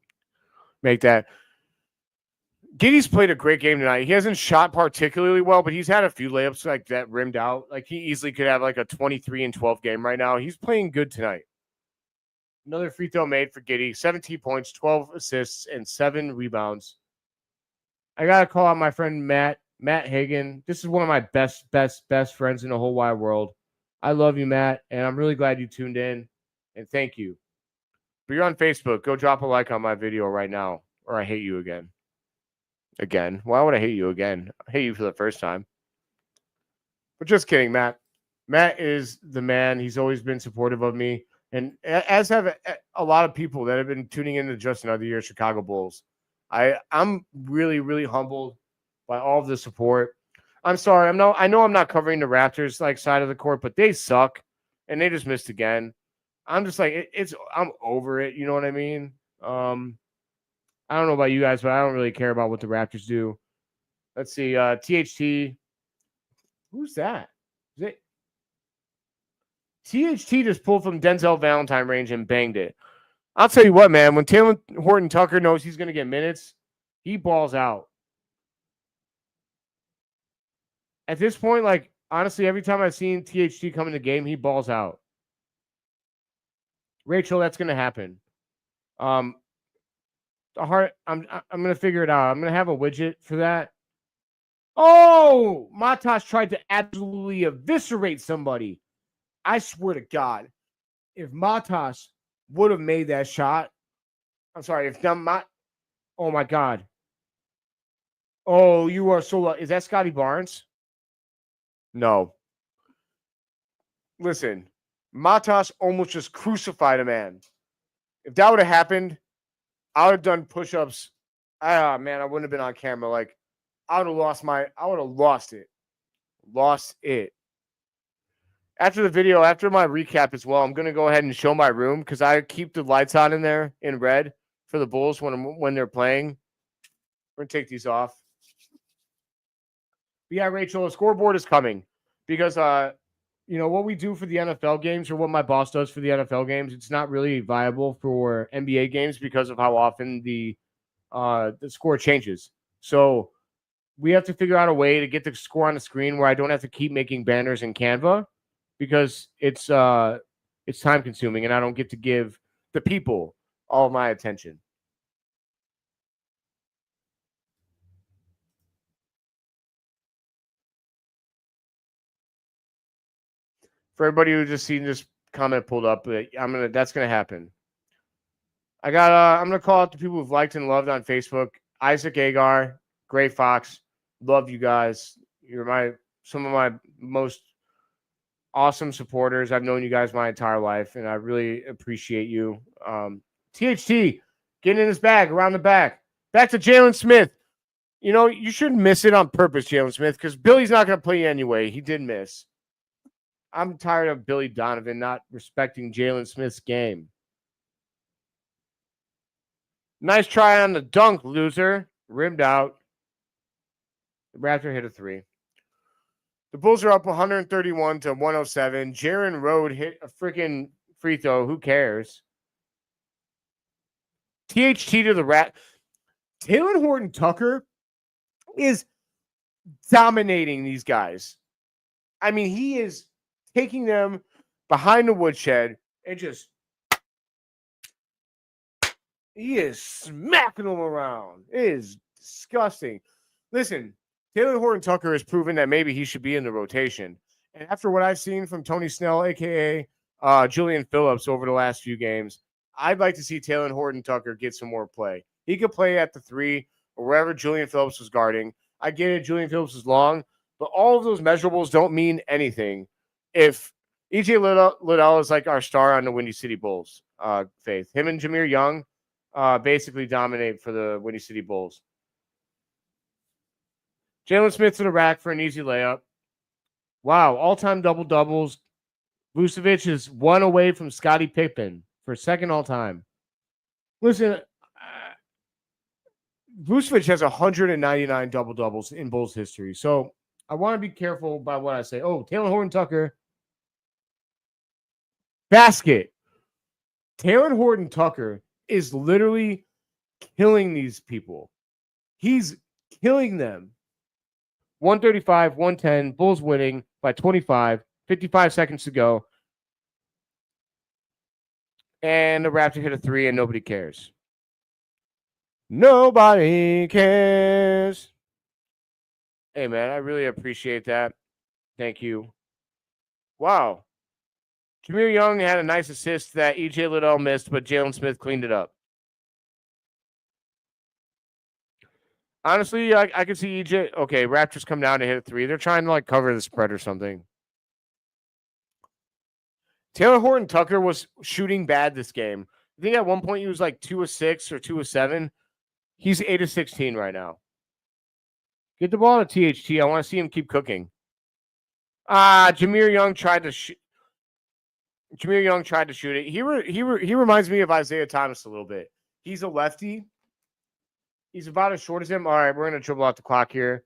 make that. Giddey's played a great game tonight. He hasn't shot particularly well, but he's had a few layups like that rimmed out. Like he easily could have like a 23 and 12 game right now. He's playing good tonight. Another free throw made for Giddey. 17 points, 12 assists, and 7 rebounds. I gotta call out my friend Matt Hagan. This is one of my best friends in the whole wide world. I love you, Matt, and I'm really glad you tuned in. And thank you. But you're on Facebook. Go drop a like on my video right now, or I hate you again. Again. Why would I hate you again? I hate you for the first time. But just kidding, Matt. Matt is the man. He's always been supportive of me. And as have a lot of people that have been tuning into just another year Chicago Bulls. I'm really, really humbled by all of the support. I'm sorry. I know I'm not covering the Raptors like side of the court, but they suck. And they just missed again. I'm just like, I'm over it. You know what I mean? I don't know about you guys, but I don't really care about what the Raptors do. Let's see. THT. Who's that? Is it? THT just pulled from Denzel Valentine range and banged it. I'll tell you what, man. When Taylor Horton Tucker knows he's going to get minutes, he balls out. At this point, like, honestly, every time I've seen THT come in the game, he balls out. Rachel, that's going to happen. I'm gonna figure it out. I'm gonna have a widget for that. Oh, Matas tried to absolutely eviscerate somebody. I swear to God, if Matas would have made that shot, I'm sorry, if not, oh my God. Oh, you are so lucky. Is that Scotty Barnes? No. Listen, Matas almost just crucified a man. If that would have happened, I would have done push-ups. Man, I wouldn't have been on camera. Like, I would have lost it. Lost it. After the video, after my recap as well, I'm going to go ahead and show my room because I keep the lights on in there in red for the Bulls when they're playing. We're going to take these off. But yeah, Rachel, the scoreboard is coming because, what we do for the NFL games or what my boss does for the NFL games, it's not really viable for NBA games because of how often the score changes. So we have to figure out a way to get the score on the screen where I don't have to keep making banners in Canva because it's time consuming and I don't get to give the people all of my attention. For everybody who just seen this comment pulled up, that's gonna happen. I'm gonna call out the people who've liked and loved on Facebook. Isaac Agar, Gray Fox, love you guys. You're some of my most awesome supporters. I've known you guys my entire life, and I really appreciate you. THT, getting in his bag, around the back. Back to Jalen Smith. You shouldn't miss it on purpose, Jalen Smith, because Billy's not going to play anyway. He did miss. I'm tired of Billy Donovan not respecting Jalen Smith's game. Nice try on the dunk, loser. Rimmed out. The Raptor hit a 3. The Bulls are up 131 to 107. Jaron Rode hit a freaking free throw. Who cares? THT to the Rat. Taylor Horton Tucker is dominating these guys. I mean, he is taking them behind the woodshed and he is smacking them around. It is disgusting. Listen, Taylor Horton Tucker has proven that maybe he should be in the rotation. And after what I've seen from Tony Snell, a.k.a. Julian Phillips over the last few games, I'd like to see Taylor Horton Tucker get some more play. He could play at the 3 or wherever Julian Phillips was guarding. I get it, Julian Phillips is long, but all of those measurables don't mean anything if E.J. Liddell is like our star on the Windy City Bulls, Faith. Him and Jameer Young basically dominate for the Windy City Bulls. Jalen Smith to the rack for an easy layup. Wow, all-time double-doubles. Vucevic is 1 away from Scottie Pippen. for second all time. Listen, Vucevic has 199 double doubles in Bulls history, so I want to be careful by what I say. Oh, Taylor Horton Tucker, basket. Taylor Horton Tucker is literally killing these people. He's killing them. 135, 110, Bulls winning by 25, 55 seconds to go. And the Raptors hit a 3 and nobody cares. Nobody cares. Hey, man, I really appreciate that. Thank you. Wow. Jameer Young had a nice assist that E.J. Liddell missed, but Jalen Smith cleaned it up. Honestly, I can see EJ. Okay, Raptors come down to hit a 3. They're trying to cover the spread or something. Taylor Horton Tucker was shooting bad this game. I think at one point he was 2 of 6 or 2 of 7. He's 8 of 16 right now. Get the ball to THT. I want to see him keep cooking. Jameer Young tried to shoot. Jameer Young tried to shoot it. He reminds me of Isaiah Thomas a little bit. He's a lefty. He's about as short as him. All right, we're going to dribble out the clock here.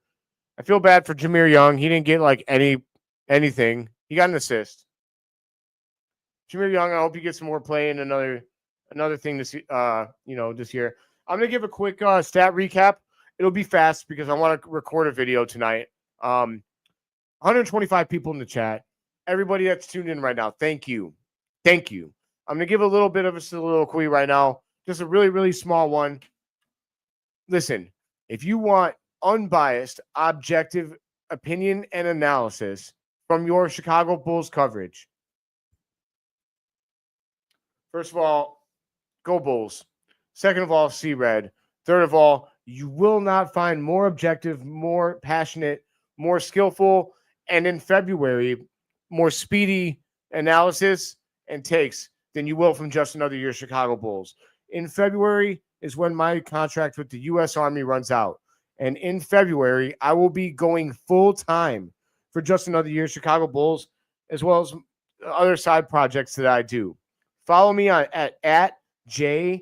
I feel bad for Jameer Young. He didn't get anything. He got an assist. Jameer Young, I hope you get some more play in another thing this this year. I'm going to give a quick stat recap. It'll be fast because I want to record a video tonight. 125 people in the chat. Everybody that's tuned in right now, thank you. Thank you. I'm going to give a little bit of a soliloquy right now. Just a really, really small one. Listen, if you want unbiased, objective opinion and analysis from your Chicago Bulls coverage, first of all, go Bulls. Second of all, see red. Third of all, you will not find more objective, more passionate, more skillful, and in February, more speedy analysis and takes than you will from just another year Chicago Bulls. In February is when my contract with the U.S. Army runs out. And in February, I will be going full-time for just another year Chicago Bulls, as well as other side projects that I do. Follow me on at JJAYC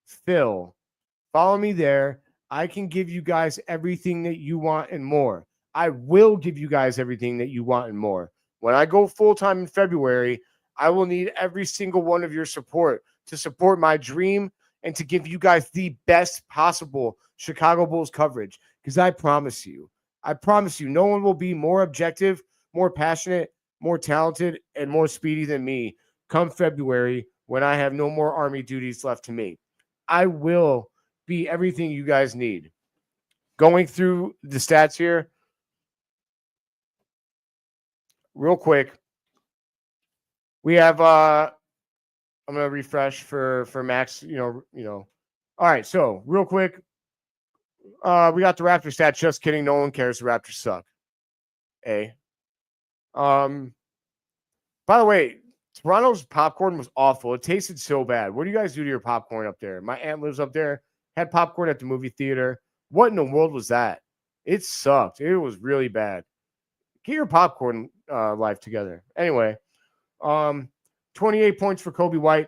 Phil. Follow me there. I can give you guys everything that you want and more. I will give you guys everything that you want and more. When I go full-time in February, I will need every single one of your support to support my dream and to give you guys the best possible Chicago Bulls coverage. Because I promise you, no one will be more objective, more passionate, more talented, and more speedy than me come February when I have no more Army duties left to me. I will be everything you guys need. Going through the stats here, real quick. We have I'm gonna refresh for Max, All right, so real quick. We got the Raptors stats. Just kidding. No one cares. The Raptors suck. By the way, Toronto's popcorn was awful. It tasted so bad. What do you guys do to your popcorn up there? My aunt lives up there. Had popcorn at the movie theater. What in the world was that? It sucked. It was really bad. Get your popcorn life together. Anyway, 28 points for Coby White.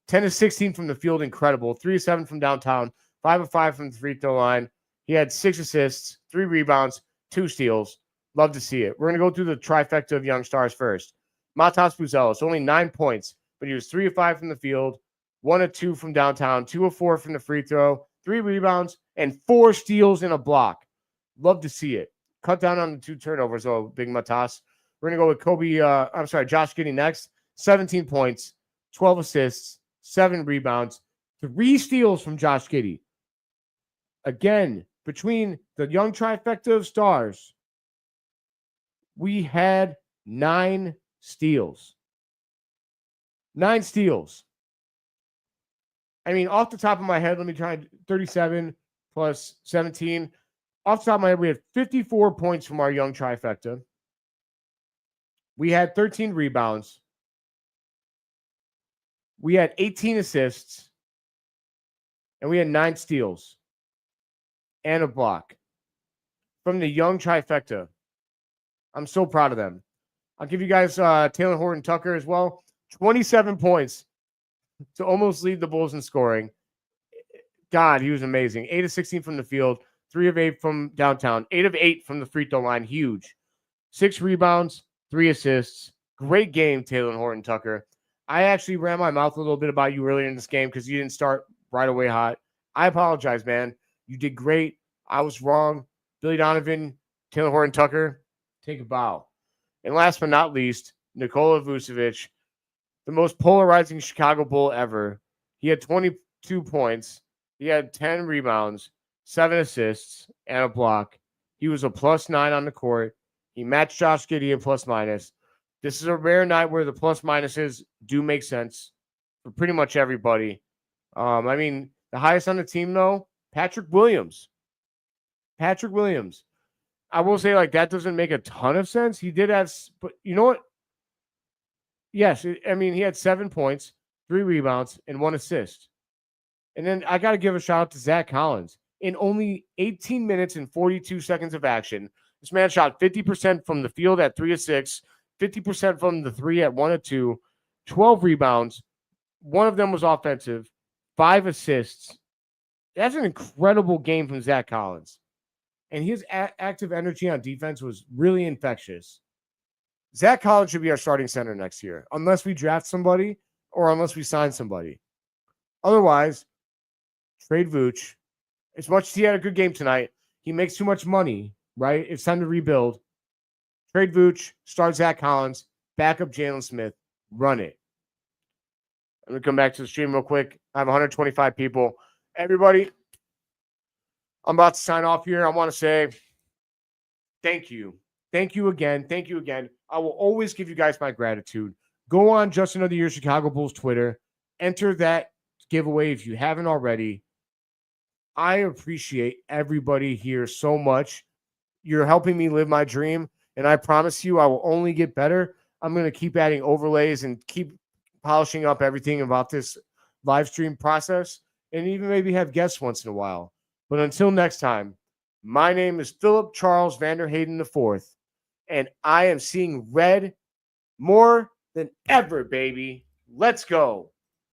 10 of 16 from the field. Incredible. 3 of 7 from downtown. 5 of 5 from the free throw line. He had 6 assists, 3 rebounds, 2 steals. Love to see it. We're going to go through the trifecta of young stars first. Matas Buzelis, only 9 points, but he was 3 of 5 from the field, 1 of 2 from downtown, 2 of 4 from the free throw, 3 rebounds, and 4 steals and a block. Love to see it. Cut down on the 2 turnovers, though, big Matas. We're going to go with Josh Giddey next. 17 points, 12 assists, 7 rebounds, 3 steals from Josh Giddey. Again, between the young trifecta of stars, we had 9 steals. 9 steals. I mean, off the top of my head, let me try 37 plus 17. Off the top of my head, we had 54 points from our young trifecta. We had 13 rebounds. We had 18 assists. And we had 9 steals. And a block. From the young trifecta. I'm so proud of them. I'll give you guys Taylor Horton Tucker as well. 27 points to almost lead the Bulls in scoring. God, he was amazing. 8 of 16 from the field, 3 of 8 from downtown, 8 of 8 from the free throw line. Huge. 6 rebounds, 3 assists. Great game, Taylor Horton Tucker. I actually ran my mouth a little bit about you earlier in this game because you didn't start right away hot. I apologize, man. You did great. I was wrong. Billy Donovan, Taylor Horton Tucker, take a bow. And last but not least, Nikola Vucevic, the most polarizing Chicago Bull ever. He had 22 points. He had 10 rebounds, 7 assists, and a block. He was a +9 on the court. He matched Josh Giddey in +-. This is a rare night where the +-minuses do make sense for pretty much everybody. I mean, the highest on the team, though, Patrick Williams. Patrick Williams. I will say, like, that doesn't make a ton of sense. He did have, but you know what? Yes, I mean, he had 7 points, 3 rebounds, and 1 assist. And then I got to give a shout out to Zach Collins. In only 18 minutes and 42 seconds of action, this man shot 50% from the field at 3 of 6, 50% from the 3 at 1 of 2, 12 rebounds. 1 of them was offensive, 5 assists. That's an incredible game from Zach Collins. And his active energy on defense was really infectious. Zach Collins should be our starting center next year, unless we draft somebody or unless we sign somebody. Otherwise, trade Vooch. As much as he had a good game tonight, he makes too much money, right? It's time to rebuild. Trade Vooch, start Zach Collins, back up Jalen Smith, run it. I'm going to come back to the stream real quick. I have 125 people. Everybody, I'm about to sign off here. I want to say thank you. Thank you again. Thank you again. I will always give you guys my gratitude. Go on Just Another Year Chicago Bulls Twitter. Enter that giveaway if you haven't already. I appreciate everybody here so much. You're helping me live my dream, and I promise you I will only get better. I'm going to keep adding overlays and keep polishing up everything about this live stream process, and even maybe have guests once in a while. But until next time, my name is Philip Charles Vanderhayden IV, and I am seeing red more than ever, baby. Let's go.